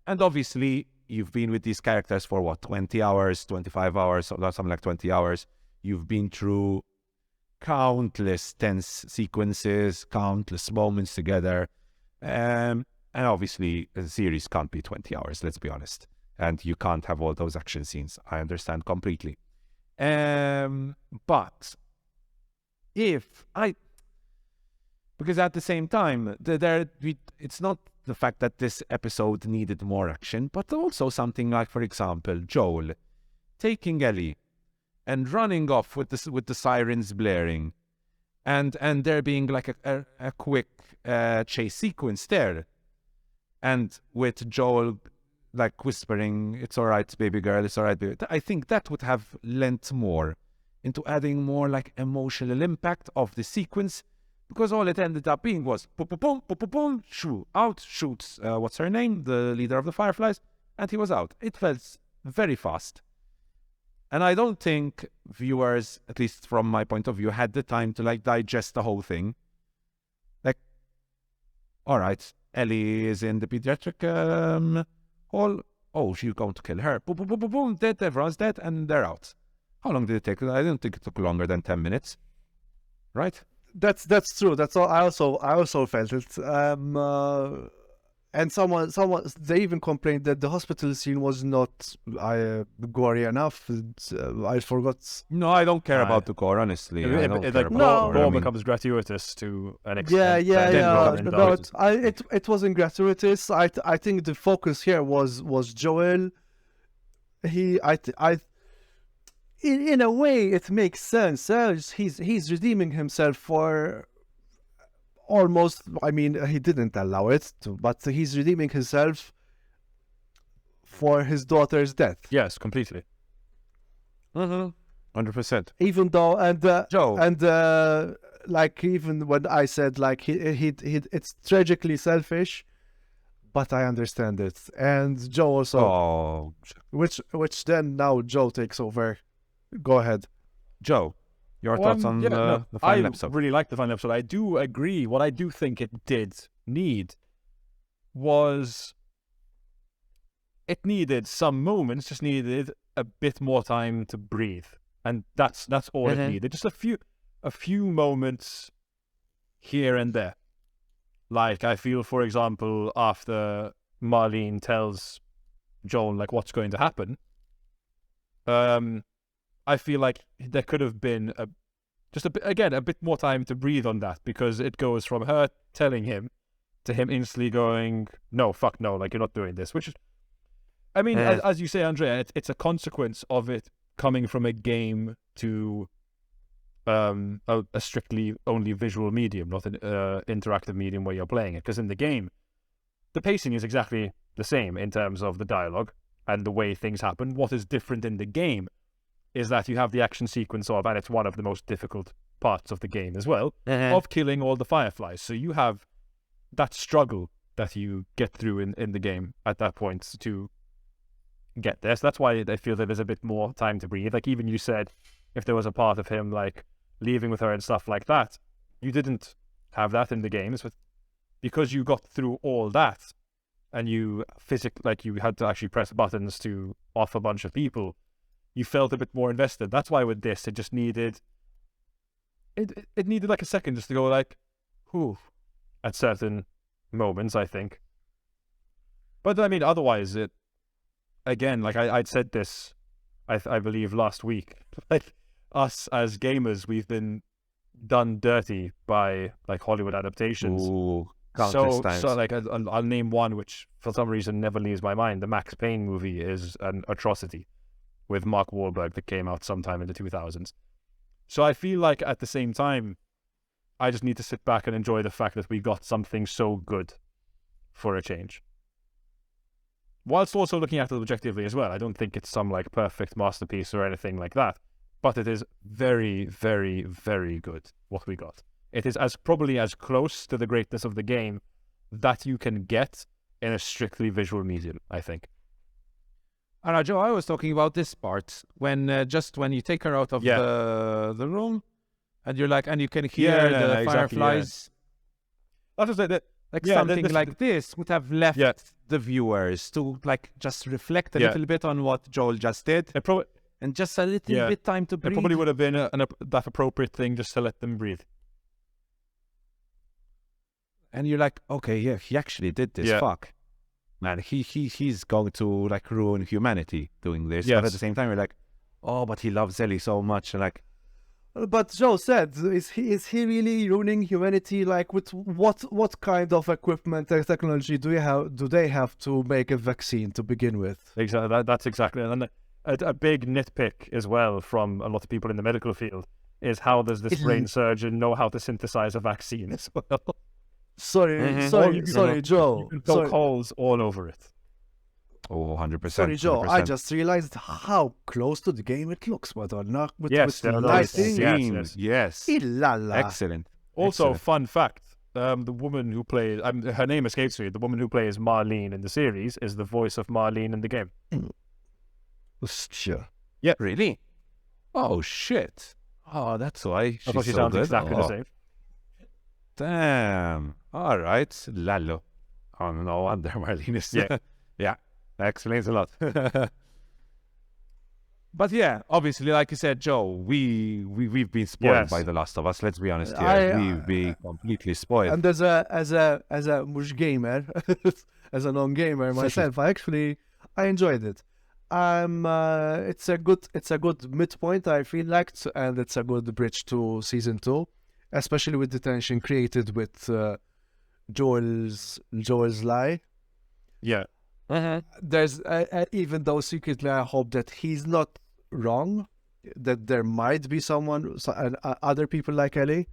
And obviously, you've been with these characters for what, 20 hours, 25 hours, something like 20 hours. You've been through countless tense sequences, countless moments together. And obviously, the series can't be 20 hours, let's be honest. And you can't have all those action scenes. I understand completely. But because at the same time, it's not the fact that this episode needed more action, but also something like, for example, Joel taking Ellie and running off with the sirens blaring, and there being like a quick chase sequence there, and with Joel like whispering, "It's all right, baby girl, it's all right, baby." I think that would have lent more into adding more like emotional impact of the sequence, because all it ended up being was boom, boom, boom, boom, boom, boom, shoo, out, shoots, what's her name? The leader of the Fireflies, and he was out. It felt very fast. And I don't think viewers, at least from my point of view, had the time to like digest the whole thing. Like, all right, Ellie is in the pediatric hall. Oh, she's going to kill her. Boom, boom, boom, boom, boom, dead, everyone's dead, and they're out. How long did it take? I don't think it took longer than 10 minutes. Right? That's true. That's all. I also felt it. And someone they even complained that the hospital scene was not gory enough. I forgot. No, I don't care about the gore, honestly. I don't care about the gore gore. I mean, becomes gratuitous to an extent. Yeah. Then But it wasn't gratuitous. I think the focus here was Joel. In a way, it makes sense. He's redeeming himself for almost. I mean, he didn't allow it, but he's redeeming himself for his daughter's death. Yes, completely. 100%. Even though, Joe. and like even when I said like he it's tragically selfish, but I understand it. And Joe also, Oh, which then now Joe takes over. Go ahead. Joe, your thoughts on the final episode? I really like the final episode. I do agree. What I do think it did need was it needed some moments, just needed a bit more time to breathe. And that's all it needed. Just a few moments here and there. Like I feel, for example, after Marlene tells Joel like what's going to happen, I feel like there could have been a bit more time to breathe on that, because it goes from her telling him to him instantly going, no, fuck no, like you're not doing this. Which is, I mean, as you say, Andrea, it's a consequence of it coming from a game to a strictly only visual medium, not an interactive medium where you're playing it. Because in the game, the pacing is exactly the same in terms of the dialogue and the way things happen. What is different in the game is that you have the action sequence of, and it's one of the most difficult parts of the game as well, of killing all the fireflies. So you have that struggle that you get through in the game at that point to get there. So that's why I feel that there's a bit more time to breathe. Like even you said, if there was a part of him like leaving with her and stuff like that, you didn't have that in the games, but because you got through all that and you you had to actually press buttons to off a bunch of people, you felt a bit more invested. That's why with this, it just needed it needed like a second just to go like, whew, at certain moments, I think. But I mean, otherwise, it again, like I'd said this, I believe last week, like us as gamers, we've been done dirty by like Hollywood adaptations. Ooh, countless times. So like I'll name one which for some reason never leaves my mind. The Max Payne movie is an atrocity with Mark Wahlberg that came out sometime in the 2000s. So I feel like at the same time, I just need to sit back and enjoy the fact that we got something so good for a change. Whilst also looking at it objectively as well. I don't think it's some like perfect masterpiece or anything like that, but it is very, very, very good what we got. It is probably as close to the greatness of the game that you can get in a strictly visual medium, I think. I know, Joe, I was talking about this part when just when you take her out of the room and you're like, and you can hear the fireflies. That was Something like this would have left the viewers to like just reflect a little bit on what Joel just did, and just a little bit time to breathe. It probably would have been that appropriate thing just to let them breathe. And you're like, okay, yeah, he actually did this. Fuck, man, he's going to like ruin humanity doing this. But at the same time, you're like, oh, but he loves Ellie so much, and like. But Joe said, is he really ruining humanity? Like, with what kind of equipment and technology do they have to make a vaccine to begin with? Exactly, that's exactly, and a big nitpick as well from a lot of people in the medical field is how does this brain surgeon know how to synthesize a vaccine as well? Sorry, Joe. You can poke holes all over it. Oh, 100%. Sorry, Joe. 100%. I just realized how close to the game it looks, but not with Yes. Yes. Excellent. Also, fun fact: the woman who plays her name escapes me. The woman who plays Marlene in the series is the voice of Marlene in the game. Sure. Yeah. Really? Oh shit. Oh, that's why I thought she so sounds good. exactly the same. Damn. All right. Lalo. Oh, no wonder Marlene is... Yeah. Yeah, that explains a lot. But yeah, obviously, like you said, Joe, we've been spoiled Yes. by The Last of Us. Let's be honest here. I- We've been completely spoiled. And as a mush gamer, as a non-gamer myself, I enjoyed it. It's a good midpoint, I feel like, and it's a good bridge to season 2, especially with the tension created with Joel's lie. Yeah. There's even though secretly I hope that he's not wrong, that there might be someone, other people like Ellie.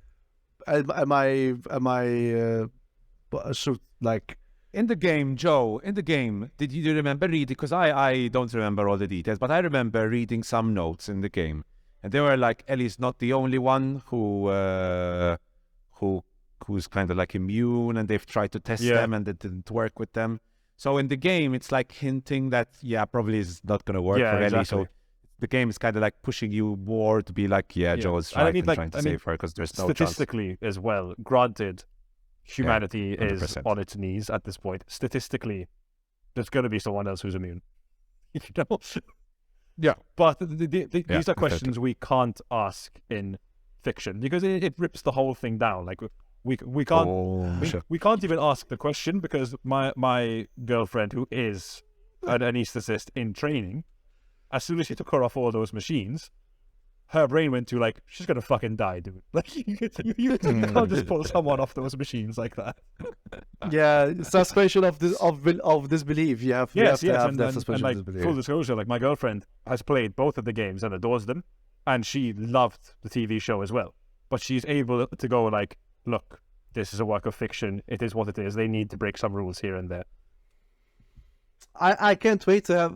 Am I should like In the game, Joe, did you remember reading? Because I don't remember all the details, but I remember reading some notes in the game. And they were like, Ellie's not the only one who's kind of like immune, and they've tried to test them and it didn't work with them. So in the game, it's like hinting that, probably is not going to work for Ellie. So the game is kind of like pushing you more to be like, Joel's right and trying to save her because there's no chance. Statistically as well, granted, humanity is 100%. on its knees at this point. Statistically, there's going to be someone else who's immune. You know? Yeah. But these are questions exactly. we can't ask in fiction because it rips the whole thing down. Like we can't we can't even ask the question because my girlfriend, who is an anesthetist in training, as soon as she took her off all those machines, her brain went to like, she's gonna fucking die, dude. Like you can't just pull someone off those machines like that. suspension of disbelief. You have to have that suspension and of disbelief. full disclosure, like my girlfriend has played both of the games and adores them, and she loved the TV show as well. But she's able to go like, look, this is a work of fiction. It is what it is. They need to break some rules here and there. I can't wait to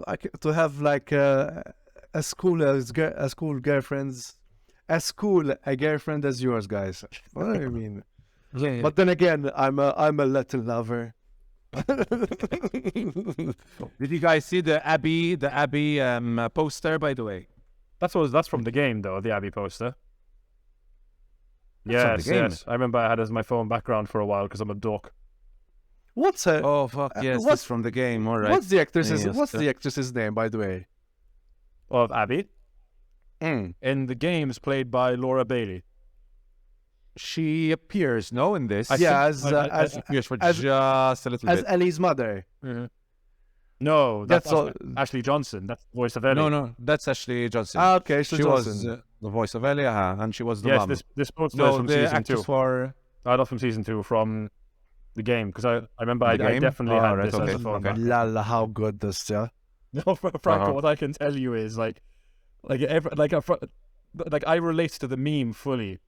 have like a girlfriend as yours, guys. What do you mean? Yeah. But then again, I'm a Latin lover. Did you guys see the Abby poster, by the way? That's from the game though, the Abby poster. That's from the game. Yes. I remember I had it as my phone background for a while because I'm a dork. What's her? Oh fuck yes, what's that's from the game. All right. What's the actress's? Yes, What's the actress's name, by the way? Of Abby. In the games played by Laura Bailey. She appears in this. As appears for just a little as bit. Ellie's mother. No, that's all. Ashley Johnson. That's the voice of Ellie. No, that's Ashley Johnson. Okay, she was the voice of Ellie, and she was the yes, mom. this poster is from the season actress 2. for Not from season 2, from the game, because I remember I definitely had this as a phone background. Lala, how good this, yeah. No, Franco, what I can tell you is I relate to the meme fully.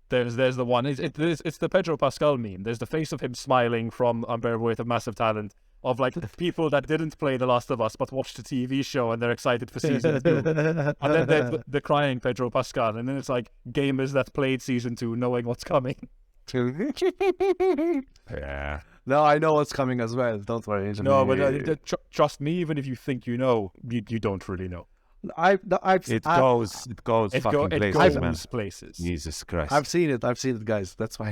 There's the one. It's the Pedro Pascal meme. There's the face of him smiling from Unbearable Weight of Massive Talent, of like people that didn't play The Last of Us but watched the TV show and they're excited for season 2. And then there's the crying Pedro Pascal, and then it's like gamers that played season 2 knowing what's coming. yeah. No, I know what's coming as well. Don't worry. No, but trust me, even if you think you know, you don't really know. It goes places. Jesus Christ. I've seen it, guys. That's why.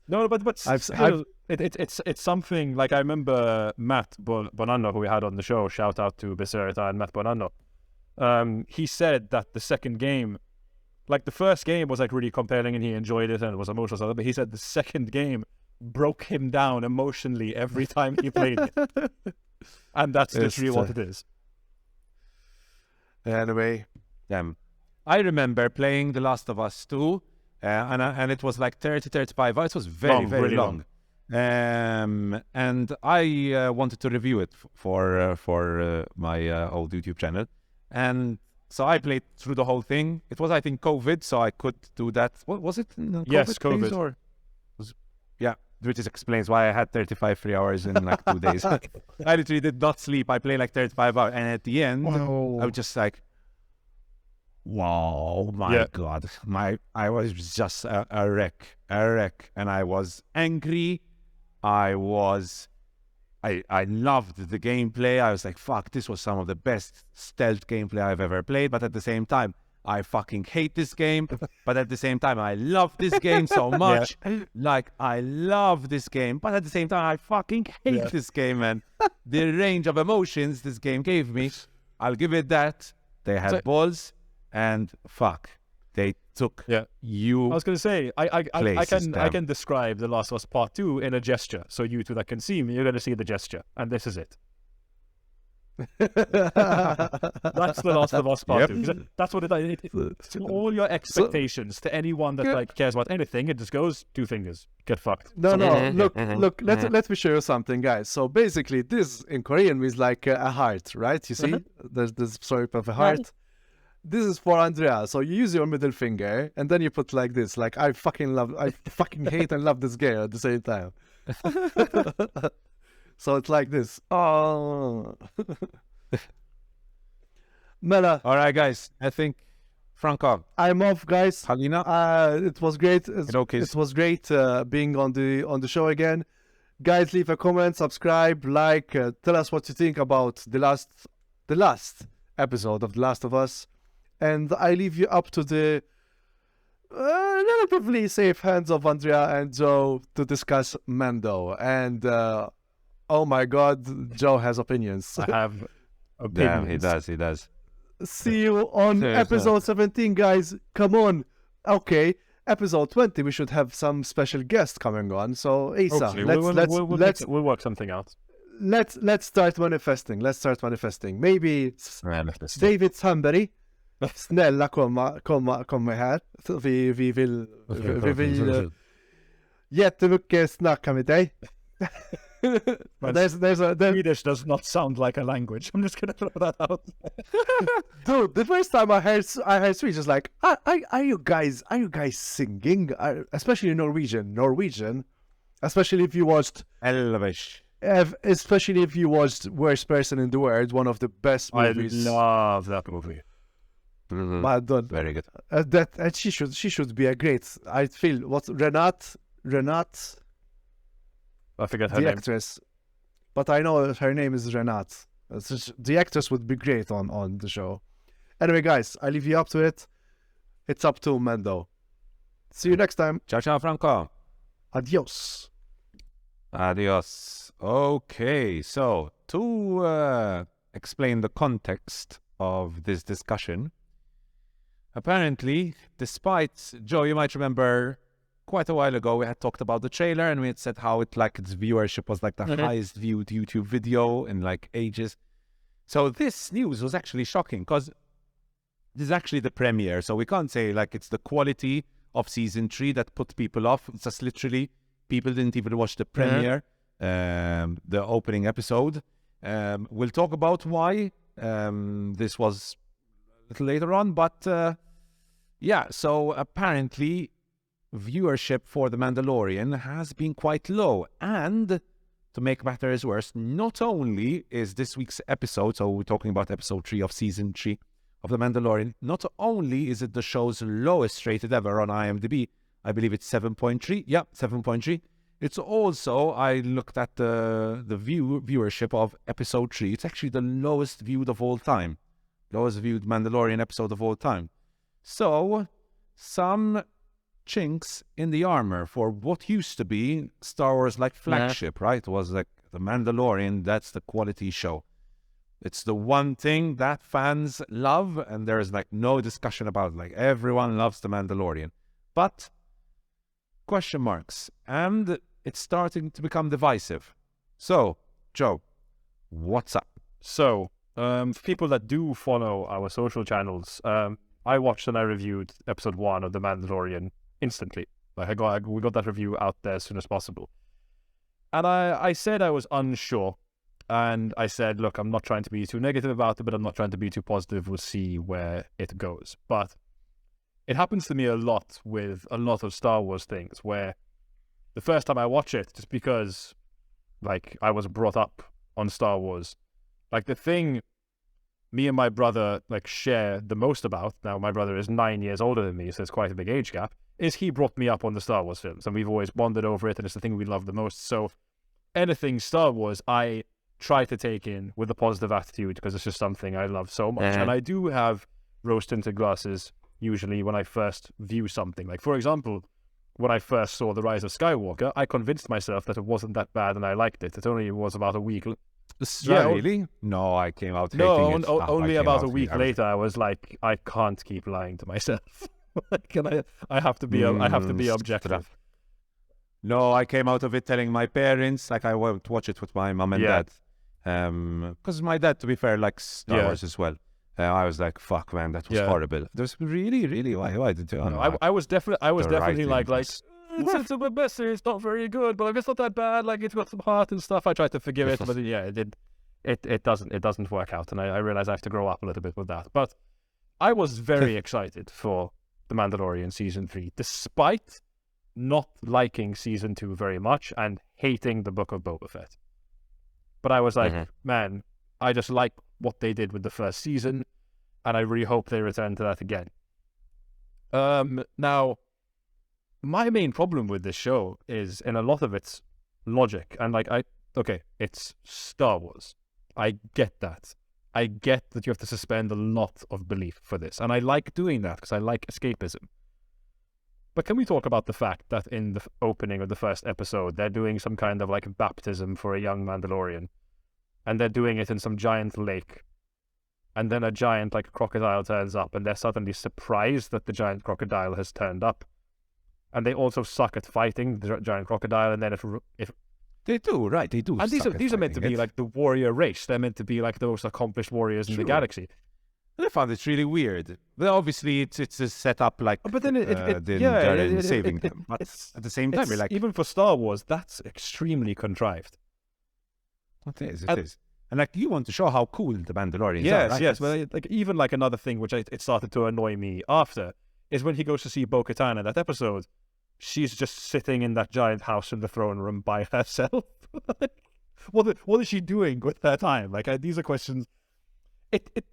No, but still, it's something like I remember Matt Bonanno, who we had on the show. Shout out to Becerra and Matt Bonanno. He said that the second game, like the first game was like really compelling and he enjoyed it and it was emotional, but he said the second game broke him down emotionally every time he played it, and that's literally what it is. Anyway, I remember playing The Last of Us 2, and it was like 30-35 hours. It was very really long. And I wanted to review it for my old YouTube channel, and so I played through the whole thing. It was, I think, COVID, so I could do that. What was it? COVID, Yes, COVID. Please, or which explains why I had 35 free hours in like 2 days. I literally did not sleep. I played like 35 hours, and at the end, I was just like, "Wow, my God!" I was just a wreck, and I was angry. I loved the gameplay. I was like, "Fuck, this was some of the best stealth gameplay I've ever played." But at the same time, I fucking hate this game, but at the same time, I love this game so much. Like, I love this game, but at the same time, I fucking hate this game, man. The range of emotions this game gave me, I'll give it that. They had balls, and fuck, they took you. I was going to say, I can describe The Last of Us Part 2 in a gesture. So you two that can see me, you're going to see the gesture, and this is it. That's The Last of Us Part 2. That's what it is. All your expectations to anyone that like cares about anything, it just goes 2 fingers. Get fucked. No. Look. Let me show you something, guys. So basically, this in Korean means like a heart, right? You see, there's this shape of a heart. This is for Andrea. So you use your middle finger, and then you put like this. Like I fucking hate and love this game at the same time. So it's like this. Oh. Mela. All right, guys. I think Franco. I'm off, guys. Halina. It was great. It was great being on the show again. Guys, leave a comment, subscribe, like, tell us what you think about the last episode of The Last of Us. And I leave you up to the relatively safe hands of Andrea and Joe to discuss Mando. And oh my God, Joe has opinions. I have opinions. Yeah, he does. See you on episode 17, guys. Come on. Okay, episode 20, we should have some special guest coming on. So, Asa, we'll work something out. Let's start manifesting. Maybe David Sunbury. Snälla komma här. Vi vill jättemycket snacka med dig. Swedish does not sound like a language. I'm just gonna throw that out. Dude, the first time I heard Swedish, is like, are you guys singing? Especially Norwegian. Especially if you watched Elvish. Especially if you watched Worst Person in the World, one of the best movies. I love that movie. Very good. That she should be a great. I feel Renat. I forget her name. name. Actress, but I know her name is Renat. The actress would be great on the show. Anyway, guys, I leave you up to it. It's up to Mando. See you next time. Ciao, Franco. Adios. Okay, so to explain the context of this discussion, apparently, despite, Joe, you might remember quite a while ago we had talked about the trailer and we had said how its viewership was like the highest viewed YouTube video in like ages. So this news was actually shocking because this is actually the premiere. So we can't say like it's the quality of season 3 that put people off. It's just literally people didn't even watch the premiere, the opening episode. We'll talk about why this was a little later on, but yeah, so apparently viewership for The Mandalorian has been quite low, and to make matters worse, not only is this week's episode, so we're talking about episode 3 of season 3 of The Mandalorian, not only is it the show's lowest rated ever on IMDb, I believe it's 7.3, 7.3, it's also, I looked at the viewership of episode 3, it's actually the lowest viewed of all time, lowest viewed Mandalorian episode of all time. So, some chinks in the armor for what used to be Star Wars like flagship, right? It was like The Mandalorian, that's the quality show. It's the one thing that fans love, and there is like no discussion about it. Like everyone loves The Mandalorian. But question marks, and it's starting to become divisive. So, Joe, what's up? So, for people that do follow our social channels, I watched and I reviewed episode 1 of The Mandalorian instantly. Like we got that review out there as soon as possible. And I said I was unsure. And I said, look, I'm not trying to be too negative about it, but I'm not trying to be too positive. We'll see where it goes. But it happens to me a lot with a lot of Star Wars things where the first time I watch it, just because like I was brought up on Star Wars, like the thing me and my brother like share the most about, now my brother is 9 years older than me, so there's quite a big age gap, is he brought me up on the Star Wars films, and we've always bonded over it, and it's the thing we love the most. So anything Star Wars, I try to take in with a positive attitude because it's just something I love so much. And I do have rose-tinted glasses usually when I first view something. Like, for example, when I first saw The Rise of Skywalker, I convinced myself that it wasn't that bad and I liked it. It only was about a week. Really? No, I came out hating it. Only I came about out a week later, I was like, I can't keep lying to myself. Like, I have to be objective. No, I came out of it telling my parents, like I would watch it with my mom and dad. Because my dad, to be fair, likes Star Wars as well. I was like, fuck, man, that was horrible. There's really, why did you? I was definitely like, it's it's a bit messy, it's not very good, but it's not that bad. Like, it's got some heart and stuff. I tried to forgive it, but it doesn't work out, and I realize I have to grow up a little bit with that. But I was very excited for The Mandalorian Season 3, despite not liking Season 2 very much and hating the Book of Boba Fett. But I was like, man, I just like what they did with the first season, and I really hope they return to that again. Now, my main problem with this show is in a lot of its logic, and it's Star Wars. I get that. I get that you have to suspend a lot of belief for this, and I like doing that because I like escapism. But can we talk about the fact that in the opening of the first episode, they're doing some kind of like baptism for a young Mandalorian, and they're doing it in some giant lake, and then a giant like crocodile turns up, and they're suddenly surprised that the giant crocodile has turned up, and they also suck at fighting the giant crocodile, and then if they do, right? They do. And these are meant to be like the warrior race. They're meant to be like the most accomplished warriors in the galaxy. And I found it really weird. But obviously, it's a setup like. But then saving them. But at the same time, like even for Star Wars, that's extremely contrived. It is. And like you want to show how cool the Mandalorians are, right? Yes. Well, like even like another thing which it started to annoy me after is when he goes to see Bo-Katan in that episode. She's just sitting in that giant house in the throne room by herself. What is she doing with her time? Like these are questions.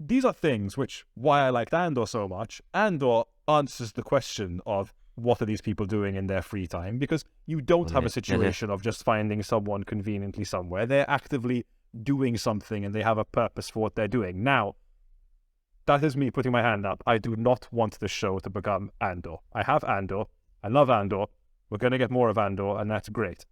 These are things which why I liked Andor so much. Andor answers the question of what are these people doing in their free time, because you don't have a situation of just finding someone conveniently somewhere. They're actively doing something and they have a purpose for what they're doing. Now, that is me putting my hand up. I do not want this show to become Andor. I have Andor. I love Andor. We're going to get more of Andor, and that's great.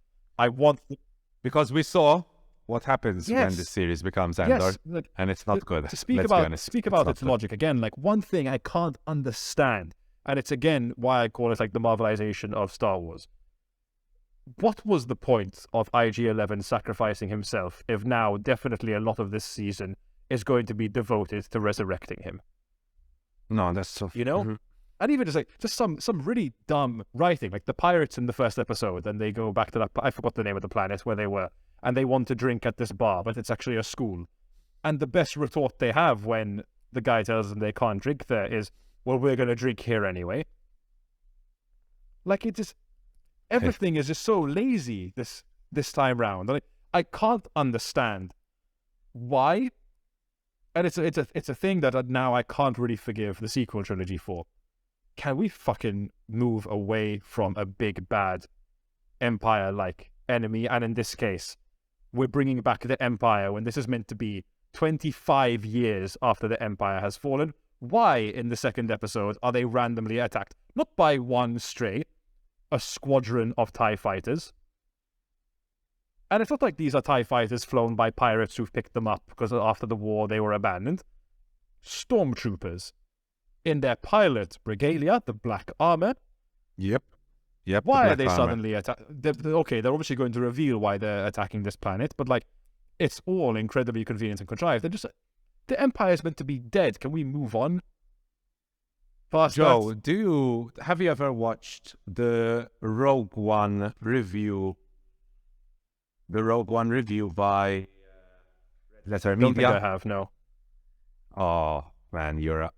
Because we saw what happens when this series becomes Andor, and it's not good. To speak about its logic again, like one thing I can't understand, and it's again why I call it like the Marvelization of Star Wars. What was the point of IG-11 sacrificing himself if now definitely a lot of this season is going to be devoted to resurrecting him? No, that's so... You know? And even just some really dumb writing, like the pirates in the first episode, and they go back to that, I forgot the name of the planet where they were, and they want to drink at this bar, but it's actually a school. And the best retort they have when the guy tells them they can't drink there is, well, we're going to drink here anyway. Like, it just, everything is just so lazy this time round. Like, I can't understand why, and it's a thing that now I can't really forgive the sequel trilogy for. Can we fucking move away from a big bad Empire-like enemy? And in this case, we're bringing back the Empire when this is meant to be 25 years after the Empire has fallen. Why, in the second episode, are they randomly attacked? Not by one stray, a squadron of TIE fighters. And it's not like these are TIE fighters flown by pirates who've picked them up because after the war they were abandoned. Stormtroopers. In their pilot regalia, the black armor. Yep. Why are they suddenly attacked? They're obviously going to reveal why they're attacking this planet, but like, it's all incredibly convenient and contrived. They're just the Empire is meant to be dead. Can we move on? Joe, have you ever watched the Rogue One review? The Rogue One review by Letter Media. Don't think I have. No. Oh man, you're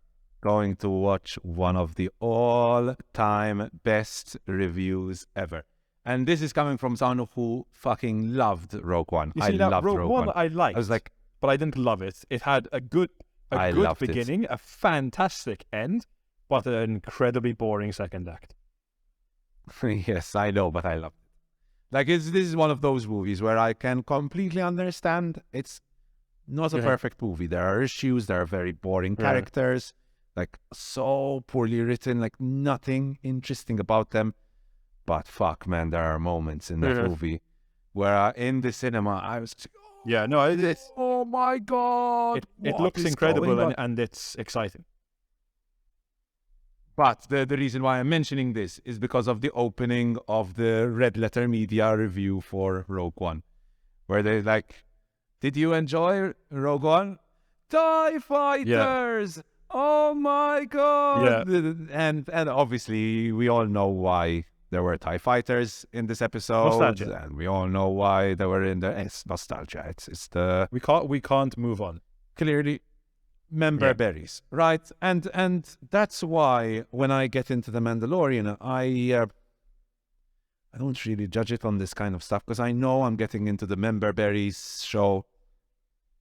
going to watch one of the all-time best reviews ever. And this is coming from someone who fucking loved Rogue One. I loved Rogue One. I liked. I was like, but I didn't love it. It had a good beginning, a fantastic end, but an incredibly boring second act. Yes, I know, but I love it. Like, this is one of those movies where I can completely understand it's not a perfect movie. There are issues, there are very boring characters, Like, so poorly written, like nothing interesting about them. But fuck, man, there are moments in that movie where in the cinema, I was just, Yeah, no, it's oh my God. it what looks is incredible going on? and it's exciting. But the reason why I'm mentioning this is because of the opening of the Red Letter Media review for Rogue One, where they're like, did you enjoy Rogue One? TIE Fighters! Oh my God! And obviously, we all know why there were TIE Fighters in this episode. Nostalgia. And we all know why they were in there. It's nostalgia. It's the... We can't move on. Clearly... member berries, right? And that's why when I get into the Mandalorian, I don't really judge it on this kind of stuff because I know I'm getting into the member berries show,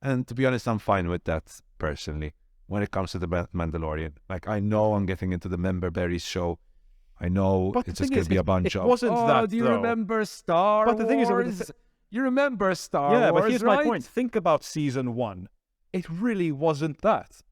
and to be honest, I'm fine with that personally. When it comes to the Mandalorian, like I know I'm getting into the member berries show. I know But the it's just thing gonna is, be a it bunch of. wasn't that, do you though. remember Star But the thing is, Wars? You remember Star Yeah, Wars, but here's right? my point. Think about season 1. It really wasn't that.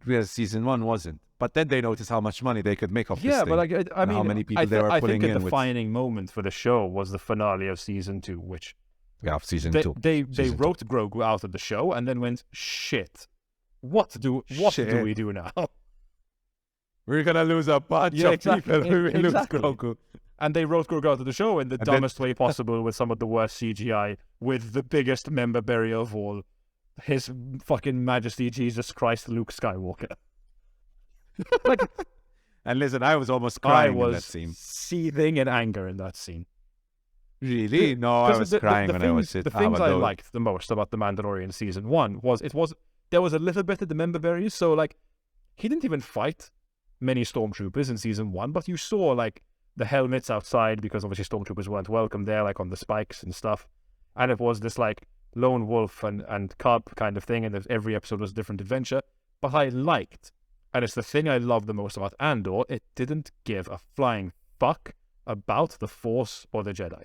Because season 1 wasn't. But then they noticed how much money they could make off this Yeah, thing. but like, I And mean, how many people they were I pulling think in a with. defining moment for the show was the finale of season 2, which Yeah, of season they 2. they Season wrote Grogu out of the show and then went, shit. What do we do now? We're gonna lose a bunch Yeah, of exactly. people. We lose Exactly. Grogu. And they wrote Grogu out of the show in the And then- dumbest way possible with some of the worst CGI, with the biggest member burial of all, His fucking Majesty Jesus Christ Luke Skywalker. Like, And listen, I was almost I crying in that was scene. seething in anger in that scene. Really? No, I was crying when I was The it. things I liked the most about the Mandalorian season 1 was there was a little bit of the member berries. So like, he didn't even fight many stormtroopers in season 1, but you saw like the helmets outside because obviously stormtroopers weren't welcome there, like on the spikes and stuff. And it was this like lone wolf and cub kind of thing, and every episode was a different adventure. But I liked, and it's the thing I love the most about Andor, it didn't give a flying fuck about the Force or the Jedi.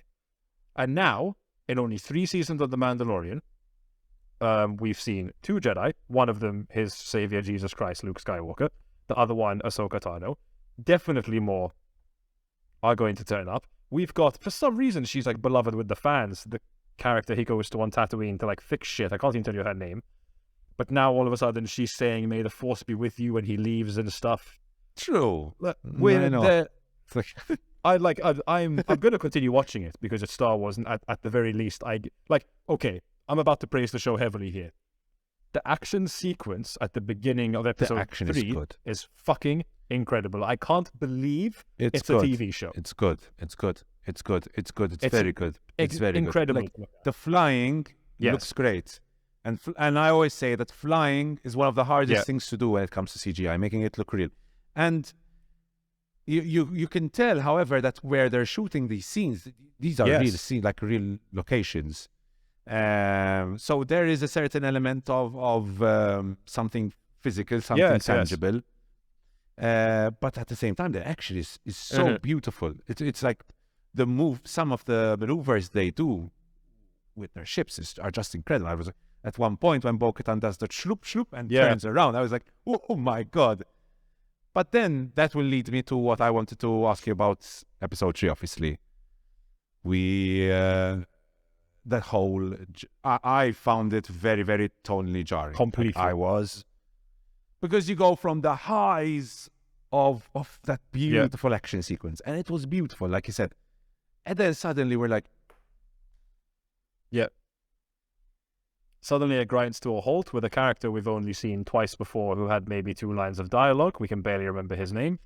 And now, in only 3 seasons of The Mandalorian, we've seen 2 Jedi, one of them his savior Jesus Christ, Luke Skywalker, the other one Ahsoka Tano. Definitely more are going to turn up. We've got, for some reason, she's like beloved with the fans, the character he goes to on Tatooine to like fix shit. I can't even tell you her name. But now all of a sudden she's saying, may the Force be with you when he leaves and stuff. True. With I know. the... It's like, I'm going to continue watching it because it's Star Wars, and at the very least, okay, I'm about to praise the show heavily here. The action sequence at the beginning of episode action 3 is good. is fucking incredible. I can't believe it's good. a TV show. It's good. It's good. It's good. It's good. It's It's very good. It's very incredible. good. Like, the flying Yes. looks great. And I always say that flying is one of the hardest things to do when it comes to CGI, making it look real. And you can tell, however, that where they're shooting these scenes, these are real scenes, like real locations. So there is a certain element of something physical, something tangible. But at the same time, the action is so beautiful. It's like some of the maneuvers they do with their ships are just incredible. I was at one point when Bo-Katan does the shloop shloop and turns around, I was like, oh my God. But then that will lead me to what I wanted to ask you about episode 3, obviously. I found it very, very tonally jarring. Completely. I was. Because you go from the highs of that beautiful action sequence, and it was beautiful, like you said. And then suddenly we're like, suddenly it grinds to a halt with a character we've only seen twice before who had maybe 2 lines of dialogue. We can barely remember his name.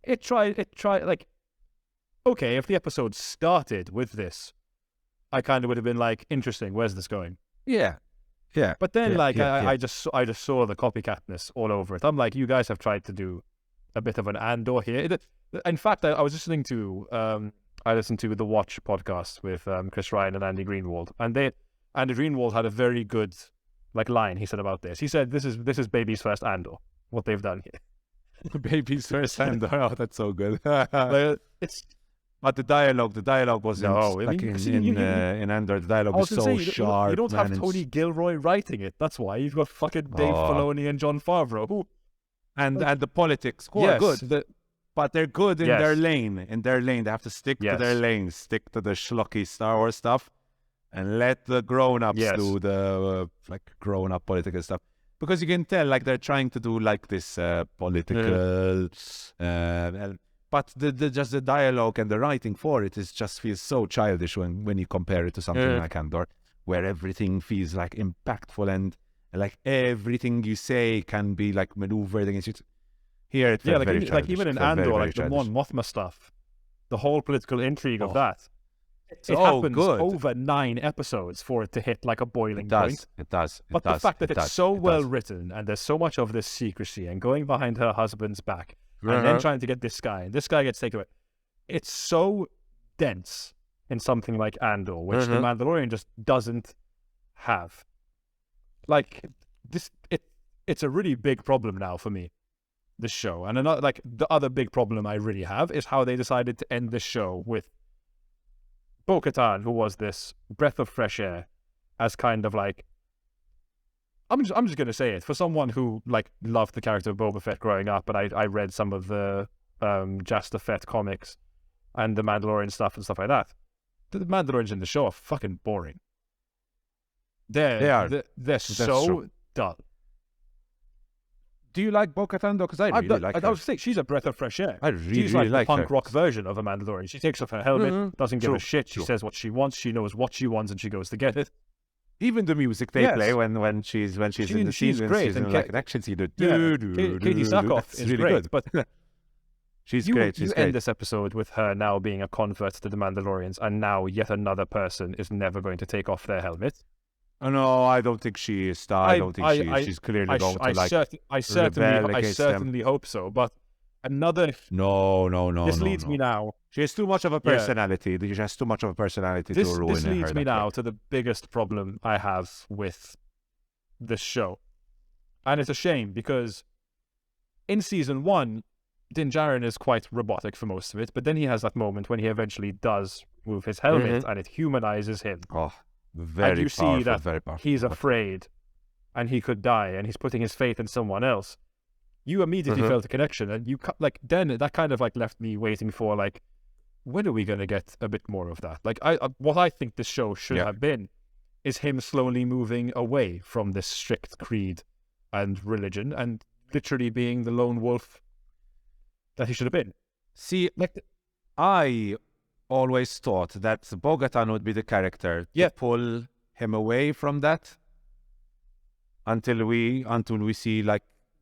It tried, like, okay, if the episode started with this, I kind of would have been like, interesting, where's this going? yeah. But then, I I just saw the copycatness all over it. I'm like, you guys have tried to do a bit of an Andor here. In fact, I was listening to, I listened to the Watch podcast with Chris Ryan and Andy Greenwald, and Andy Greenwald had a very good line he said about this. He said, this is baby's first Andor, what they've done here. Baby's first Andor. Oh, that's so good. It's But the dialogue wasn't in Andor. The dialogue was so sharp. You don't have Tony Gilroy writing it. That's why you've got fucking Dave Filoni and Jon Favreau. and the politics who are good. But they're good in their lane. In their lane, they have to stick to their lane, stick to the schlocky Star Wars stuff, and let the grown-ups do the grown-up political stuff. Because you can tell, they're trying to do this political, but just the dialogue and the writing for it just feels so childish when you compare it to something like Andor, where everything feels impactful and everything you say can be maneuvered against you. Here it felt very childish. Even in Andor, the Mon Mothma stuff, the whole political intrigue of that. It so happens good. over 9 episodes for it to hit a boiling point. It does. But the fact that it's so well written and there's so much of this secrecy and going behind her husband's back and then trying to get this guy, and this guy gets taken away. It's so dense in something like Andor, which the Mandalorian just doesn't have. It's a really big problem now for me, this show. And another, the other big problem I really have is how they decided to end this show with Bo-Katan, who was this breath of fresh air, as kind of I'm just gonna say it, for someone who loved the character of Boba Fett growing up, and I read some of the Jasta Fett comics and the Mandalorian stuff and stuff like that. The Mandalorians in the show are fucking boring. They're so dull. Do you like Bo-Katan though? Because I really like her. I was saying, she's a breath of fresh air. I really she's like the punk her. rock version of a Mandalorian. She takes off her helmet, doesn't give a shit. She says what she wants. She knows what she wants, and she goes to get it. Even the music they play when she's in the scene, she's great. She's in an action scene. Katie Sackhoff is really great, good. but she's great. You end this episode with her now being a convert to the Mandalorians, and now yet another person is never going to take off their helmet. Oh, no, I don't think she is. I don't think she is. She's clearly going to I certainly hope so. But another. No. This leads me now. She has too much of a personality. She has too much of a personality to ruin her. This leads me now to the biggest problem I have with this show, and it's a shame because in season 1, Din Djarin is quite robotic for most of it, but then he has that moment when he eventually does move his helmet, and it humanizes him. Oh. Very and you powerful, see that very powerful. He's afraid and he could die and he's putting his faith in someone else. You immediately felt a connection, and you then that kind of left me waiting for when are we going to get a bit more of that? What I think this show should have been is him slowly moving away from this strict creed and religion and literally being the lone wolf that he should have been. See, I always thought that Bo-Katan would be the character to pull him away from that until we see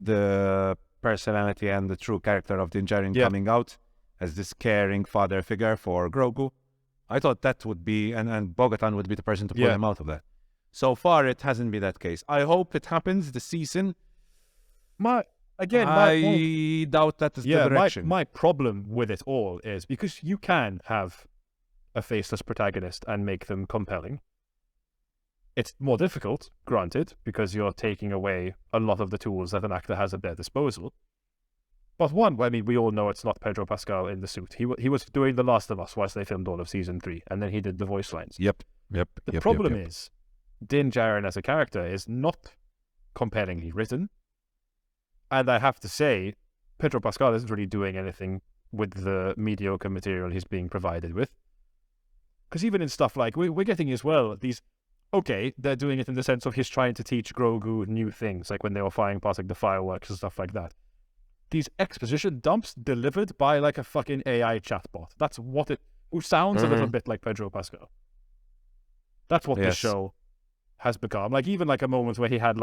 the personality and the true character of Din Djarin coming out as this caring father figure for Grogu. I thought that would be, and Bo-Katan would be the person to pull him out of that. So far, it hasn't been that case. I hope it happens this season. I doubt that is the direction. My problem with it all is because you can have a faceless protagonist and make them compelling. It's more difficult, granted, because you're taking away a lot of the tools that an actor has at their disposal. But we all know it's not Pedro Pascal in the suit. He was doing The Last of Us whilst they filmed all of season 3, and then he did the voice lines. The problem is, Din Djarin as a character is not compellingly written. And I have to say, Pedro Pascal isn't really doing anything with the mediocre material he's being provided with. Because even in stuff we're getting as well, they're doing it in the sense of he's trying to teach Grogu new things, when they were firing past the fireworks and stuff like that. These exposition dumps delivered by a fucking AI chatbot. That's what who sounds a little bit like Pedro Pascal. That's what this show has become. Even a moment where he had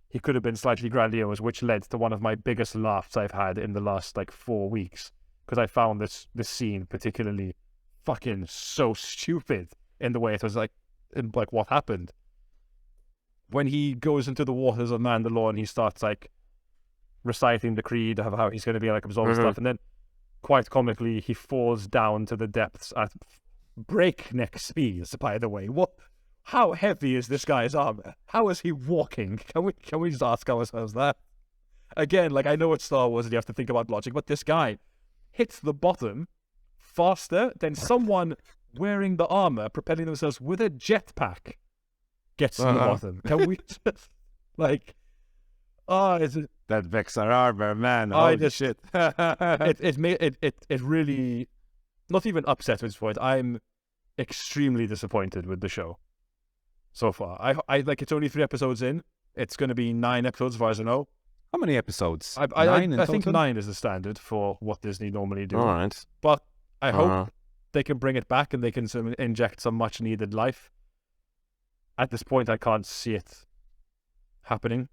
he could have been slightly grandiose, which led to one of my biggest laughs I've had in the last 4 weeks, because I found this scene particularly fucking so stupid in the way it was what happened when he goes into the waters of Mandalore and he starts reciting the creed of how he's going to be absorbing stuff, and then quite comically he falls down to the depths at breakneck speeds. By the way, how heavy is this guy's armor? How is he walking? Can we just ask ourselves that? Again, I know it's Star Wars and you have to think about logic, but this guy hits the bottom faster than someone wearing the armor, propelling themselves with a jetpack, gets to the bottom. Can we just, That Vexar Arbor, man. I Holy just- shit. it really, not even upset at this point. I'm extremely disappointed with the show so far. I like, it's only 3 episodes in. It's going to be 9 episodes, as far as I know. How many episodes? I 9 in think total? 9 is the standard for what Disney normally do. All right. But I hope Uh-huh. they can bring it back and they can inject some much needed life. At this point, I can't see it happening.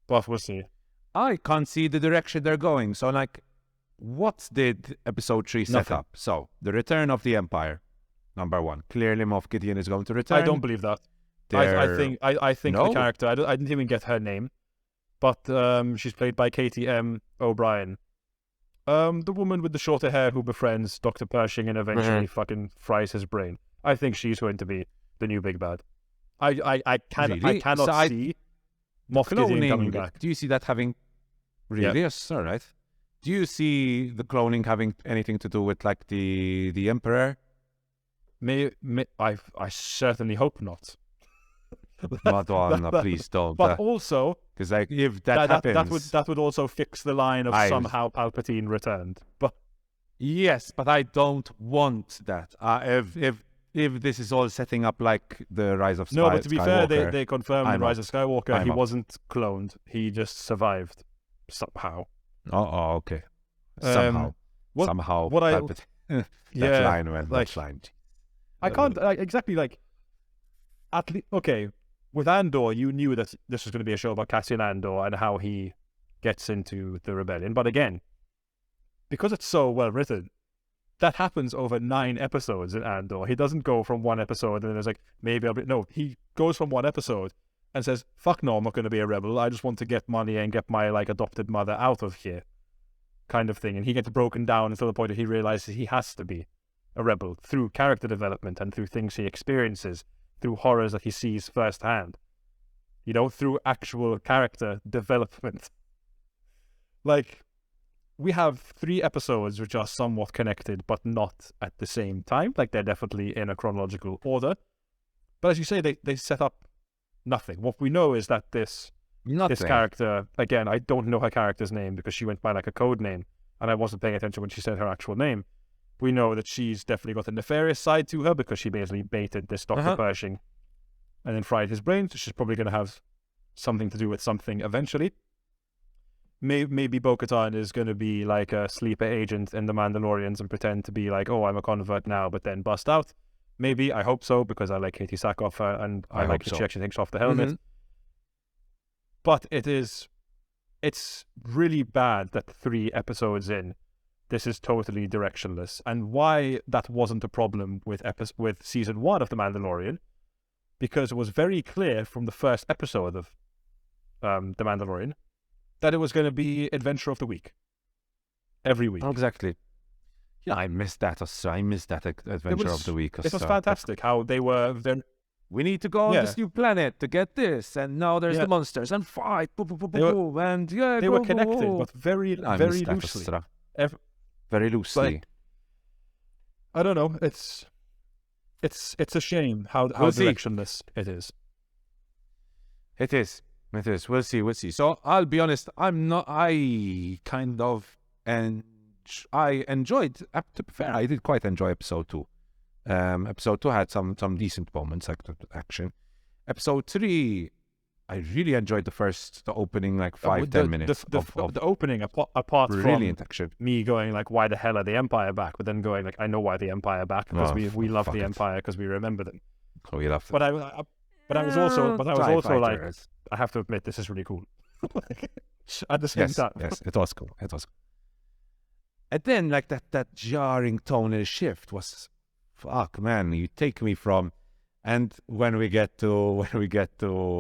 But we'll see. I can't see the direction they're going. So, like, what did episode 3 set Nothing. up? So, the return of the Empire, number 1. Clearly, Moff Gideon is going to return. I don't believe that. I think No? the character, I didn't even get her name, but she's played by Katie M. O'Brien. The woman with the shorter hair who befriends Dr. Pershing and eventually fucking fries his brain. I think she's going to be the new big bad. I Really? cannot So see Moff Gideon coming Cloning, back. do you see that having... Really? Yes, all right. Do you see the cloning having anything to do with, like, the Emperor? I certainly hope not. Madonna, please don't. But also, Because, like, if that happens... that would also fix the line of somehow Palpatine returned. But Yes, but I don't want that. If this is all setting up like the Rise of no, but to be fair, Skywalker, they confirmed I'm in Rise of Skywalker I'm he up. wasn't cloned. He just survived somehow. Oh, okay. Somehow. what- Somehow. what I- that Yeah, line, man. like- that line. I can't exactly like. At least, okay, with Andor, you knew that this was going to be a show about Cassian Andor and how he gets into the rebellion. But again, because it's so well written, that happens over 9 episodes in Andor. He doesn't go from one episode and then it's like, maybe I'll be... No, he goes from one episode and says, fuck no, I'm not going to be a rebel. I just want to get money and get my, like, adopted mother out of here, kind of thing. And he gets broken down until the point that he realizes he has to be a rebel through character development and through things he experiences, through horrors that he sees firsthand, you know, through actual character development. Like, we have 3 episodes which are somewhat connected, but not at the same time. Like, they're definitely in a chronological order. But as you say, they set up nothing. What we know is that this character, again, I don't know her character's name because she went by like a code name, and I wasn't paying attention when she said her actual name. We know that she's definitely got a nefarious side to her because she basically baited this Dr. Pershing and then fried his brain, so she's probably going to have something to do with something eventually. Maybe Bo-Katan is going to be like a sleeper agent in the Mandalorians and pretend to be like, oh, I'm a convert now, but then bust out. Maybe, I hope so, because I like Katie Sackhoff and I like that she actually takes off the helmet. Mm-hmm. But it's really bad that 3 episodes in, this is totally directionless. And why that wasn't a problem with season 1 of The Mandalorian, because it was very clear from the first episode of The Mandalorian that it was going to be Adventure of the Week. Every week. Exactly. Yeah, I missed that. I missed that Adventure of the Week. It was fantastic how they were... We need to go on this new planet to get this, and now there's the monsters and fight. And yeah, they were connected, but very loosely. Very loosely. Like, I don't know. It's a shame how directionless it is. It is. We'll see. So I'll be honest. I enjoyed. To be fair, I did quite enjoy episode 2. Episode 2 had some decent moments, like action. Episode 3, I really enjoyed the opening like 5-10 minutes. The opening, apart brilliant from action. me going like, why the hell are the Empire back? But then going like, I know why the Empire are back because we love the Empire because we remember them. Oh, we love them. But I was also like, I have to admit, this is really cool. At the same time. Yes, it was cool. And then like that jarring tonal shift was, fuck man, you take me from, and when we get to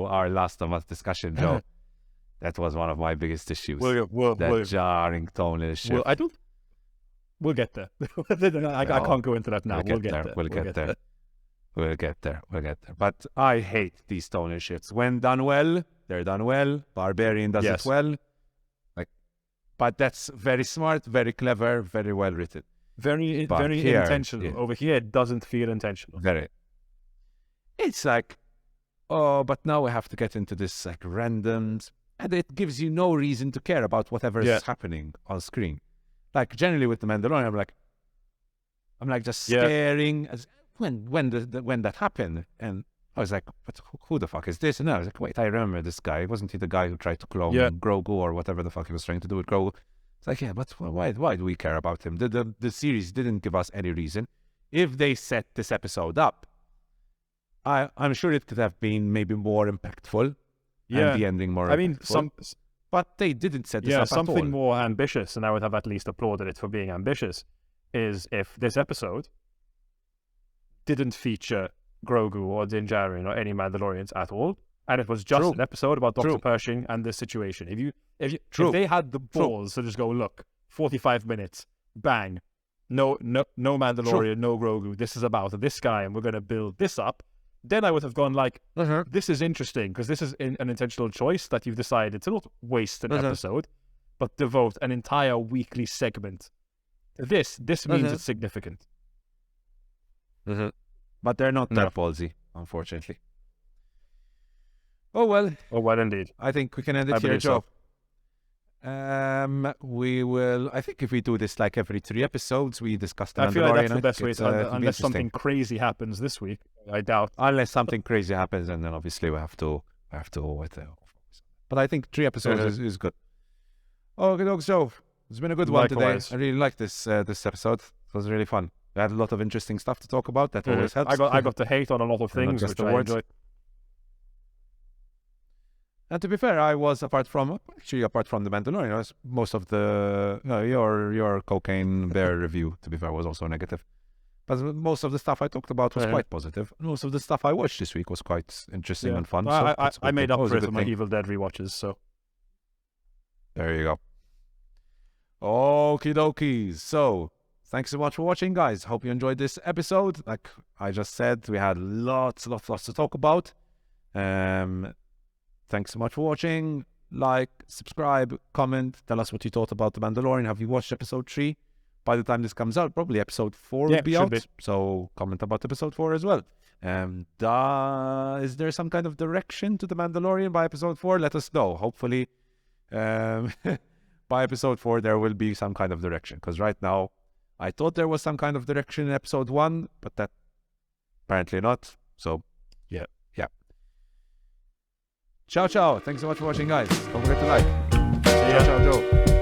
our Last of Us discussion, Joe, that was one of my biggest issues. Jarring tonal shift. We'll get there. I can't go into that now. We'll get there. We'll get there. But I hate these tonal shifts. When done well, they're done well. Barbarian does it well. But that's very smart, very clever, very well written. Very intentional. Yeah. Over here, it doesn't feel intentional. Very. It's like, oh, but now we have to get into this like randoms, and it gives you no reason to care about whatever is happening on screen. Like generally with the Mandalorian, I'm like just staring as when that happened, and I was like, but who the fuck is this? And I was like, wait, I remember this guy. Wasn't he the guy who tried to clone Grogu or whatever the fuck he was trying to do with Grogu? It's like, yeah, but why do we care about him? The series didn't give us any reason. If they set this episode up, I'm sure it could have been maybe more impactful and the ending more impactful. But they didn't set this up at all. Something more ambitious, and I would have at least applauded it for being ambitious, is if this episode didn't feature Grogu or Din Djarin or any Mandalorians at all, and it was just an episode about Dr. Pershing and this situation. If they had the balls to just go, look, 45 minutes, bang, no Mandalorian, no Grogu, this is about this guy, and we're going to build this up, then I would have gone like, this is interesting, because this is an intentional choice that you've decided to not waste an episode, but devote an entire weekly segment to this. This means it's significant. But they're not that ballsy, unfortunately. Oh well, indeed. I think we can end it here, Joe. We will. I think if we do this like every 3 episodes, we discuss the Mandalorian. I feel like that's the best way to, unless something crazy happens this week. I doubt. Unless something crazy happens, and then obviously we have to with it. But I think 3 episodes is good. Okay, dogs, Joe. It's been a good one today. I really liked this episode. It was really fun. We had a lot of interesting stuff to talk about. That always helps. I got to hate on a lot of things, which I enjoyed. And to be fair, I was apart from the Mandalorian, I was most of the your cocaine bear review, to be fair, was also negative. But most of the stuff I talked about was quite positive. Most of the stuff I watched this week was quite interesting and fun. Well, so I made up for it with my Evil Dead rewatches, so there you go. Okie dokies. So thanks so much for watching, guys. Hope you enjoyed this episode. Like I just said, we had lots to talk about. Thanks so much for watching. Like, subscribe, comment, tell us what you thought about The Mandalorian. Have you watched episode 3? By the time this comes out, probably episode 4 will be out. So comment about episode 4 as well. Is there some kind of direction to The Mandalorian by episode 4? Let us know. Hopefully, by episode 4, there will be some kind of direction. Because right now, I thought there was some kind of direction in episode 1, but that apparently not. So, yeah. Ciao. Thanks so much for watching, guys. Don't forget to like. Ciao, Joe.